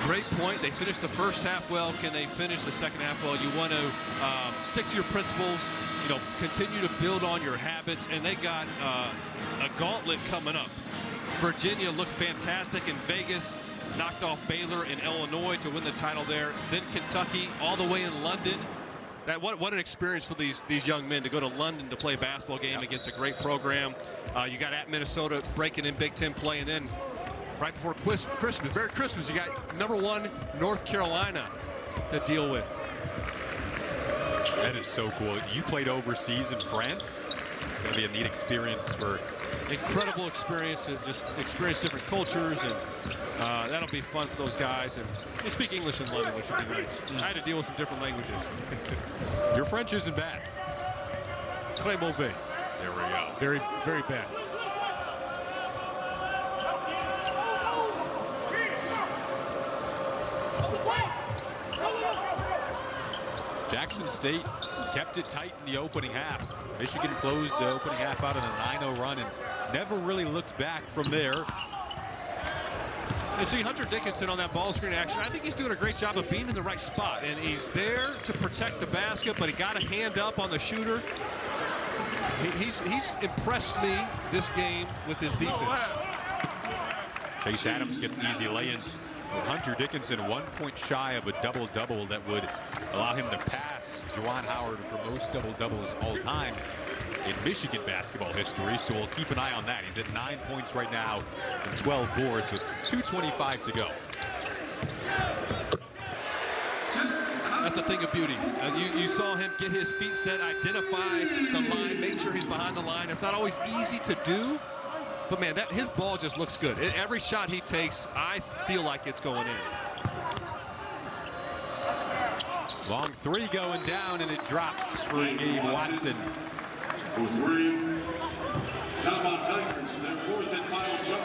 Great point. They finished the first half well. Can they finish the second half well? You want to stick to your principles, continue to build on your habits, and they got a gauntlet coming up. Virginia looked fantastic in Vegas, knocked off Baylor in Illinois to win the title there. Then Kentucky, all the way in London. What an experience for these young men to go to London to play a basketball game against a great program. You got at Minnesota breaking in Big Ten play, and then right before Christmas, Merry Christmas, you got #1 North Carolina to deal with. That is so cool. You played overseas in France. It's going to be a neat experience for. Incredible experience to just experience different cultures, and that'll be fun for those guys. And they speak English in London, which would be nice. I had to deal with some different languages. Your French isn't bad. Très mauvais. There we go. Very, very bad. Jackson State kept it tight in the opening half. Michigan closed the opening half out on a 9-0 run and never really looked back from there. You see Hunter Dickinson on that ball screen action. I think he's doing a great job of being in the right spot, and he's there to protect the basket, but he got a hand up on the shooter. He's impressed me this game with his defense. Chase Adams gets the easy lay-in. Hunter Dickinson 1 point shy of a double-double that would allow him to pass Juwan Howard for most double-doubles all time in Michigan basketball history, so we'll keep an eye on that. He's at 9 points right now and 12 boards with 2:25 to go. That's a thing of beauty. You saw him get his feet set, identify the line, make sure he's behind the line. It's not always easy to do, but man, his ball just looks good. Every shot he takes, I feel like it's going in. Long three going down, and it drops for Gabe Watson.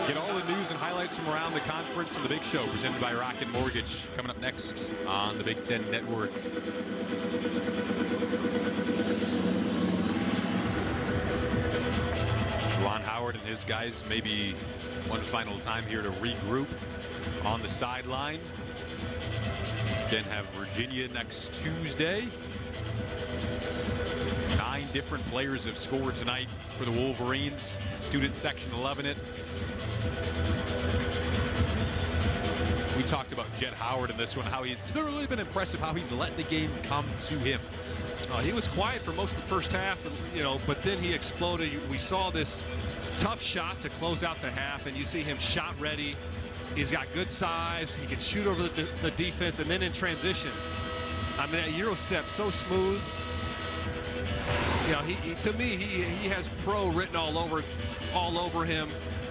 Get all the news and highlights from around the conference and the big show presented by Rocket Mortgage coming up next on the Big Ten Network. Juwan Howard and his guys maybe one final time here to regroup on the sideline. Then have Virginia next Tuesday. 9 different players have scored tonight for the Wolverines. Student section loving it. We talked about Jett Howard in this one, how he's really been impressive, how he's let the game come to him. He was quiet for most of the first half, but then he exploded. We saw this tough shot to close out the half, and you see him shot ready. He's got good size. He can shoot over the defense, and then in transition, I mean, that Euro step so smooth. To me, he has pro written all over him,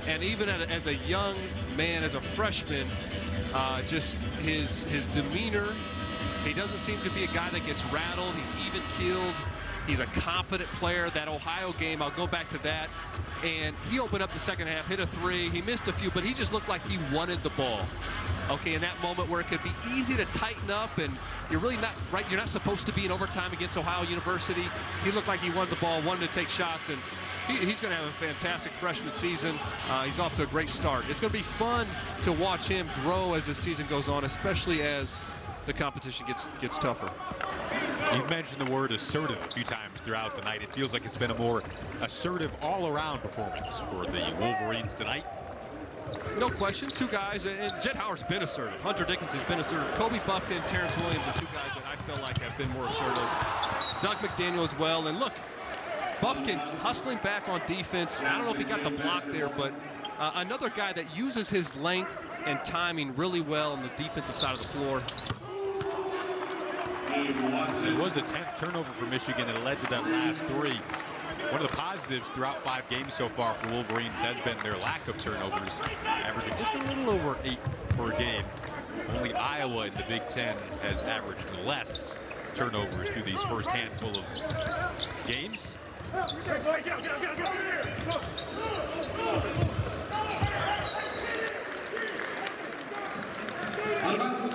and even as a young man, as a freshman, just his demeanor. He doesn't seem to be a guy that gets rattled. He's even-keeled. He's a confident player. That Ohio game, I'll go back to that. And he opened up the second half, hit a three. He missed a few, but he just looked like he wanted the ball. Okay, in that moment where it could be easy to tighten up and you're really not right. You're not supposed to be in overtime against Ohio University. He looked like he wanted the ball, wanted to take shots, and he's going to have a fantastic freshman season. He's off to a great start. It's going to be fun to watch him grow as the season goes on, especially as the competition gets tougher. You've mentioned the word assertive a few times throughout the night. It feels like it's been a more assertive all-around performance for the Wolverines tonight. No question, two guys, and Jett Howard's been assertive. Hunter Dickinson's been assertive. Kobe Buffkin, Terrence Williams are two guys that I feel like have been more assertive. Doug McDaniel as well, and look, Buffkin hustling back on defense. I don't know if he got the block there, but another guy that uses his length and timing really well on the defensive side of the floor. It was the 10th turnover for Michigan that led to that last three. One of the positives throughout 5 games so far for Wolverines has been their lack of turnovers, averaging just a little over 8 per game. Only Iowa in the Big Ten has averaged less turnovers through these first handful of games.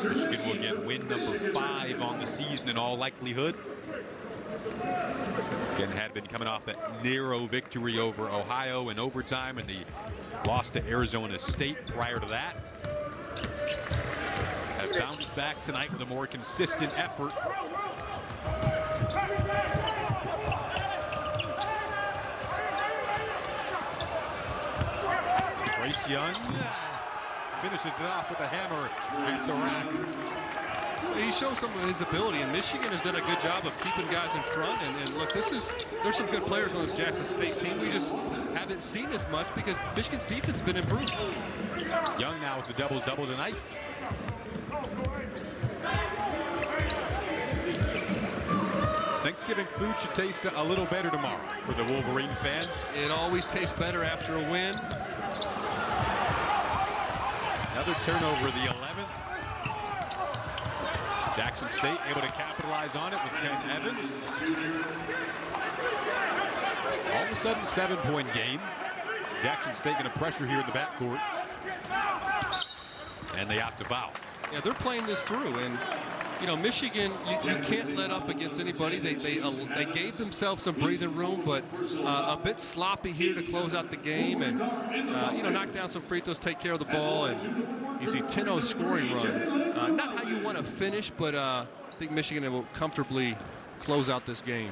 Michigan will get win number 5 on the season in all likelihood. Again, had been coming off that narrow victory over Ohio in overtime and the loss to Arizona State prior to that. Have bounced back tonight with a more consistent effort. Bryce Young finishes it off with a hammer at the rack. He shows some of his ability, and Michigan has done a good job of keeping guys in front. And look, there's some good players on this Jackson State team. We just haven't seen as much because Michigan's defense has been improved. Young now with the double-double tonight. Thanksgiving food should taste a little better tomorrow for the Wolverine fans. It always tastes better after a win. Another turnover, the 11th. Jackson State able to capitalize on it with Ken Evans. All of a sudden, 7-point game. Jackson State going to pressure here in the backcourt. And they opt to foul. Yeah, they're playing this through, and you know, Michigan, you can't let up against anybody. They gave themselves some breathing room, but a bit sloppy here to close out the game, and you know, knock down some free throws, take care of the ball, and you see 10-0 scoring run. Not how you want to finish, but I think Michigan will comfortably close out this game.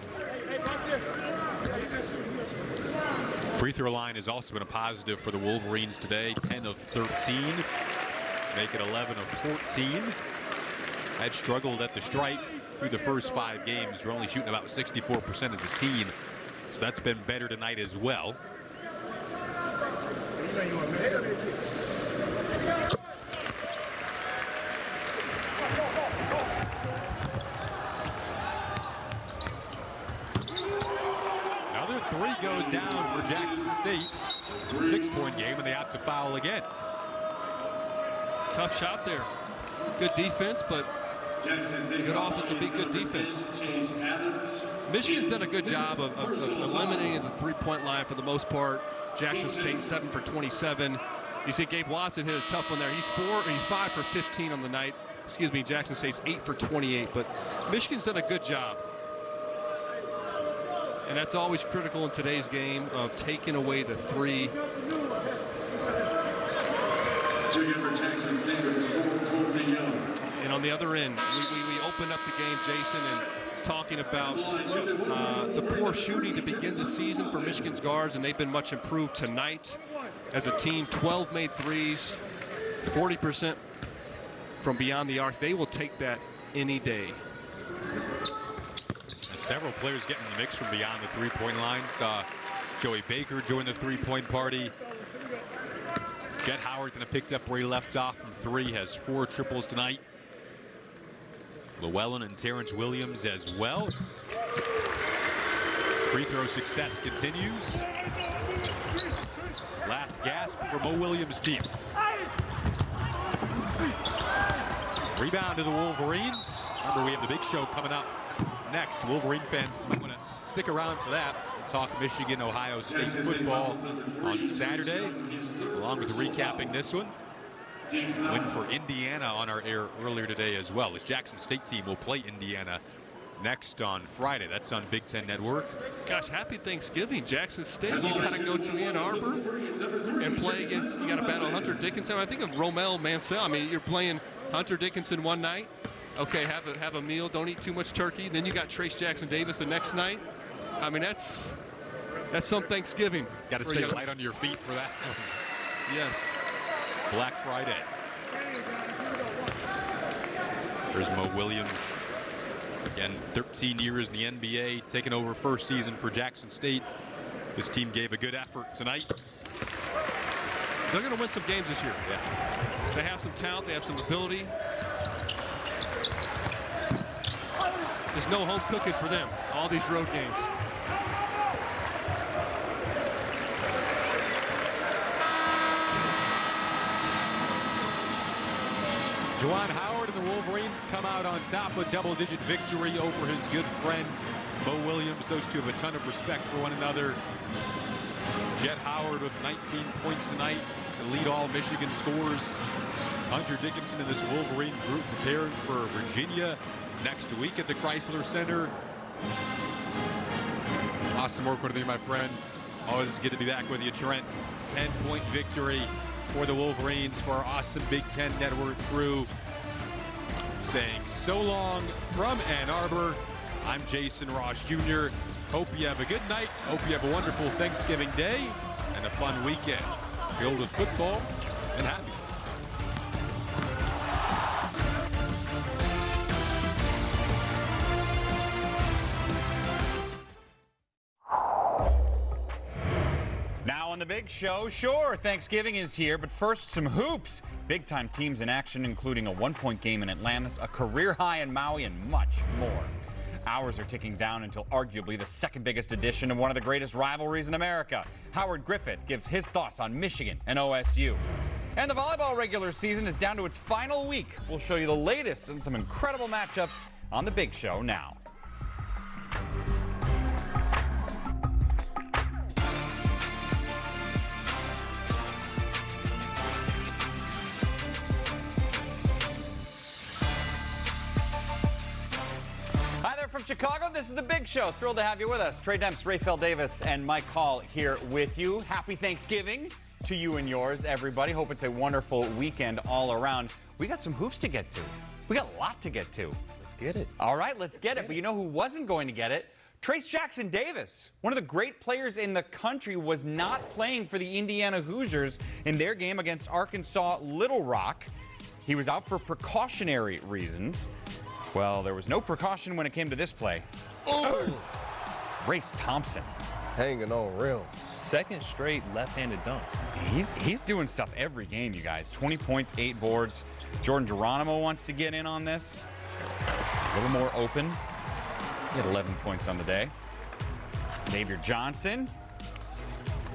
Free throw line has also been a positive for the Wolverines today. 10 of 13, make it 11 of 14. Had struggled at the stripe through the first 5 games. We're only shooting about 64% as a team, so that's been better tonight as well. Another 3 goes down for Jackson State. 6-point game, and they have to foul again. Tough shot there. Good defense, but good offense will be good defense. Michigan's done a good job of eliminating the three-point line for the most part. Jackson State 7 for 27. You see Gabe Watson hit a tough one there. He's 5 for 15 on the night. Excuse me, Jackson State's 8 for 28, but Michigan's done a good job. And that's always critical in today's game of taking away the 3. And on the other end, we opened up the game, Jason, and talking about the poor shooting to begin the season for Michigan's guards, and they've been much improved tonight as a team. 12 made threes, 40% from beyond the arc. They will take that any day. And several players getting in the mix from beyond the three-point line. Saw Joey Baker join the three-point party. Jett Howard kind of picked up where he left off from 3, has 4 triples tonight. Llewellyn and Terrence Williams as well. Free throw success continues. Last gasp for Mo Williams' team. Rebound to the Wolverines. Remember, we have the big show coming up next. Wolverine fans might want to Stick around for that. We'll talk Michigan, Ohio State football on Saturday, along with recapping this one. Win for Indiana on our air earlier today as well. This Jackson State team will play Indiana next on Friday. That's on Big Ten Network. Gosh, happy Thanksgiving, Jackson State. You got to go to Ann Arbor and play against, you got to battle Hunter Dickinson. I think of Romel Mansell. I mean, you're playing Hunter Dickinson one night. Okay, have a meal. Don't eat too much turkey. Then you got Trace Jackson Davis the next night. I mean, that's some Thanksgiving. Got to stay light on your feet for that. Yes. Black Friday. There's Mo Williams. Again, 13 years in the NBA, taking over first season for Jackson State. This team gave a good effort tonight. They're going to win some games this year. Yeah. They have some talent. They have some ability. There's no home cooking for them. All these road games. Juwan Howard and the Wolverines come out on top with double-digit victory over his good friend Mo Williams. Those two have a ton of respect for one another. Jet Howard with 19 points tonight to lead all Michigan scores. Hunter Dickinson and this Wolverine group preparing for Virginia next week at the Chrysler Center. Awesome work with you, my friend. Always good to be back with you, Trent. 10-point victory for the Wolverines, for our awesome Big Ten Network crew. Saying so long from Ann Arbor. I'm Jason Ross Jr. Hope you have a good night. Hope you have a wonderful Thanksgiving Day and a fun weekend filled with football and happiness. Now on the big show, sure, Thanksgiving is here, but first some hoops. Big-time teams in action, including a one-point game in Atlantis, a career high in Maui, and much more. Hours are ticking down until arguably the second biggest edition of one of the greatest rivalries in America. Howard Griffith gives his thoughts on Michigan and OSU. And the volleyball regular season is down to its final week. We'll show you the latest and some incredible matchups on the big show now. From Chicago, this is the Big Show. Thrilled to have you with us. Trey Demps, Rafael Davis, and Mike Hall here with you. Happy Thanksgiving to you and yours, everybody. Hope it's a wonderful weekend all around. We got some hoops to get to. We got a lot to get to. Let's get it. All right, let's get it. But you know who wasn't going to get it? Trace Jackson Davis, one of the great players in the country, was not playing for the Indiana Hoosiers in their game against Arkansas Little Rock. He was out for precautionary reasons. Well, there was no precaution when it came to this play. Oh! Race Thompson. Hanging on rim. Second straight left-handed dunk. He's doing stuff every game, you guys. 20 points, 8 boards. Jordan Geronimo wants to get in on this. A little more open. He had 11 points on the day. Xavier Johnson.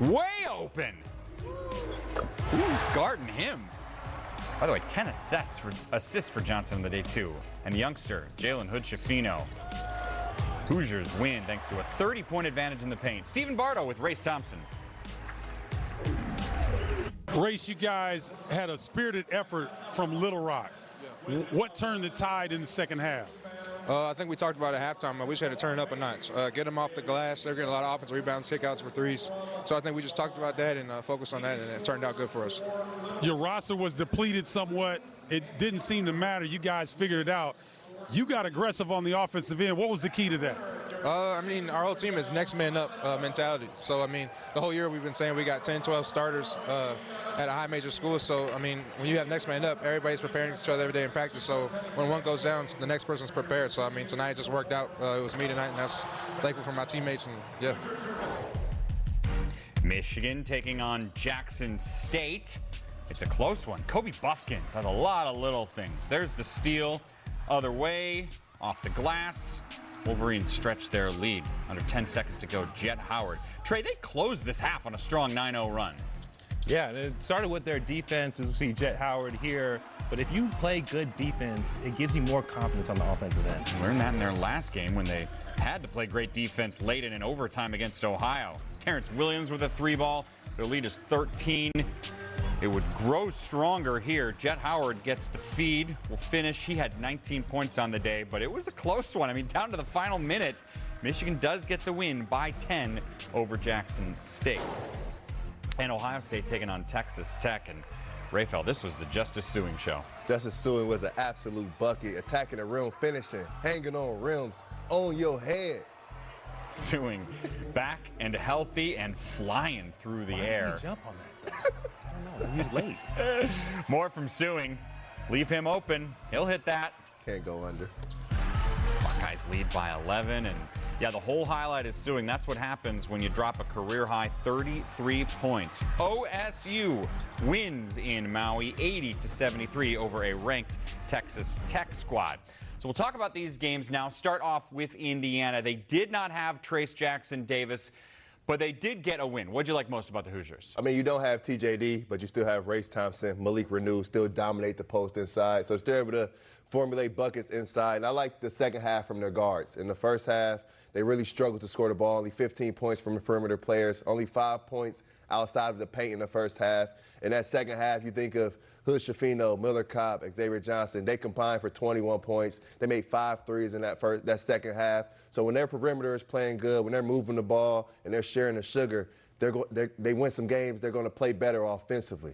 Way open. Who's guarding him? By the way, 10 assists for Johnson on the day, too. And the youngster, Jalen Hood-Schifino. Hoosiers win thanks to a 30-point advantage in the paint. Stephen Bardo with Race Thompson. Race, you guys had a spirited effort from Little Rock. What turned the tide in the second half? I think we talked about it at halftime. We just had to turn it up a notch. Get them off the glass. They're getting a lot of offensive rebounds, kickouts for threes. So I think we just talked about that and focused on that, and it turned out good for us. Your roster was depleted somewhat. It didn't seem to matter. You guys figured it out. You got aggressive on the offensive end. What was the key to that? I mean, our whole team is next man up mentality. So, I mean, the whole year we've been saying we got 10, 12 starters at a high major school. So, I mean, when you have next man up, everybody's preparing each other every day in practice. So when one goes down, the next person's prepared. So, I mean, tonight it just worked out. It was me tonight, and that's thankful for my teammates. And, yeah. Michigan taking on Jackson State. It's a close one. Kobe Buffkin does a lot of little things. There's the steal. Other way, off the glass. Wolverines stretch their lead. Under 10 seconds to go, Jet Howard. Trey, they closed this half on a strong 9-0 run. Yeah, and it started with their defense, as we see Jet Howard here. But if you play good defense, it gives you more confidence on the offensive end. Learned that in their last game when they had to play great defense late in an overtime against Ohio. Terrence Williams with a 3-ball. Their lead is 13. It would grow stronger here. Jet Howard gets the feed, will finish. He had 19 points on the day, but it was a close one. I mean, down to the final minute, Michigan does get the win by 10 over Jackson State. And Ohio State taking on Texas Tech. And Raphael, this was the Justice Suing show. Justice Suing was an absolute bucket, attacking the rim, finishing, hanging on rims, on your head. Suing back and healthy and flying through the air. Why did he jump on that? I don't know. He was late. More from Suing. Leave him open. He'll hit that. Can't go under. Buckeyes lead by 11. And yeah, the whole highlight is Suing. That's what happens when you drop a career-high 33 points. OSU wins in Maui 80-73 over a ranked Texas Tech squad. So we'll talk about these games now. Start off with Indiana. They did not have Trace Jackson Davis, but they did get a win. What'd you like most about the Hoosiers? I mean, you don't have TJD, but you still have Race Thompson, Malik Renew still dominate the post inside. So they're able to formulate buckets inside. And I like the second half from their guards. In the first half, they really struggled to score the ball. Only 15 points from the perimeter players. Only 5 points outside of the paint in the first half. In that second half, you think of Hood Schifino, Miller Cobb, Xavier Johnson. They combined for 21 points. They made 5 threes in that second half. So when their perimeter is playing good, when they're moving the ball and they're sharing the sugar, they win some games. They're going to play better offensively.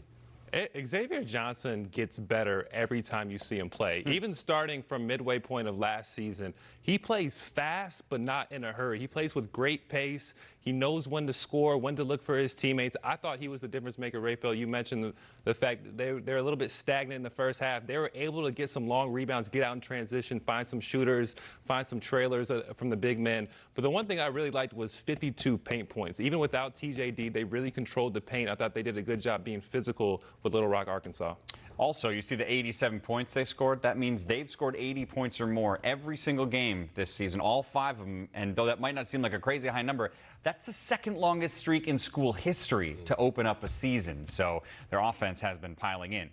Xavier Johnson gets better every time you see him play. Even starting from midway point of last season, he plays fast but not in a hurry. He plays with great pace. He knows when to score, when to look for his teammates. I thought he was the difference maker, Raphael. You mentioned the fact that they're a little bit stagnant in the first half. They were able to get some long rebounds, get out in transition, find some shooters, find some trailers from the big men. But the one thing I really liked was 52 paint points. Even without TJD, they really controlled the paint. I thought they did a good job being physical with Little Rock, Arkansas. Also, you see the 87 points they scored. That means they've scored 80 points or more every single game this season, all 5 of them. And though that might not seem like a crazy high number, that's the second longest streak in school history to open up a season. So their offense has been piling in.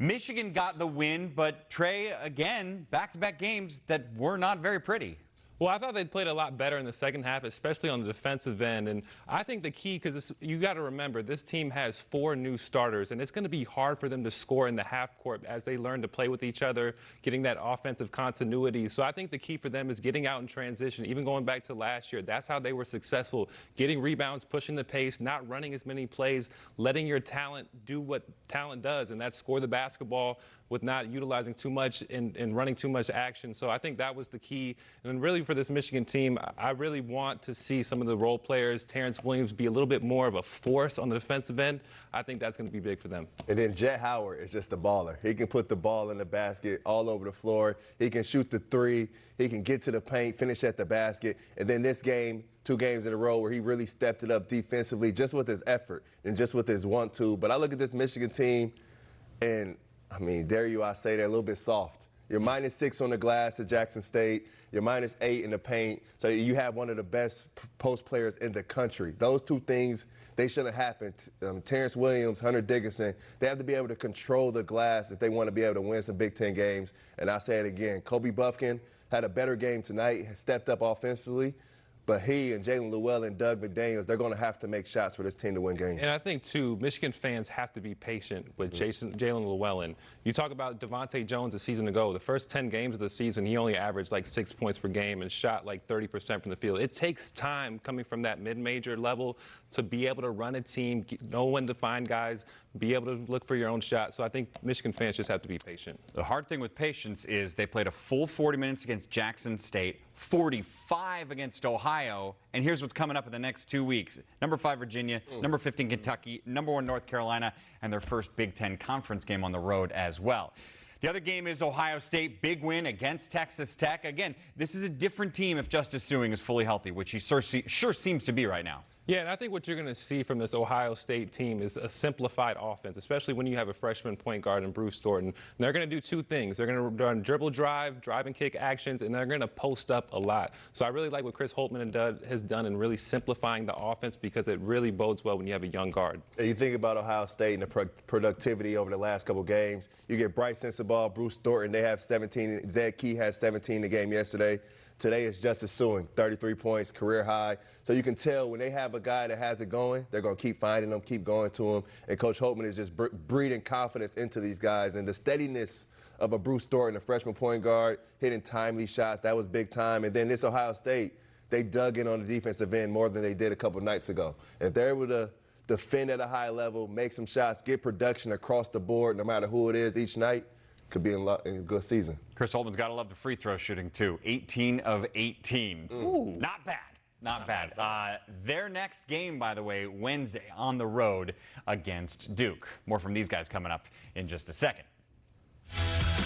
Michigan got the win, but Trey, again, back-to-back games that were not very pretty. Well, I thought they played a lot better in the second half, especially on the defensive end. And I think the key, because you got to remember, this team has 4 new starters, and it's going to be hard for them to score in the half court as they learn to play with each other, getting that offensive continuity. So I think the key for them is getting out in transition, even going back to last year. That's how they were successful, getting rebounds, pushing the pace, not running as many plays, letting your talent do what talent does, and that's score the basketball with not utilizing too much and running too much action. So I think that was the key. And really for this Michigan team, I really want to see some of the role players, Terrence Williams, be a little bit more of a force on the defensive end. I think that's going to be big for them. And then Jet Howard is just a baller. He can put the ball in the basket all over the floor. He can shoot the 3. He can get to the paint, finish at the basket. And then this game, 2 games in a row where he really stepped it up defensively just with his effort and just with his want-to. But I look at this Michigan team and, I mean, dare you, I say they're a little bit soft. You're -6 on the glass at Jackson State. You're -8 in the paint. So you have one of the best post players in the country. Those 2 things, they shouldn't have happened. Terrence Williams, Hunter Dickinson, they have to be able to control the glass if they want to be able to win some Big Ten games. And I say it again, Kobe Buffkin had a better game tonight, stepped up offensively. But he and Jalen Llewellyn and Doug McDaniels, they're going to have to make shots for this team to win games. And I think, too, Michigan fans have to be patient with Jalen Llewellyn. You talk about Devontae Jones a season ago. The first 10 games of the season, he only averaged like 6 points per game and shot like 30% from the field. It takes time coming from that mid-major level to be able to run a team, know when to find guys, be able to look for your own shot. So I think Michigan fans just have to be patient. The hard thing with patience is they played a full 40 minutes against Jackson State, 45 against Ohio, and here's what's coming up in the next 2 weeks. Number 5, Virginia, number 15, Kentucky, number 1, North Carolina, and their first Big Ten conference game on the road as well. The other game is Ohio State, big win against Texas Tech. Again, this is a different team if Justice Suing is fully healthy, which he sure seems to be right now. Yeah, and I think what you're going to see from this Ohio State team is a simplified offense, especially when you have a freshman point guard in Bruce Thornton. And they're going to do two things. They're going to run dribble drive, drive and kick actions, and they're going to post up a lot. So I really like what Chris Holtmann has done in really simplifying the offense because it really bodes well when you have a young guard. And you think about Ohio State and the productivity over the last couple games. You get Bryce Sensabaugh, Bruce Thornton, they have 17. Zed Key has 17 in the game yesterday. Today is Justice Sewing, 33 points, career high. So you can tell when they have a guy that has it going, they're going to keep finding them, keep going to him. And Coach Holtmann is just breeding confidence into these guys. And the steadiness of a Bruce Thornton, a freshman point guard, hitting timely shots, that was big time. And then this Ohio State, they dug in on the defensive end more than they did a couple nights ago. And if they're able to defend at a high level, make some shots, get production across the board, no matter who it is each night, could be in a good season. Chris Holtmann's got to love the free throw shooting, too. 18 of 18. Ooh. Not bad. Not bad. Their next game, by the way, Wednesday on the road against Duke. More from these guys coming up in just a second.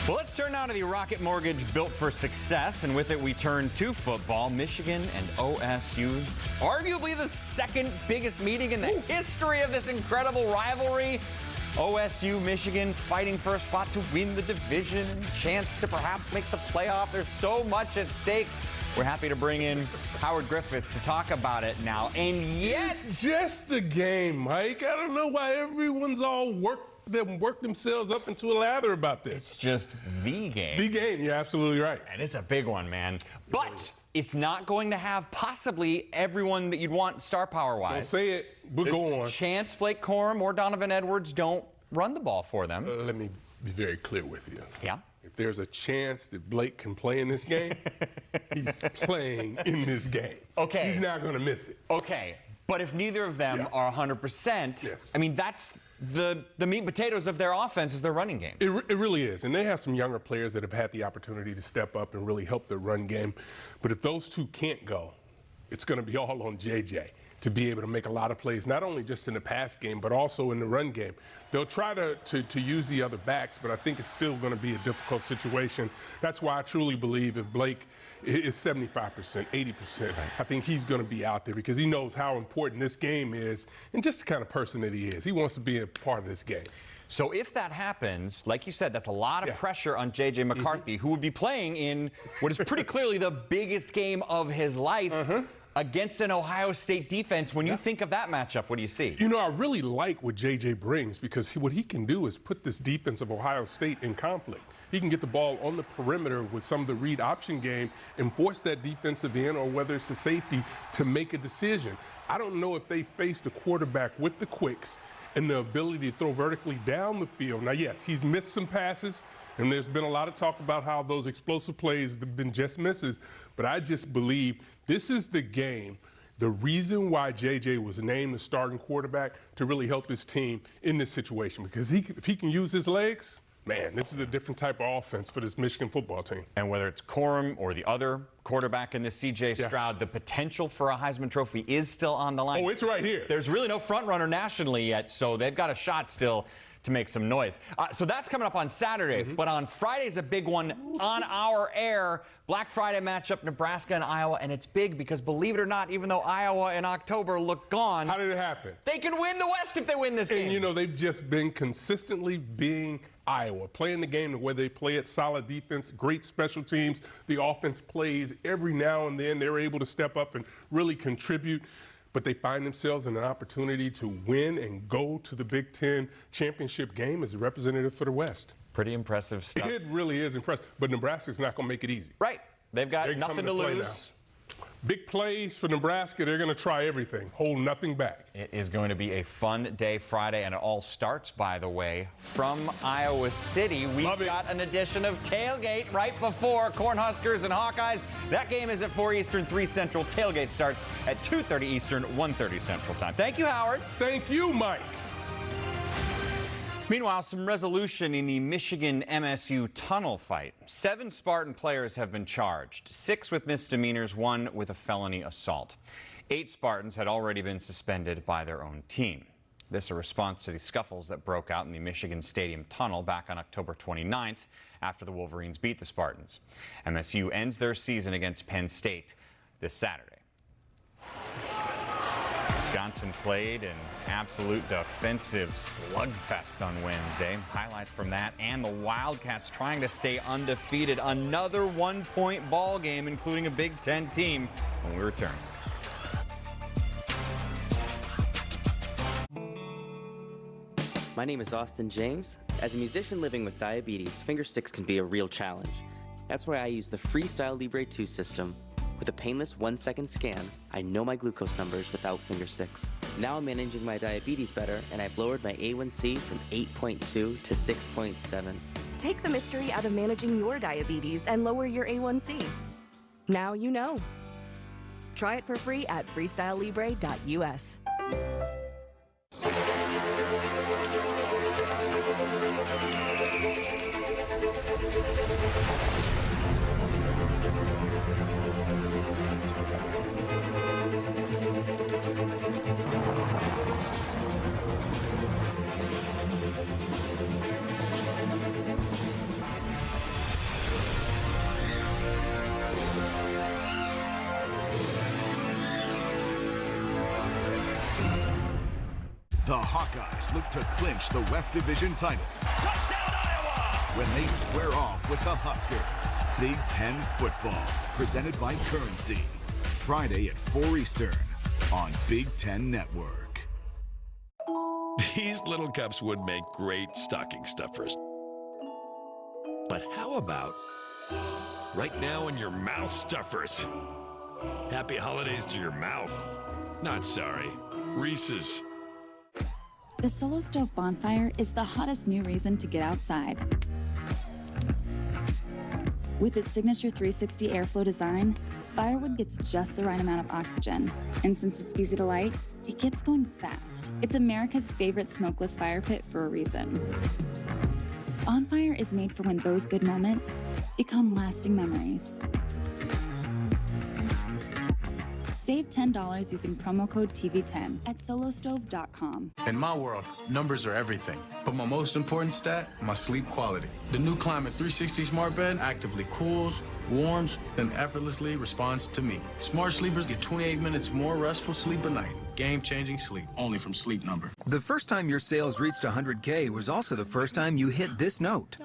Well, let's turn now to the Rocket Mortgage Built for Success, and with it we turn to football. Michigan and OSU, arguably the second biggest meeting in the history of this incredible rivalry. OSU, Michigan fighting for a spot to win the division and a chance to perhaps make the playoff. There's so much at stake. We're happy to bring in Howard Griffith to talk about it now. And yet, it's just a game, Mike. I don't know why everyone's all worked themselves up into a lather about this. It's just the game. The game, you're absolutely right. And it's a big one, man. But it's not going to have possibly everyone that you'd want star power-wise. Don't say it. We'll go on. Chance Blake Corum or Donovan Edwards don't run the ball for them. Let me be very clear with you. Yeah? If there's a chance that Blake can play in this game, he's playing in this game. Okay. He's not going to miss it. Okay. But if neither of them are 100%, I mean, that's the meat and potatoes of their offense is their running game. It really is. And they have some younger players that have had the opportunity to step up and really help their run game. But if those two can't go, it's going to be all on JJ to be able to make a lot of plays, not only just in the pass game, but also in the run game. They'll try to use the other backs, but I think it's still going to be a difficult situation. That's why I truly believe if Blake is 75%, 80%, I think he's going to be out there because he knows how important this game is and just the kind of person that he is. He wants to be a part of this game. So if that happens, like you said, that's a lot of pressure on J.J. McCarthy, who would be playing in what is pretty clearly the biggest game of his life against an Ohio State defense. When you think of that matchup, what do you see? You know, I really like what J.J. brings because what he can do is put this defense of Ohio State in conflict. He can get the ball on the perimeter with some of the read option game and force that defensive end or whether it's the safety to make a decision. I don't know if they face the quarterback with the quicks and the ability to throw vertically down the field. Now, yes, he's missed some passes, and there's been a lot of talk about how those explosive plays have been just misses. But I just believe this is the game, the reason why J.J. was named the starting quarterback to really help his team in this situation. Because if he can use his legs, man, this is a different type of offense for this Michigan football team. And whether it's Corum or the other quarterback in this, C.J. Stroud, the potential for a Heisman Trophy is still on the line. Oh, it's right here. There's really no front runner nationally yet, so they've got a shot still to make some noise. So that's coming up on Saturday. But on Friday's a big one on our air. Black Friday matchup, Nebraska and Iowa. And it's big because, believe it or not, even though Iowa in October looked gone. How did it happen? They can win the West if they win this game. And, you know, they've just been consistently being Iowa, playing the game the way they play it, solid defense, great special teams. The offense plays every now and then. They're able to step up and really contribute. But they find themselves in an opportunity to win and go to the Big Ten championship game as a representative for the West. Pretty impressive stuff. It really is impressive. But Nebraska's not going to make it easy. Right. They've got nothing to lose. Big plays for Nebraska. They're going to try everything, hold nothing back. It is going to be a fun day Friday, and it all starts, by the way, from Iowa City. We've got an edition of Tailgate right before Cornhuskers and Hawkeyes. That game is at 4 Eastern, 3 Central. Tailgate starts at 2:30 Eastern, 1:30 Central time. Thank you, Howard. Thank you, Mike. Meanwhile, some resolution in the Michigan-MSU tunnel fight. 7 Spartan players have been charged, 6 with misdemeanors, 1 with a felony assault. 8 Spartans had already been suspended by their own team. This a response to the scuffles that broke out in the Michigan Stadium tunnel back on October 29th after the Wolverines beat the Spartans. MSU ends their season against Penn State this Saturday. Wisconsin played an absolute defensive slugfest on Wednesday. Highlights from that and the Wildcats trying to stay undefeated. Another one-point ball game, including a Big Ten team, when we return. My name is Austin James. As a musician living with diabetes, finger sticks can be a real challenge. That's why I use the Freestyle Libre 2 system. With a painless 1-second scan, I know my glucose numbers without finger sticks. Now I'm managing my diabetes better, and I've lowered my A1C from 8.2 to 6.7. Take the mystery out of managing your diabetes and lower your A1C. Now you know. Try it for free at freestylelibre.us. The Hawkeyes look to clinch the West Division title. Touchdown, Iowa! When they square off with the Huskers. Big Ten football, presented by Currency. Friday at 4 Eastern on Big Ten Network. These little cups would make great stocking stuffers. But how about right now in your mouth stuffers? Happy holidays to your mouth. Not sorry. Reese's. The Solo Stove Bonfire is the hottest new reason to get outside. With its signature 360 airflow design, firewood gets just the right amount of oxygen. And since it's easy to light, it gets going fast. It's America's favorite smokeless fire pit for a reason. Bonfire is made for when those good moments become lasting memories. Save $10 using promo code TV10 at solostove.com. In my world, numbers are everything. But my most important stat, my sleep quality. The new Climate 360 Smart Bed actively cools, warms, then effortlessly responds to me. Smart sleepers get 28 minutes more restful sleep a night. Game-changing sleep, only from Sleep Number. The first time your sales reached 100K was also the first time you hit this note.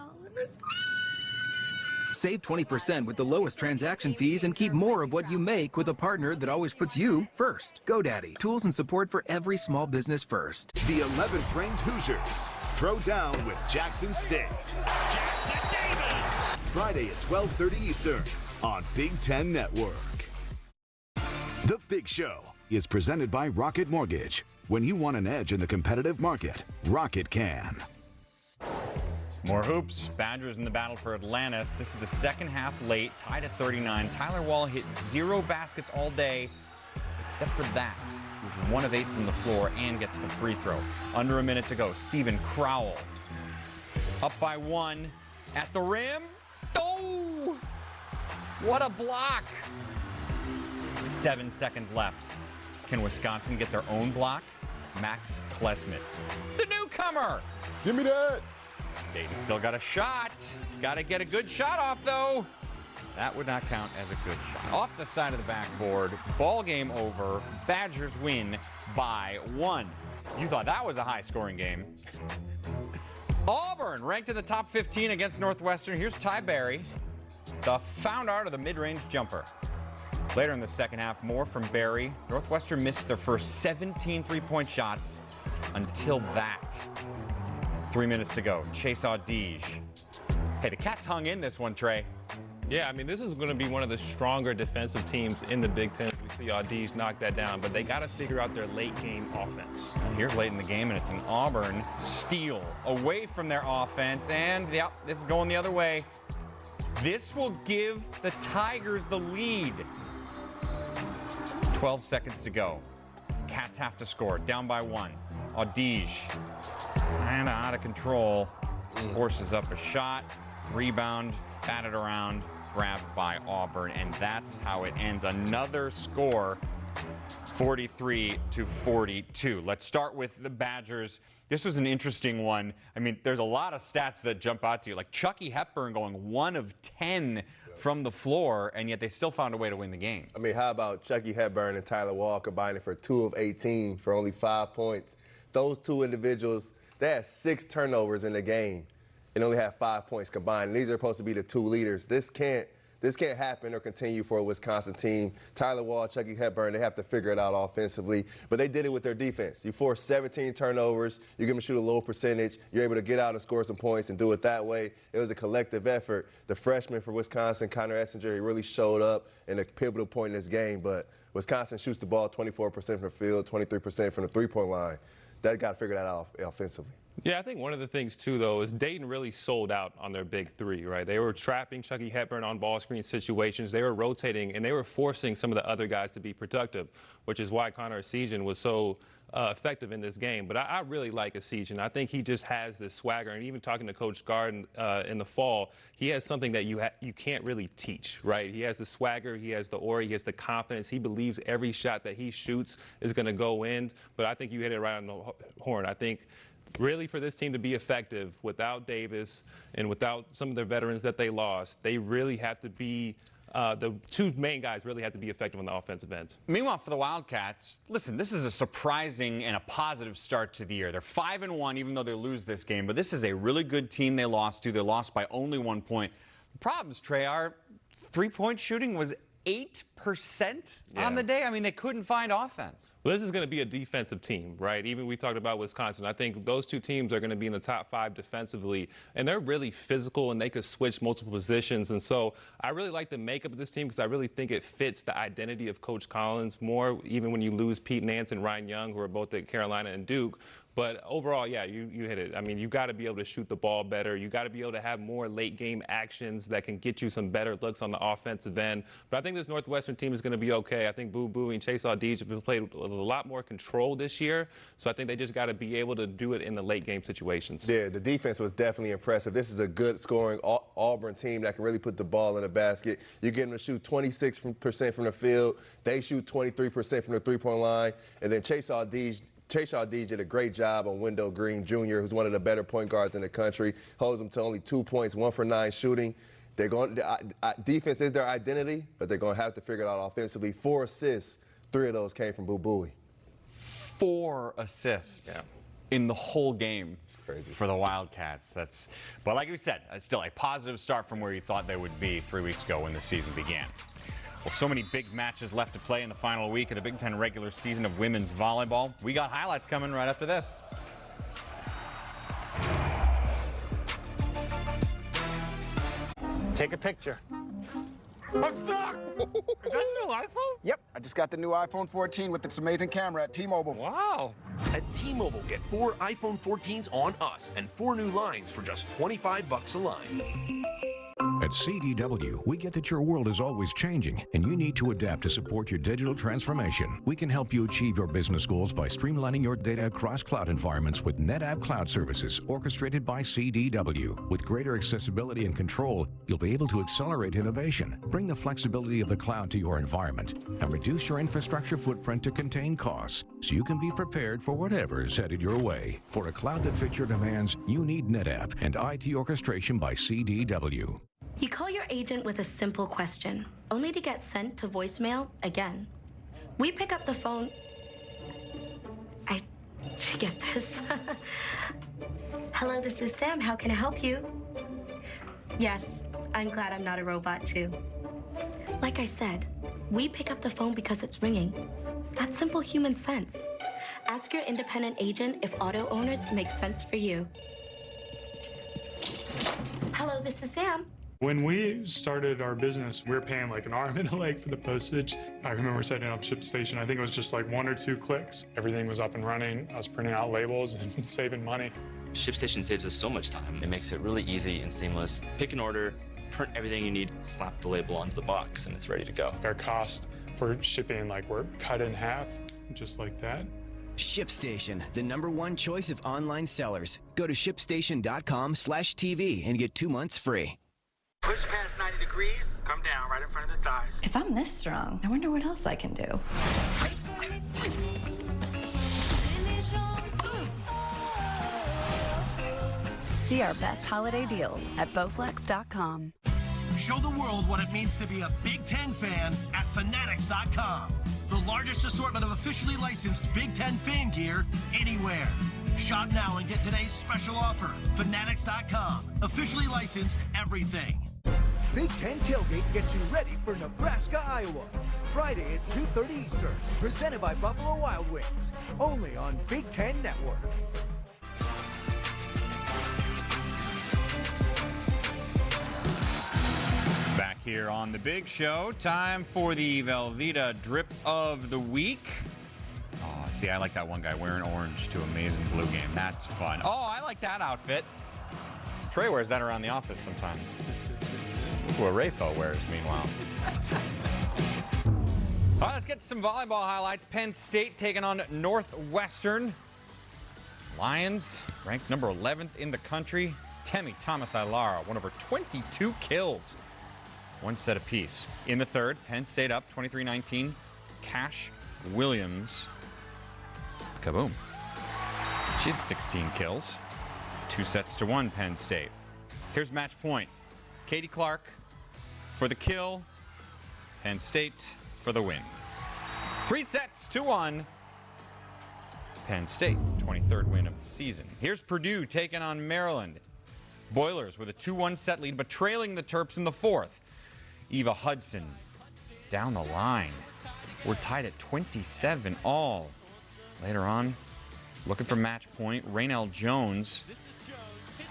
Save 20% with the lowest transaction fees and keep more of what you make with a partner that always puts you first. GoDaddy, tools and support for every small business first. The 11th ranked Hoosiers throw down with Jackson State. Jackson Davis! Friday at 12:30 Eastern on Big Ten Network. The Big Show is presented by Rocket Mortgage. When you want an edge in the competitive market, Rocket can. More hoops. Badgers in the battle for Atlantis. This is the second half late, tied at 39. Tyler Wall hit 0 baskets all day, except for that. With 1 of 8 from the floor and gets the free throw. Under a minute to go. Steven Crowell up by 1 at the rim. Oh! What a block! 7 seconds left. Can Wisconsin get their own block? Max Klesmit, the newcomer. Give me that. Dayton still got a shot. Got to get a good shot off, though. That would not count as a good shot. Off the side of the backboard. Ball game over. Badgers win by 1. You thought that was a high-scoring game. Auburn ranked in the top 15 against Northwestern. Here's Ty Berry, the found art of the mid-range jumper. Later in the second half, more from Berry. Northwestern missed their first 17 three-point shots until that. 3 minutes to go. Chase Audige. Hey, the Cats hung in this one, Trey. Yeah, I mean, this is going to be one of the stronger defensive teams in the Big Ten. We see Audige knock that down, but they got to figure out their late-game offense. And here's late in the game, and it's an Auburn steal away from their offense. And, yep, this is going the other way. This will give the Tigers the lead. 12 seconds to go. Cats have to score. Down by 1. Audige. And out of control. Forces up a shot. Rebound. Batted around. Grabbed by Auburn. And that's how it ends. Another score. 43-42. Let's start with the Badgers. This was an interesting one. I mean, there's a lot of stats that jump out to you. Like Chucky Hepburn going 1 of 10 from the floor, and yet they still found a way to win the game. I mean, how about Chucky Hepburn and Tyler Wall combining for 2 of 18 for only 5 points? Those two individuals, they had 6 turnovers in the game and only had 5 points combined. And these are supposed to be the 2 leaders. This can't happen or continue for a Wisconsin team. Tyler Wall, Chucky Hepburn, they have to figure it out offensively. But they did it with their defense. You force 17 turnovers. You give them shoot a low percentage. You're able to get out and score some points and do it that way. It was a collective effort. The freshman for Wisconsin, Connor Essinger, he really showed up in a pivotal point in this game. But Wisconsin shoots the ball 24% from the field, 23% from the three-point line. They got to figure that out offensively. Yeah, I think one of the things, too, though, is Dayton really sold out on their big three, right? They were trapping Chucky Hepburn on ball screen situations. They were rotating, and they were forcing some of the other guys to be productive, which is why Connor Essinger was so effective in this game. But I really like Essinger. I think he just has this swagger. And even talking to Coach Garden in the fall, he has something that you can't really teach, right? He has the swagger, he has the aura, he has the confidence. He believes every shot that he shoots is going to go in. But I think you hit it right on the horn. I think really for this team to be effective without Davis and without some of their veterans that they lost, they really have to be the 2 main guys really have to be effective on the offensive end. Meanwhile, for the Wildcats, listen, this is a surprising and a positive start to the year. They're 5-1, even though they lose this game. But this is a really good team they lost to. They lost by only 1 point. The problems, Trey, are 3-point shooting was 8% on the day. I mean, they couldn't find offense. Well, this is going to be a defensive team, right? Even we talked about Wisconsin. I think those 2 teams are going to be in the top 5 defensively, and they're really physical, and they could switch multiple positions. And so I really like the makeup of this team because I really think it fits the identity of Coach Collins more, even when you lose Pete Nance and Ryan Young, who are both at Carolina and Duke. But overall, yeah, you hit it. I mean, you got to be able to shoot the ball better. You got to be able to have more late-game actions that can get you some better looks on the offensive end. But I think this Northwestern team is going to be okay. I think Boo Boo and Chase Audige have played with a lot more control this year. So I think they just got to be able to do it in the late-game situations. Yeah, the defense was definitely impressive. This is a good scoring Auburn team that can really put the ball in the basket. You get them to shoot 26% from the field. They shoot 23% from the three-point line. And then Chase Audige did a great job on Wendell Green Jr., who's one of the better point guards in the country. Holds them to only 2 points, 1 for 9 shooting. Defense is their identity, but they're going to have to figure it out offensively. 4 assists, 3 of those came from Boo Buie. 4 assists in the whole game for the Wildcats. But like we said, it's still a positive start from where you thought they would be 3 weeks ago when the season began. Well, so many big matches left to play in the final week of the Big Ten regular season of women's volleyball. We got highlights coming right after this. Take a picture. What's that? Is that a new iPhone? Yep, I just got the new iPhone 14 with its amazing camera at T-Mobile. Wow. At T-Mobile, get 4 iPhone 14s on us and 4 new lines for just $25 a line. At CDW, we get that your world is always changing, and you need to adapt to support your digital transformation. We can help you achieve your business goals by streamlining your data across cloud environments with NetApp Cloud Services, orchestrated by CDW. With greater accessibility and control, you'll be able to accelerate innovation, bring the flexibility of the cloud to your environment, and reduce your infrastructure footprint to contain costs, so you can be prepared for whatever is headed your way. For a cloud that fits your demands, you need NetApp and IT orchestration by CDW. You call your agent with a simple question, only to get sent to voicemail again. We pick up the phone. Did you get this? Hello, this is Sam. How can I help you? Yes, I'm glad I'm not a robot too. Like I said, we pick up the phone because it's ringing. That's simple human sense. Ask your independent agent if auto owners make sense for you. Hello, this is Sam. When we started our business, we were paying like an arm and a leg for the postage. I remember setting up ShipStation. I think it was just like 1 or 2 clicks. Everything was up and running. I was printing out labels and saving money. ShipStation saves us so much time. It makes it really easy and seamless. Pick an order, print everything you need, slap the label onto the box, and it's ready to go. Our cost for shipping, like, we're cut in half, just like that. ShipStation, the #1 choice of online sellers. Go to shipstation.com/TV and get 2 months free. Push past 90 degrees, come down right in front of the thighs. If I'm this strong, I wonder what else I can do. See our best holiday deals at Bowflex.com. Show the world what it means to be a Big Ten fan at Fanatics.com. The largest assortment of officially licensed Big Ten fan gear anywhere. Shop now and get today's special offer. Fanatics.com. Officially licensed everything. Big Ten Tailgate gets you ready for Nebraska, Iowa. Friday at 2:30 Eastern. Presented by Buffalo Wild Wings. Only on Big Ten Network. Back here on the big show, time for the Velveeta drip of the week. Oh, see, I like that one guy wearing orange to Amazing Blue Game. That's fun. Oh, I like that outfit. Trey wears that around the office sometimes. That's what Rafo wears, meanwhile. All right, let's get to some volleyball highlights. Penn State taking on Northwestern. Lions ranked number 11th in the country. Temi Thomas-Ailara, one of her 22 kills. One set apiece. In the third, Penn State up 23-19. Cash Williams. Kaboom. She had 16 kills. 2-1 Penn State. Here's match point. Katie Clark for the kill. Penn State for the win. 3-1. Penn State, 23rd win of the season. Here's Purdue taking on Maryland. Boilers with a 2-1 set lead, but trailing the Terps in the fourth. Eva Hudson down the line. We're tied at 27 all. Later on, looking for match point, Raynell Jones.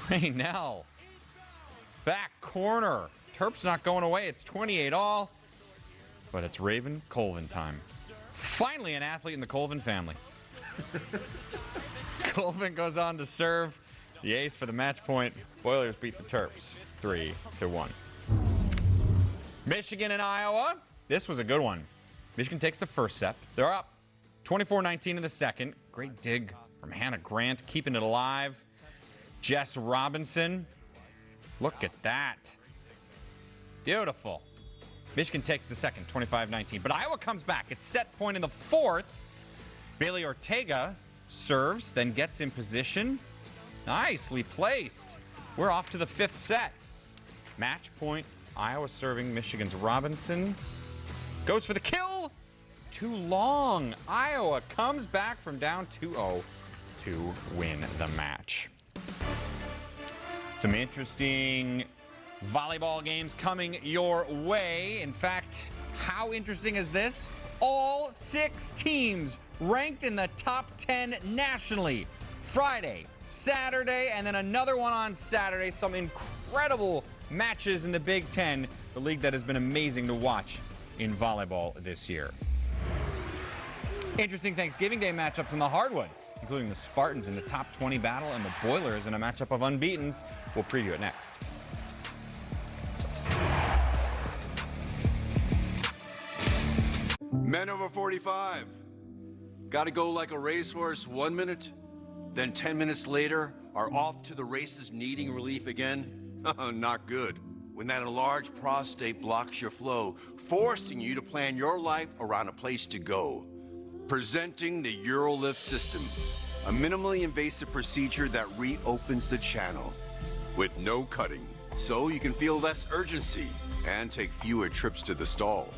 Raynell, back corner. Terps not going away. It's 28 all, but it's Raven Colvin time. Finally, an athlete in the Colvin family. Colvin goes on to serve the ace for the match point. Boilers beat the Terps 3-1. Michigan and Iowa. This was a good one. Michigan takes the first set. They're up 24-19 in the second. Great dig from Hannah Grant, keeping it alive. Jess Robinson. Look at that. Beautiful. Michigan takes the second, 25-19. But Iowa comes back. It's set point in the fourth. Bailey Ortega serves, then gets in position. Nicely placed. We're off to the fifth set. Match point. Iowa serving Michigan's Robinson. Goes for the kill. Too long. Iowa comes back from down 2-0 to win the match. Some interesting volleyball games coming your way. In fact, how interesting is this? All 6 teams ranked in the top 10 nationally. Friday, Saturday, and then another one on Saturday. Some incredible matches in the Big Ten, the league that has been amazing to watch in volleyball this year. Interesting Thanksgiving Day matchups in the hardwood, including the Spartans in the top 20 battle and the Boilers in a matchup of unbeatens. We'll preview it next. Men over 45. Got to go like a racehorse 1 minute, then 10 minutes later are off to the races needing relief again? Not good. When that enlarged prostate blocks your flow, forcing you to plan your life around a place to go. Presenting the UroLift system, a minimally invasive procedure that reopens the channel with no cutting, so you can feel less urgency and take fewer trips to the stall.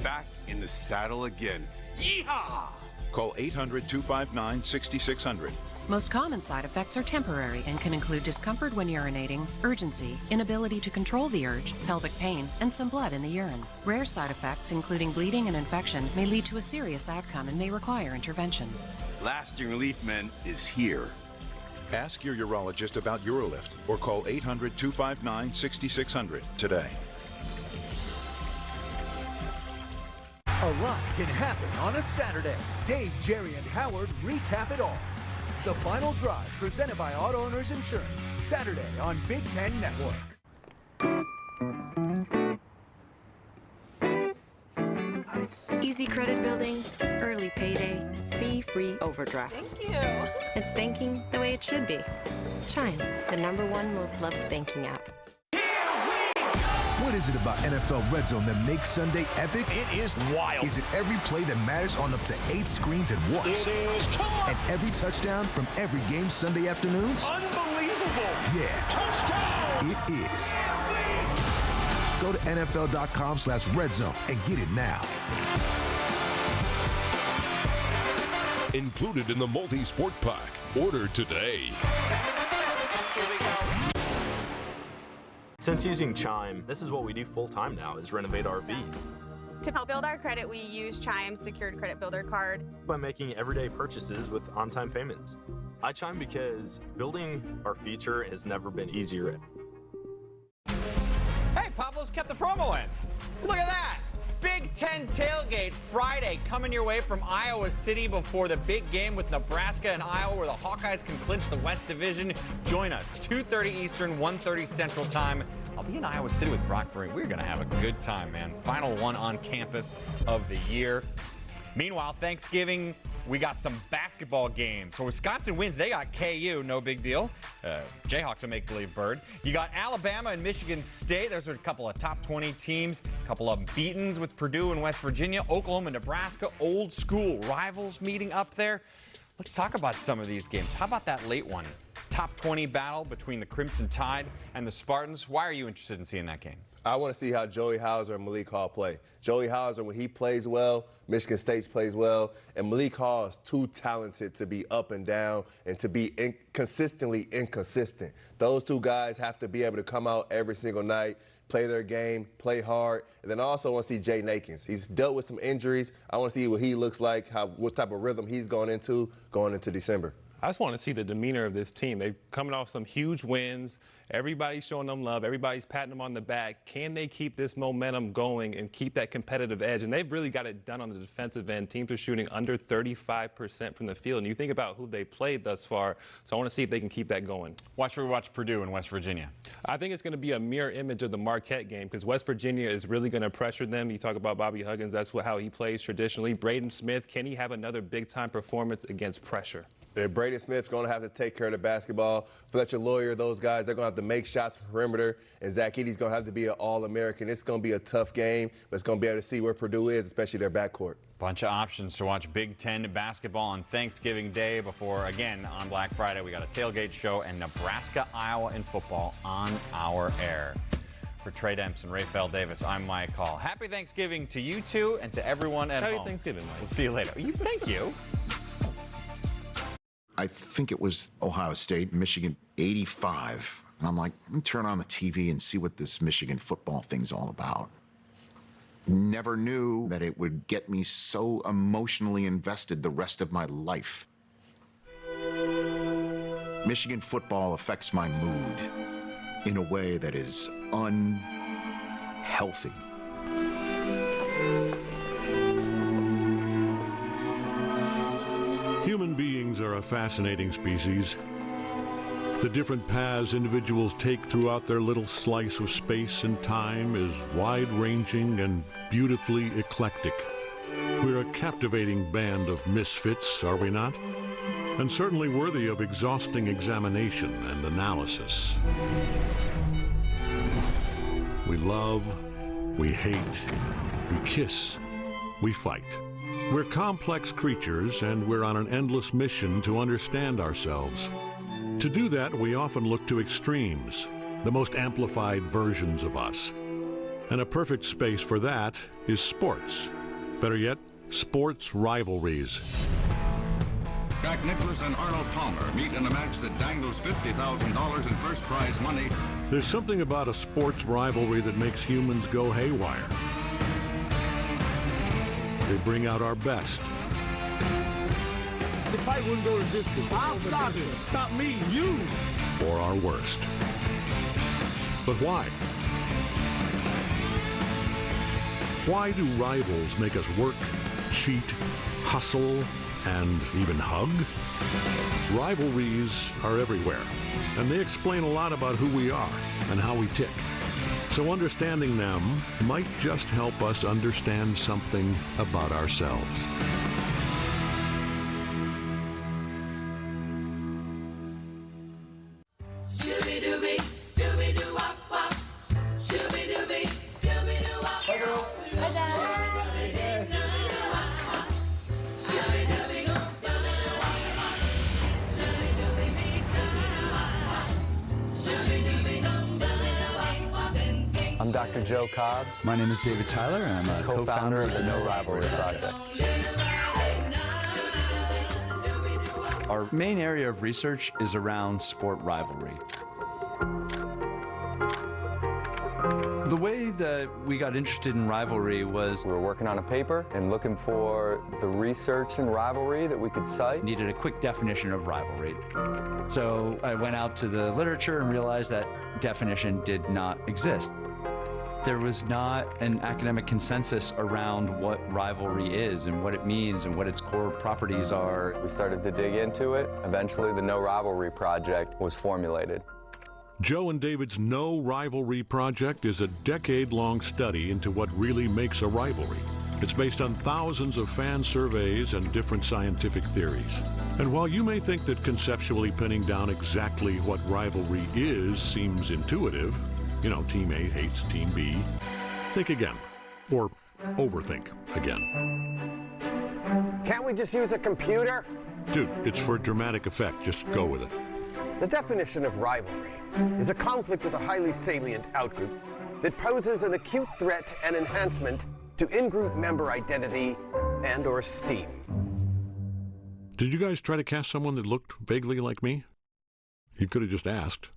Back in the saddle again. Yeehaw! Call 800-259-6600. Most common side effects are temporary and can include discomfort when urinating, urgency, inability to control the urge, pelvic pain, and some blood in the urine. Rare side effects, including bleeding and infection, may lead to a serious outcome and may require intervention. Lasting relief, men, is here. Ask your urologist about UroLift or call 800-259-6600 today. A lot can happen on a Saturday. Dave, Jerry, and Howard recap it all. The Final Drive, presented by Auto Owners Insurance, Saturday on Big Ten Network. Easy credit building, early payday, fee-free overdrafts. Thank you. It's banking the way it should be. Chime, the #1 most loved banking app. What is it about NFL Red Zone that makes Sunday epic? It is wild. Is it every play that matters on up to 8 screens at once? It is caught. And every touchdown from every game Sunday afternoons? Unbelievable. Yeah. Touchdown. It is. Go to NFL.com/redzone and get it now. Included in the multi-sport pack. Order today. Since using Chime, this is what we do full-time now, is renovate RVs. To help build our credit, we use Chime's Secured Credit Builder card. By making everyday purchases with on-time payments. I Chime because building our future has never been easier. Hey, Pablo's kept the promo in. Look at that. Big Ten Tailgate Friday coming your way from Iowa City before the big game with Nebraska and Iowa where the Hawkeyes can clinch the West Division. Join us, 2:30 Eastern, 1:30 Central Time. I'll be in Iowa City with Brock Vereen. We're going to have a good time, man. Final one on campus of the year. Meanwhile, Thanksgiving, we got some basketball games. So Wisconsin wins. They got KU. No big deal. Jayhawks a make-believe bird. You got Alabama and Michigan State. Those are a couple of top 20 teams. A couple of beatings with Purdue and West Virginia. Oklahoma, Nebraska, old school rivals meeting up there. Let's talk about some of these games. How about that late one? Top 20 battle between the Crimson Tide and the Spartans. Why are you interested in seeing that game? I want to see how Joey Hauser and Malik Hall play. Joey Hauser, when he plays well, Michigan State plays well, and Malik Hall is too talented to be up and down and to be consistently inconsistent. Those two guys have to be able to come out every single night, play their game, play hard, and then I also want to see Jay Nakins. He's dealt with some injuries. I want to see what he looks like, what type of rhythm he's going into December. I just want to see the demeanor of this team. They're coming off some huge wins. Everybody's showing them love. Everybody's patting them on the back. Can they keep this momentum going and keep that competitive edge? And they've really got it done on the defensive end. Teams are shooting under 35% from the field. And you think about who they played thus far. So I want to see if they can keep that going. Watch Purdue and West Virginia. I think it's going to be a mirror image of the Marquette game because West Virginia is really going to pressure them. You talk about Bobby Huggins. That's how he plays traditionally. Braden Smith, can he have another big-time performance against pressure? Yeah, Braden Smith's going to have to take care of the basketball. Fletcher Lawyer, those guys, they're going to have to make shots from perimeter. And Zach Edey's going to have to be an All-American. It's going to be a tough game, but it's going to be able to see where Purdue is, especially their backcourt. Bunch of options to watch Big Ten basketball on Thanksgiving Day before, again, on Black Friday, we got a tailgate show and Nebraska, Iowa in football on our air. For Trey Demps and Rafael Davis, I'm Mike Hall. Happy Thanksgiving to you two and to everyone at home. Happy Thanksgiving, Mike. We'll see you later. Thank you. I think it was Ohio State, Michigan 85. And I'm like, let me turn on the TV and see what this Michigan football thing's all about. Never knew that it would get me so emotionally invested the rest of my life. Michigan football affects my mood in a way that is unhealthy. Human beings are a fascinating species. The different paths individuals take throughout their little slice of space and time is wide-ranging and beautifully eclectic. We're a captivating band of misfits, are we not? And certainly worthy of exhausting examination and analysis. We love, we hate, we kiss, we fight. We're complex creatures, and we're on an endless mission to understand ourselves. To do that, we often look to extremes, the most amplified versions of us. And a perfect space for that is sports. Better yet, sports rivalries. Jack Nicklaus and Arnold Palmer meet in a match that dangles $50,000 in first prize money. There's something about a sports rivalry that makes humans go haywire. They bring out our best. The fight wouldn't go the distance. I'll stop it. Stop me, you. Or our worst. But why? Why do rivals make us work, cheat, hustle, and even hug? Rivalries are everywhere, and they explain a lot about who we are and how we tick. So understanding them might just help us understand something about ourselves. Hi, girls. Hi, Dad. I'm Dr. Dr. Joe Cobbs. My name is David Tyler, and I'm a co-founder of the No Rivalry Project. Our main area of research is around sport rivalry. The way that we got interested in rivalry was we were working on a paper and looking for the research in rivalry that we could cite. Needed a quick definition of rivalry. So I went out to the literature and realized that definition did not exist. There was not an academic consensus around what rivalry is and what it means and what its core properties are. We started to dig into it. Eventually, the No Rivalry Project was formulated. Joe and David's No Rivalry Project is a decade-long study into what really makes a rivalry. It's based on thousands of fan surveys and different scientific theories. And while you may think that conceptually pinning down exactly what rivalry is seems intuitive, you know, Team A hates Team B, think again, or overthink again. Can't we just use a computer? Dude, it's for dramatic effect. Just go with it. The definition of rivalry is a conflict with a highly salient outgroup that poses an acute threat and enhancement to in-group member identity and or esteem. Did you guys try to cast someone that looked vaguely like me? You could have just asked.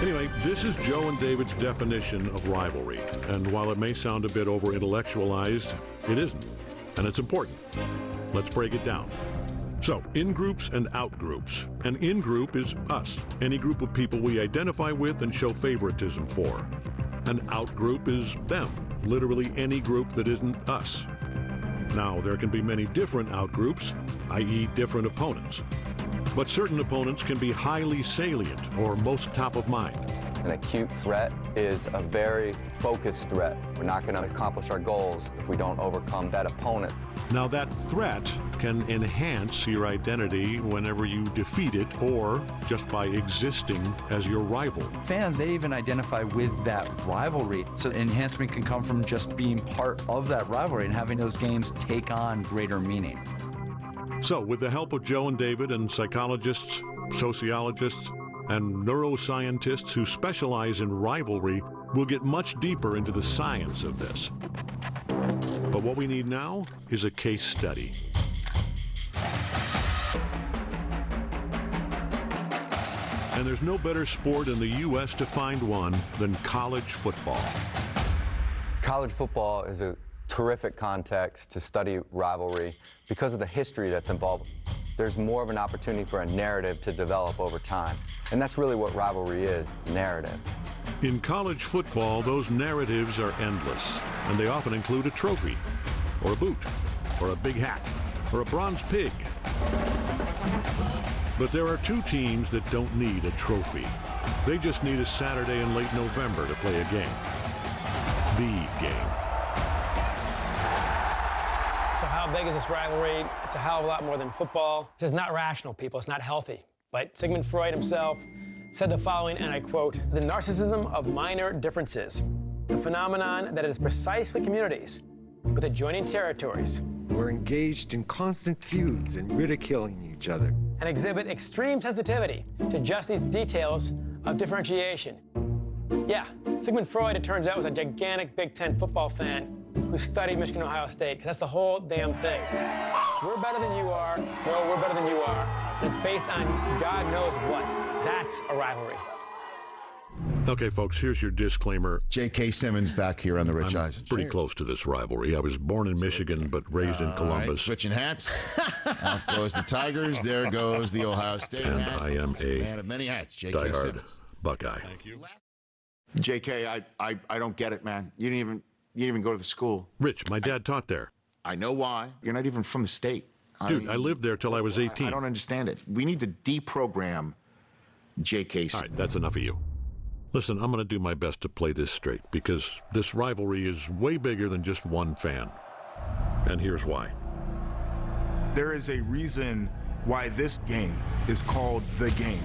Anyway, this is Joe and David's definition of rivalry. And while it may sound a bit over-intellectualized, it isn't. And it's important. Let's break it down. So, in-groups and out-groups. An in-group is us, any group of people we identify with and show favoritism for. An out-group is them, literally any group that isn't us. Now, there can be many different out-groups, i.e. different opponents. But certain opponents can be highly salient or most top of mind. An acute threat is a very focused threat. We're not going to accomplish our goals if we don't overcome that opponent. Now, that threat can enhance your identity whenever you defeat it or just by existing as your rival. Fans, they even identify with that rivalry. So enhancement can come from just being part of that rivalry and having those games take on greater meaning. So, with the help of Joe and David and psychologists, sociologists, and neuroscientists who specialize in rivalry, we'll get much deeper into the science of this. But what we need now is a case study. And there's no better sport in the U.S. to find one than college football. College football is a terrific context to study rivalry because of the history that's involved. There's more of an opportunity for a narrative to develop over time. And that's really what rivalry is, narrative. In college football, those narratives are endless, and they often include a trophy, or a boot, or a big hat, or a bronze pig. But there are two teams that don't need a trophy. They just need a Saturday in late November to play a game. The game. So how big is this rivalry? It's a hell of a lot more than football. This is not rational, people. It's not healthy. But Sigmund Freud himself said the following, and I quote, "The narcissism of minor differences, the phenomenon that is precisely communities with adjoining territories. We're engaged in constant feuds and ridiculing each other. And exhibit extreme sensitivity to just these details of differentiation." Yeah, Sigmund Freud, it turns out, was a gigantic Big Ten football fan who studied Michigan, Ohio State, because that's the whole damn thing. We're better than you are. No, we're better than you are. And it's based on God knows what. That's a rivalry. Okay, folks, here's your disclaimer. J.K. Simmons back here on the Rich I'm Eisen. pretty close to this rivalry. I was born in Michigan, but raised in Columbus. Right, switching hats. Off goes the Tigers. There goes the Ohio State And hat. I am a man of many hats. J.K. diehard Simmons. Buckeye. Thank you. JK, I don't get it, man. You didn't even go to the school. Rich, my dad taught there. I know why. You're not even from the state. Dude, I lived there till I was 18. I don't understand it. We need to deprogram JK. All right, that's enough of you. Listen, I'm going to do my best to play this straight because this rivalry is way bigger than just one fan. And here's why. There is a reason why this game is called the game.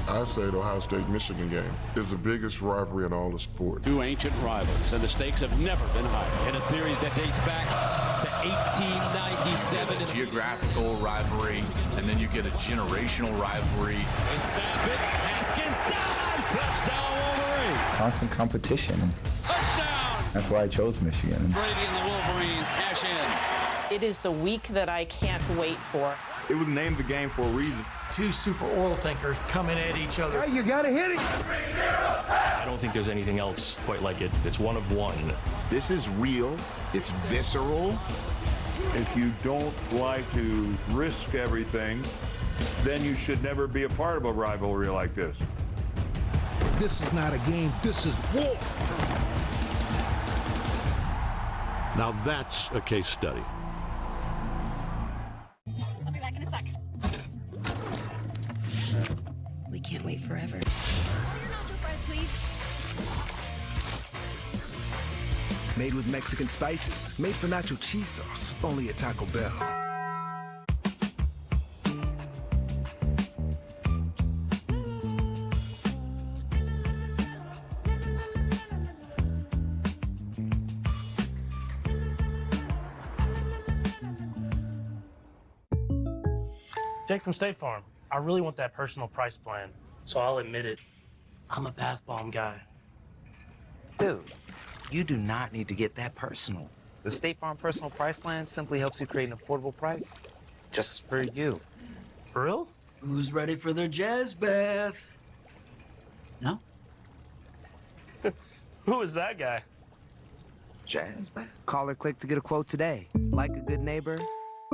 I say the Ohio State-Michigan game is the biggest rivalry in all the sports. Two ancient rivals, and the stakes have never been higher. In a series that dates back to 1897. A geographical rivalry, and then you get a generational rivalry. They snap it. Haskins dives. Touchdown, Wolverines. Constant competition. Touchdown. That's why I chose Michigan. Brady and the Wolverines cash in. It is the week that I can't wait for. It was named the game for a reason. Two super oil tankers coming at each other. Hey, you gotta hit it. I don't think there's anything else quite like it. It's one of one. This is real. It's visceral. If you don't like to risk everything, then you should never be a part of a rivalry like this. This is not a game, this is war. Now that's a case study. I'll be back in a sec. We can't wait forever. Order nacho fries, please. Made with Mexican spices. Made for nacho cheese sauce. Only at Taco Bell. Jake from State Farm. I really want that personal price plan, so I'll admit it. I'm a bath bomb guy. Dude, you do not need to get that personal. The State Farm Personal Price Plan simply helps you create an affordable price just for you. For real? Who's ready for their jazz bath? No? Who is that guy? Jazz bath? Call or click to get a quote today. Like a good neighbor,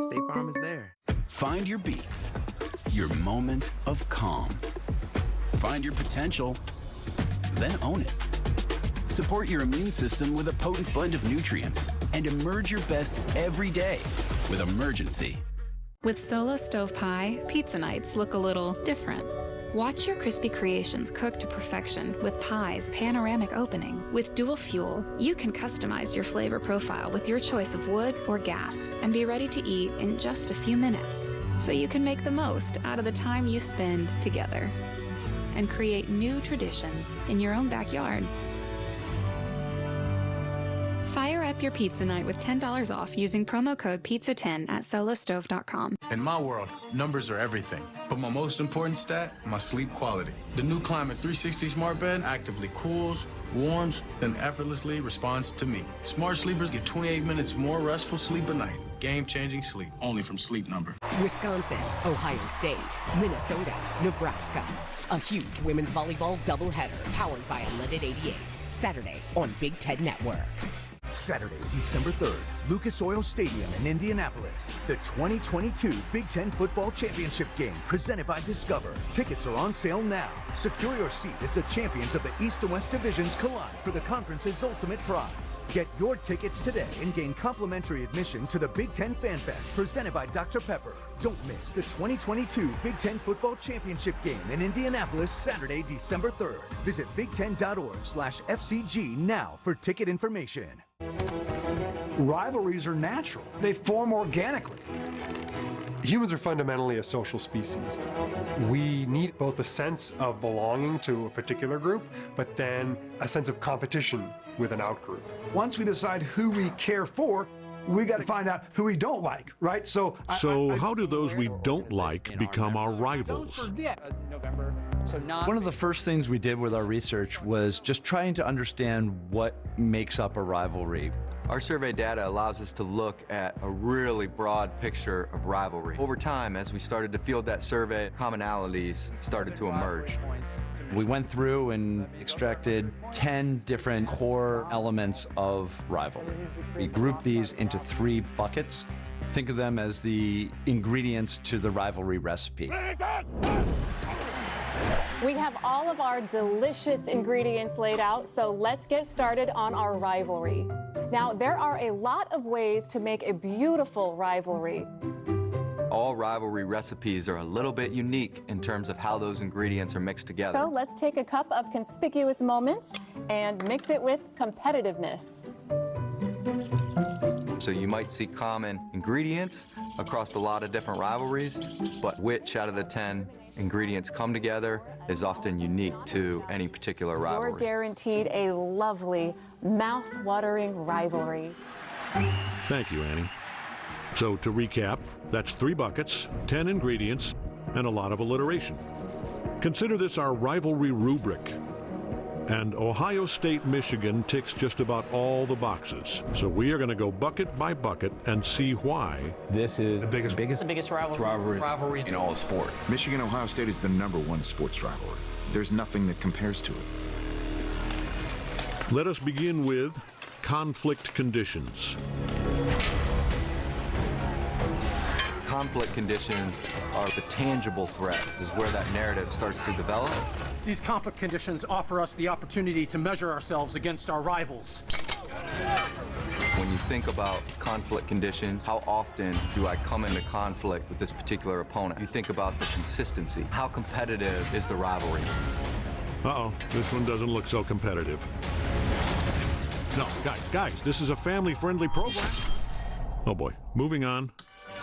State Farm is there. Find your beat, your moment of calm. Find your potential, then own it. Support your immune system with a potent blend of nutrients and emerge your best every day with Emergency. With Solo Stove Pie, pizza nights look a little different. Watch your crispy creations cook to perfection with Pie's panoramic opening. With dual fuel, you can customize your flavor profile with your choice of wood or gas and be ready to eat in just a few minutes. So you can make the most out of the time you spend together and create new traditions in your own backyard. Fire up your pizza night with $10 off using promo code PIZZA10 at solostove.com. In my world, numbers are everything. But my most important stat, my sleep quality. The new Climate 360 smart bed actively cools, warms, then effortlessly responds to me. Smart sleepers get 28 minutes more restful sleep a night. Game-changing sleep, only from Sleep Number. Wisconsin, Ohio State, Minnesota, Nebraska. A huge women's volleyball doubleheader powered by Unleaded 88. Saturday on Big Ten Network. Saturday, December 3rd, Lucas Oil Stadium in Indianapolis. The 2022 Big Ten Football Championship game presented by Discover. Tickets are on sale now. Secure your seat as the champions of the East and West Divisions collide for the conference's ultimate prize. Get your tickets today and gain complimentary admission to the Big Ten Fan Fest presented by Dr. Pepper. Don't miss the 2022 Big Ten Football Championship game in Indianapolis, Saturday, December 3rd. Visit big10.org/FCG now for ticket information. Rivalries are natural. They form organically. Humans are fundamentally a social species. We need both a sense of belonging to a particular group, but then a sense of competition with an outgroup. Once we decide who we care for, we got to find out who we don't like, right? So how do those we don't like become our rivals? November. So one of the first things we did with our research was just trying to understand what makes up a rivalry. Our survey data allows us to look at a really broad picture of rivalry. Over time, as we started to field that survey, commonalities started to emerge. We went through and extracted 10 different core elements of rivalry. We grouped these into 3 buckets. Think of them as the ingredients to the rivalry recipe. We have all of our delicious ingredients laid out, so let's get started on our rivalry. Now, there are a lot of ways to make a beautiful rivalry. All rivalry recipes are a little bit unique in terms of how those ingredients are mixed together. So let's take a cup of conspicuous moments and mix it with competitiveness. So you might see common ingredients across a lot of different rivalries, but which out of the 10 ingredients come together is often unique to any particular rivalry. You're guaranteed a lovely, mouth-watering rivalry. Thank you, Annie. So to recap, that's 3 buckets, 10 ingredients, and a lot of alliteration. Consider this our rivalry rubric. And Ohio State, Michigan ticks just about all the boxes. So we are going to go bucket by bucket and see why this is the biggest rivalry in all of sports. Michigan Ohio State is the #1 sports rivalry. There's nothing that compares to it. Let us begin with conflict conditions. Conflict conditions are the tangible threat. This is where that narrative starts to develop. These conflict conditions offer us the opportunity to measure ourselves against our rivals. When you think about conflict conditions, how often do I come into conflict with this particular opponent? You think about the consistency. How competitive is the rivalry? Uh-oh, this one doesn't look so competitive. No, guys, this is a family-friendly program. Oh boy, moving on.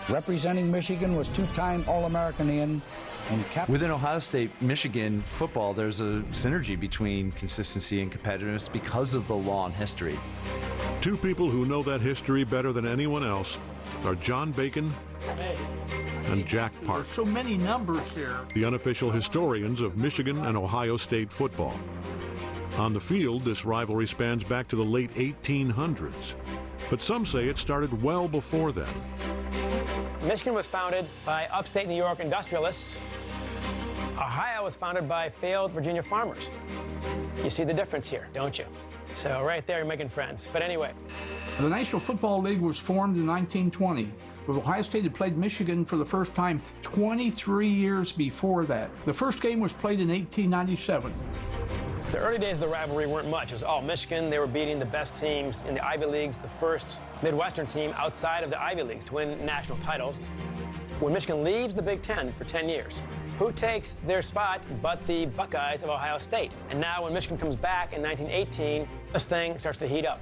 Representing Michigan was two-time All-American and Within Ohio State, Michigan football, there's a synergy between consistency and competitiveness because of the long history. Two people who know that history better than anyone else are John Bacon and Jack Park. There's so many numbers here. The unofficial historians of Michigan and Ohio State football. On the field, this rivalry spans back to the late 1800s, but some say it started well before then. Michigan was founded by upstate New York industrialists. Ohio was founded by failed Virginia farmers. You see the difference here, don't you? So right there, you're making friends. But anyway. The National Football League was formed in 1920. But Ohio State had played Michigan for the first time 23 years before that. The first game was played in 1897. The early days of the rivalry weren't much. It was all Michigan. They were beating the best teams in the Ivy Leagues, the first Midwestern team outside of the Ivy Leagues to win national titles. When Michigan leaves the Big Ten for 10 years, who takes their spot but the Buckeyes of Ohio State? And now when Michigan comes back in 1918, this thing starts to heat up.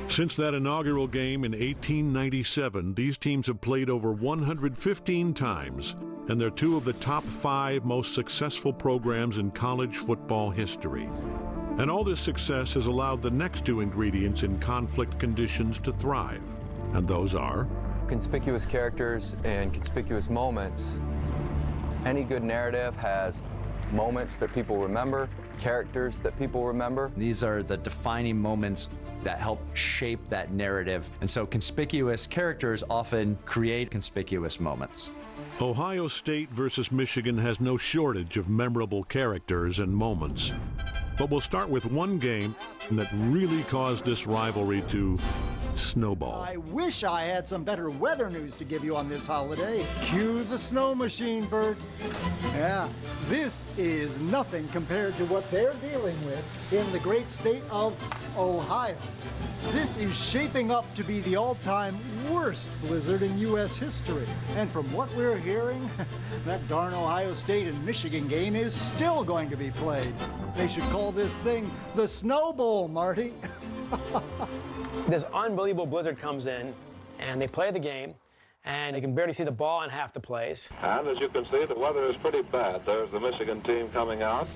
Since that inaugural game in 1897, these teams have played over 115 times, and they're two of the top 5 most successful programs in college football history. And all this success has allowed the next 2 ingredients in conflict conditions to thrive, and those are conspicuous characters and conspicuous moments. Any good narrative has moments that people remember, characters that people remember. These are the defining moments that help shape that narrative. And so conspicuous characters often create conspicuous moments. Ohio State versus Michigan has no shortage of memorable characters and moments. But we'll start with one game that really caused this rivalry to snowball. I wish I had some better weather news to give you on this holiday. Cue the snow machine, Bert. Yeah, this is nothing compared to what they're dealing with in the great state of Ohio. This is shaping up to be the all-time worst blizzard in U.S. history. And from what we're hearing, that darn Ohio State and Michigan game is still going to be played. They should call this thing the Snow Bowl, Marty. This unbelievable blizzard comes in, and they play the game, and you can barely see the ball in half the plays. And as you can see, the weather is pretty bad. There's the Michigan team coming out.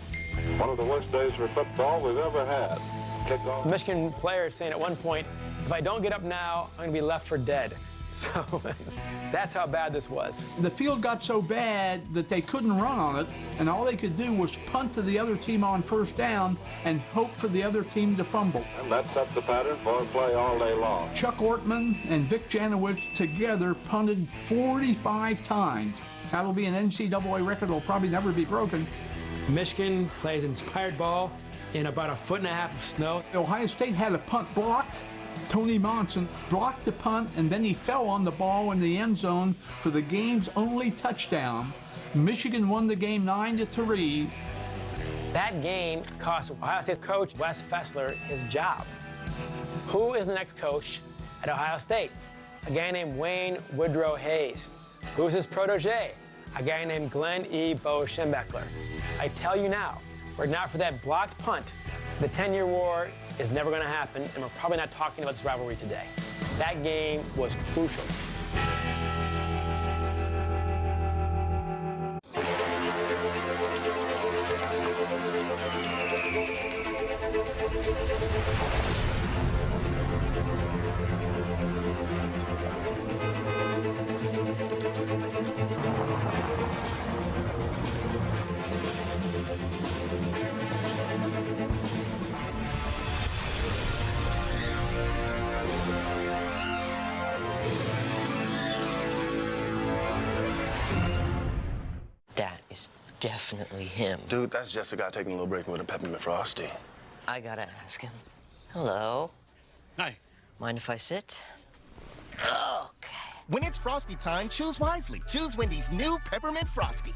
One of the worst days for football we've ever had. Kickoff. Michigan players saying at one point, if I don't get up now, I'm going to be left for dead. So that's how bad this was. The field got so bad that they couldn't run on it, and all they could do was punt to the other team on first down and hope for the other team to fumble. And that set the pattern for play all day long. Chuck Ortman and Vic Janowicz together punted 45 times. That'll be an NCAA record that'll probably never be broken. Michigan plays inspired ball in about 1.5 feet of snow. Ohio State had a punt blocked. Tony Monson blocked the punt, and then he fell on the ball in the end zone for the game's only touchdown. Michigan won the game 9-3. That game cost Ohio State coach Wes Fessler his job. Who is the next coach at Ohio State? A guy named Wayne Woodrow Hayes. Who's his protege? A guy named Glenn E. Bo Schembechler. I tell you now, were it not for that blocked punt, the 10-year war is never going to happen, and we're probably not talking about this rivalry today. That game was crucial. definitely him. Dude, that's just a guy taking a little break with a peppermint frosty. I gotta ask him. Hello. Hi. Mind if I sit? When it's Frosty time, choose wisely. Choose Wendy's new Peppermint Frosty.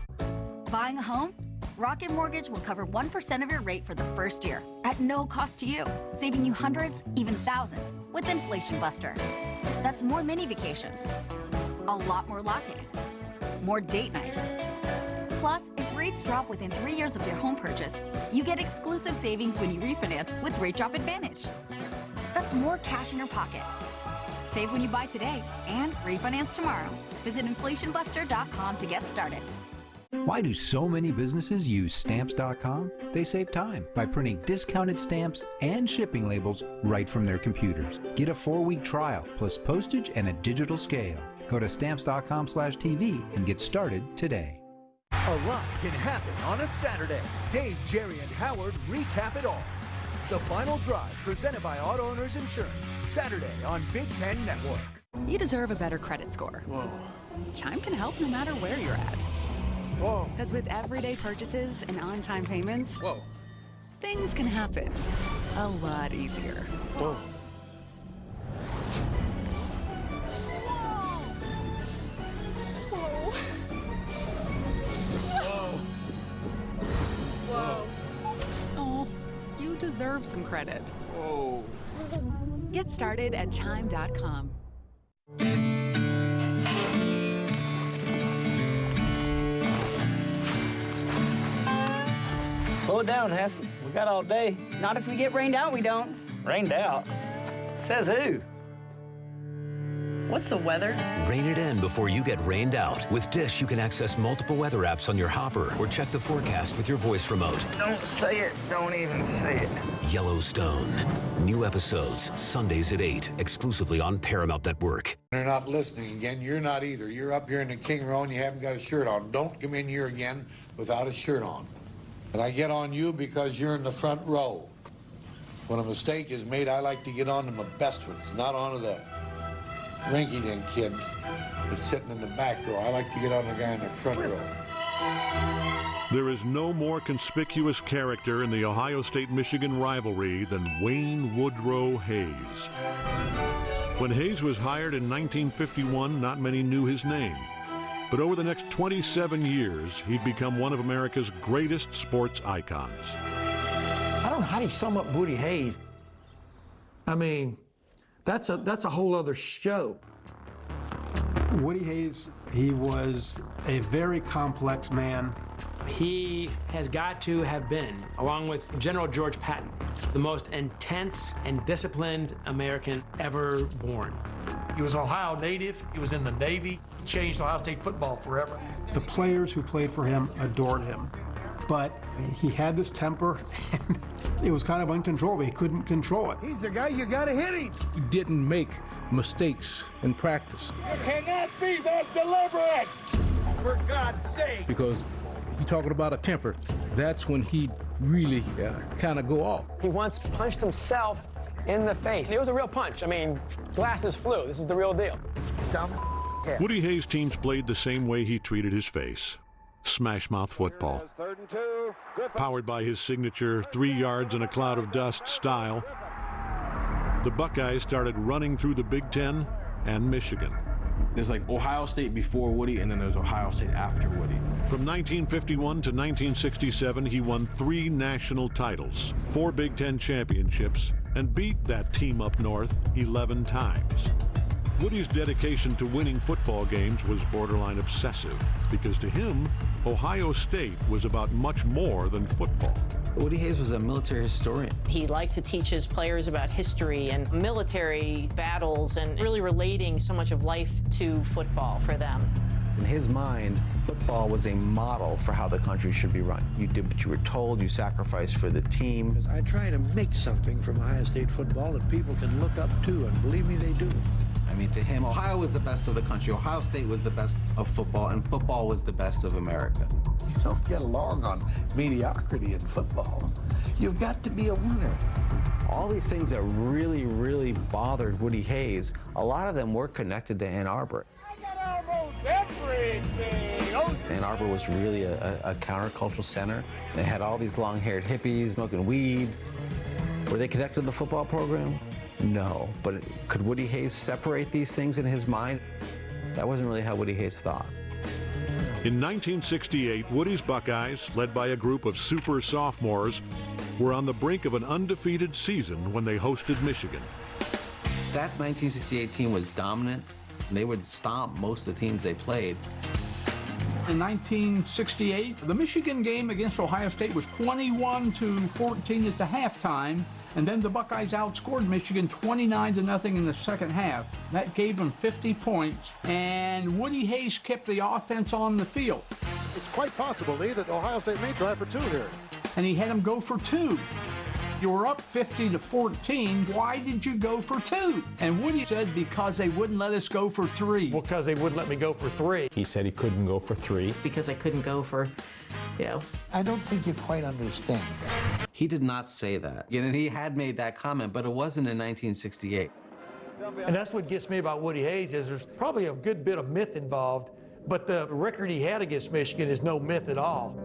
Buying a home? Rocket Mortgage will cover 1% of your rate for the first year at no cost to you, saving you hundreds, even thousands with Inflation Buster. That's more mini vacations, a lot more lattes, more date nights. Plus, if rates drop within 3 years of your home purchase, you get exclusive savings when you refinance with Rate Drop Advantage. That's more cash in your pocket. Save when you buy today and refinance tomorrow. Visit inflationbuster.com to get started. Why do so many businesses use Stamps.com? They save time by printing discounted stamps and shipping labels right from their computers. Get a 4-week trial plus postage and a digital scale. Go to Stamps.com/TV and get started today. A lot can happen on a Saturday. Dave, Jerry, and Howard recap it all. The Final Drive, presented by Auto Owners Insurance, Saturday on Big Ten Network. You deserve a better credit score. Whoa. Chime can help no matter where you're at. Whoa. Because with everyday purchases and on-time payments, Whoa. things can happen a lot easier. Whoa. Oh, you deserve some credit. Whoa. Get started at Chime.com. Slow it down, Haskell. We got all day. Not if we get rained out, we don't. Rained out? Says who? What's the weather? Rain it in before you get rained out. With Dish, you can access multiple weather apps on your Hopper or check the forecast with your voice remote. Don't say it. Don't even say it. Yellowstone. New episodes, Sundays at 8, exclusively on Paramount Network. They're not listening again. You're not either. You're up here in the king row and you haven't got a shirt on. Don't come in here again without a shirt on. And I get on you because you're in the front row. When a mistake is made, I like to get on to my best ones, not onto the rinky-dink kid that's sitting in the back row. I like to get on the guy in the front row. There is no more conspicuous character in the Ohio State-Michigan rivalry than Wayne Woodrow Hayes. When Hayes was hired in 1951, not many knew his name. But over the next 27 years, he'd become one of America's greatest sports icons. I don't know how do you sum up Woody Hayes. I mean, that's a whole other show. Woody Hayes, he was a very complex man. He has got to have been, along with General George Patton, the most intense and disciplined American ever born. He was an Ohio native. He was in the Navy. Changed Ohio State football forever. The players who played for him adored him. But he had this temper, and it was kind of uncontrollable. He couldn't control it. He's the guy you gotta hit him. He didn't make mistakes in practice You cannot be that deliberate. For God's sake. because you're talking about a temper. That's when he really kind of go off. He once punched himself in the face. It was a real punch. I mean, glasses flew. This is the real deal. Dumb. Woody Hayes' teams played the same way he treated his face. Smashmouth football. Powered by his signature 3 yards in a cloud of dust style, the Buckeyes started running through the Big Ten and Michigan. There's like Ohio State before Woody, and then there's Ohio State after Woody. From 1951 to 1967, he won 3 national titles, 4 Big Ten championships, and beat that team up north 11 times. Woody's dedication to winning football games was borderline obsessive, because to him, Ohio State was about much more than football. Woody Hayes was a military historian. He liked to teach his players about history and military battles and really relating so much of life to football for them. In his mind, football was a model for how the country should be run. You did what you were told, you sacrificed for the team. I try to make something from Ohio State football that people can look up to, and believe me, they do. I mean, to him, Ohio was the best of the country. Ohio State was the best of football, and football was the best of America. You don't get along on mediocrity in football. You've got to be a winner. All these things that really, really bothered Woody Hayes, a lot of them were connected to Ann Arbor. I got almost everything. Ann Arbor was really a countercultural center. They had all these long-haired hippies smoking weed. Were they connected to the football program? No. But could Woody Hayes separate these things in his mind? That wasn't really how Woody Hayes thought. In 1968, Woody's Buckeyes, led by a group of super sophomores, were on the brink of an undefeated season when they hosted Michigan. That 1968 team was dominant. They would stomp most of the teams they played. In 1968, the Michigan game against Ohio State was 21-14 at the halftime, and then the Buckeyes outscored Michigan 29-0 in the second half. That gave them 50 points, and Woody Hayes kept the offense on the field. It's quite possible, Lee, that Ohio State may try for 2 here. And he had them go for 2. You were up 50-14. Why did you go for 2? And Woody said, because they wouldn't let us go for 3. Well, because they wouldn't let me go for 3. He said he couldn't go for 3. Because I couldn't go for, I don't think you quite understand that. He did not say that. And he had made that comment, but it wasn't in 1968. And that's what gets me about Woody Hayes is there's probably a good bit of myth involved, but the record he had against Michigan is no myth at all.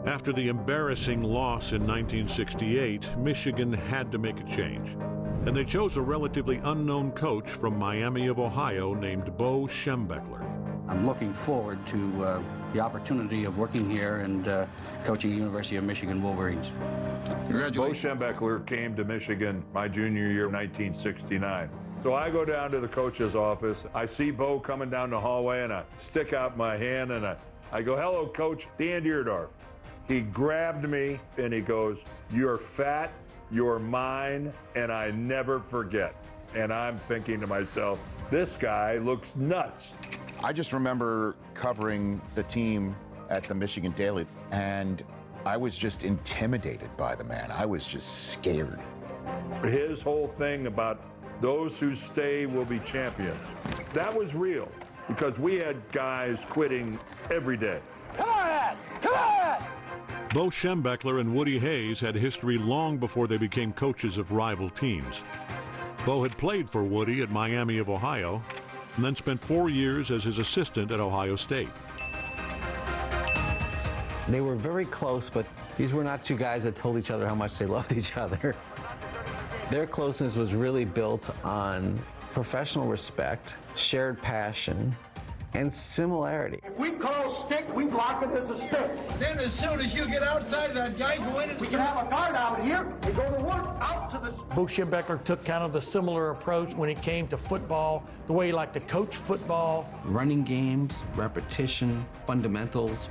After the embarrassing loss in 1968, Michigan had to make a change. And they chose a relatively unknown coach from Miami of Ohio named Bo Schembechler. I'm looking forward to the opportunity of working here and coaching the University of Michigan Wolverines. Bo Schembechler came to Michigan my junior year, 1969. So I go down to the coach's office. I see Bo coming down the hallway, and I stick out my hand, and I go, "Hello, Coach Dan Deerdorf." He grabbed me, and he goes, "You're fat, you're mine, and I never forget." And I'm thinking to myself, this guy looks nuts. I just remember covering the team at the Michigan Daily, and I was just intimidated by the man. I was just scared. His whole thing about those who stay will be champions, that was real, because we had guys quitting every day. Come on! Come on! Bo Schembechler and Woody Hayes had history long before they became coaches of rival teams. Bo had played for Woody at Miami of Ohio, and then spent 4 years as his assistant at Ohio State. They were very close, but these were not two guys that told each other how much they loved each other. Their closeness was really built on professional respect, shared passion, and similarity. If we call stick, we block it as a stick. Then as soon as you get outside of that guy, go in and we can have a guard out here. We go to work, out to the... Bo Schembechler took kind of the similar approach when it came to football, the way he liked to coach football. Running games, repetition, fundamentals.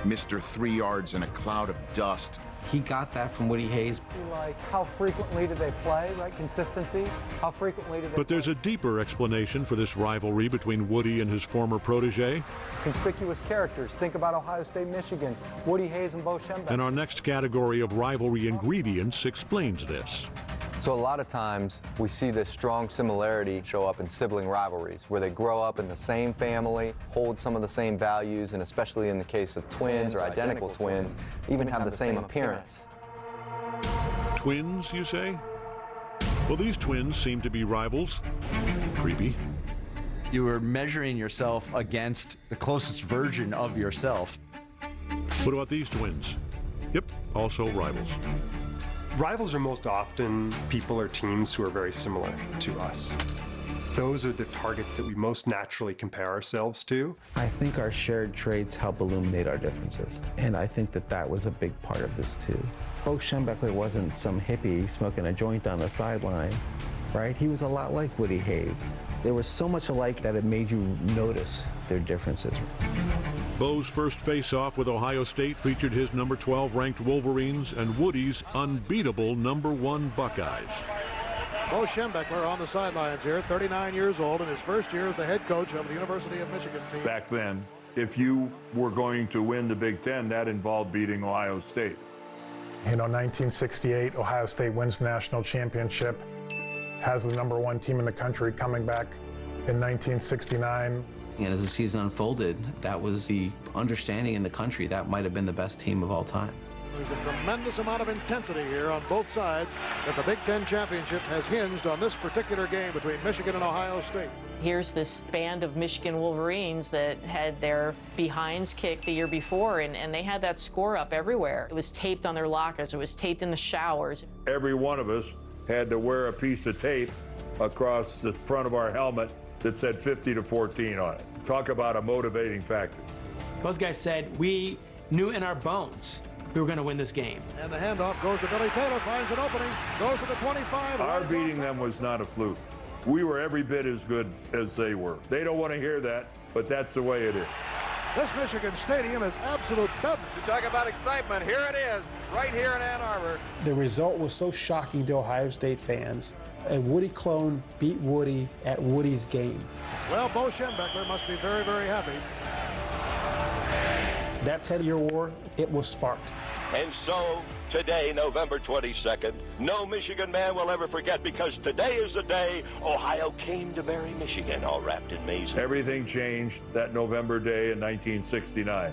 Mr. 3 yards in a cloud of dust. He got that from Woody Hayes. Like, how frequently did they play, right? Consistency? How frequently did they But there's a deeper explanation for this rivalry between Woody and his former protege. Conspicuous characters. Think about Ohio State, Michigan, Woody Hayes and Bo Schembechler. And our next category of rivalry ingredients explains this. So a lot of times we see this strong similarity show up in sibling rivalries where they grow up in the same family, hold some of the same values, and especially in the case of twins or identical twins, even have the same appearance. Twins, you say? Well, these twins seem to be rivals. Creepy. You were measuring yourself against the closest version of yourself. What about these twins? Yep, also rivals. Rivals are most often people or teams who are very similar to us. Those are the targets that we most naturally compare ourselves to. I think our shared traits help illuminate our differences. And I think that that was a big part of this too. Bo Schembechler wasn't some hippie smoking a joint on the sideline, right? He was a lot like Woody Hayes. They were so much alike that it made you notice their differences. Bo's first face-off with Ohio State featured his number 12 ranked Wolverines and Woody's unbeatable number 1 Buckeyes. Bo Schembechler on the sidelines here, 39 years old, in his first year as the head coach of the University of Michigan team. Back then, if you were going to win the Big Ten, that involved beating Ohio State. You know, 1968, Ohio State wins the national championship, has the number 1 team in the country coming back in 1969. And as the season unfolded, that was the understanding in the country that might have been the best team of all time. There's a tremendous amount of intensity here on both sides that the Big Ten championship has hinged on this particular game between Michigan and Ohio State. Here's this band of Michigan Wolverines that had their behinds kicked the year before, and they had that score up everywhere. It was taped on their lockers. It was taped in the showers. Every one of us had to wear a piece of tape across the front of our helmet that said 50-14 on it. Talk about a motivating factor. Those guys said we knew in our bones we were going to win this game. And the handoff goes to Billy Taylor, finds an opening, goes to the 25. Our beating them was not a fluke. We were every bit as good as they were. They don't want to hear that, but that's the way it is. This Michigan Stadium is absolute bedlam. You talk about excitement, here it is, right here in Ann Arbor. The result was so shocking to Ohio State fans. A Woody clone beat Woody at Woody's game. Well, Bo Schembechler must be very, very happy. That 10-year war, it was sparked. And so, today, November 22nd, no Michigan man will ever forget, because today is the day Ohio came to bury Michigan, all wrapped in maize. Everything changed that November day in 1969.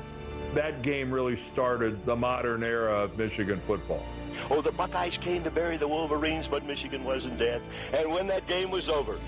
That game really started the modern era of Michigan football. Oh, the Buckeyes came to bury the Wolverines, but Michigan wasn't dead. And when that game was over,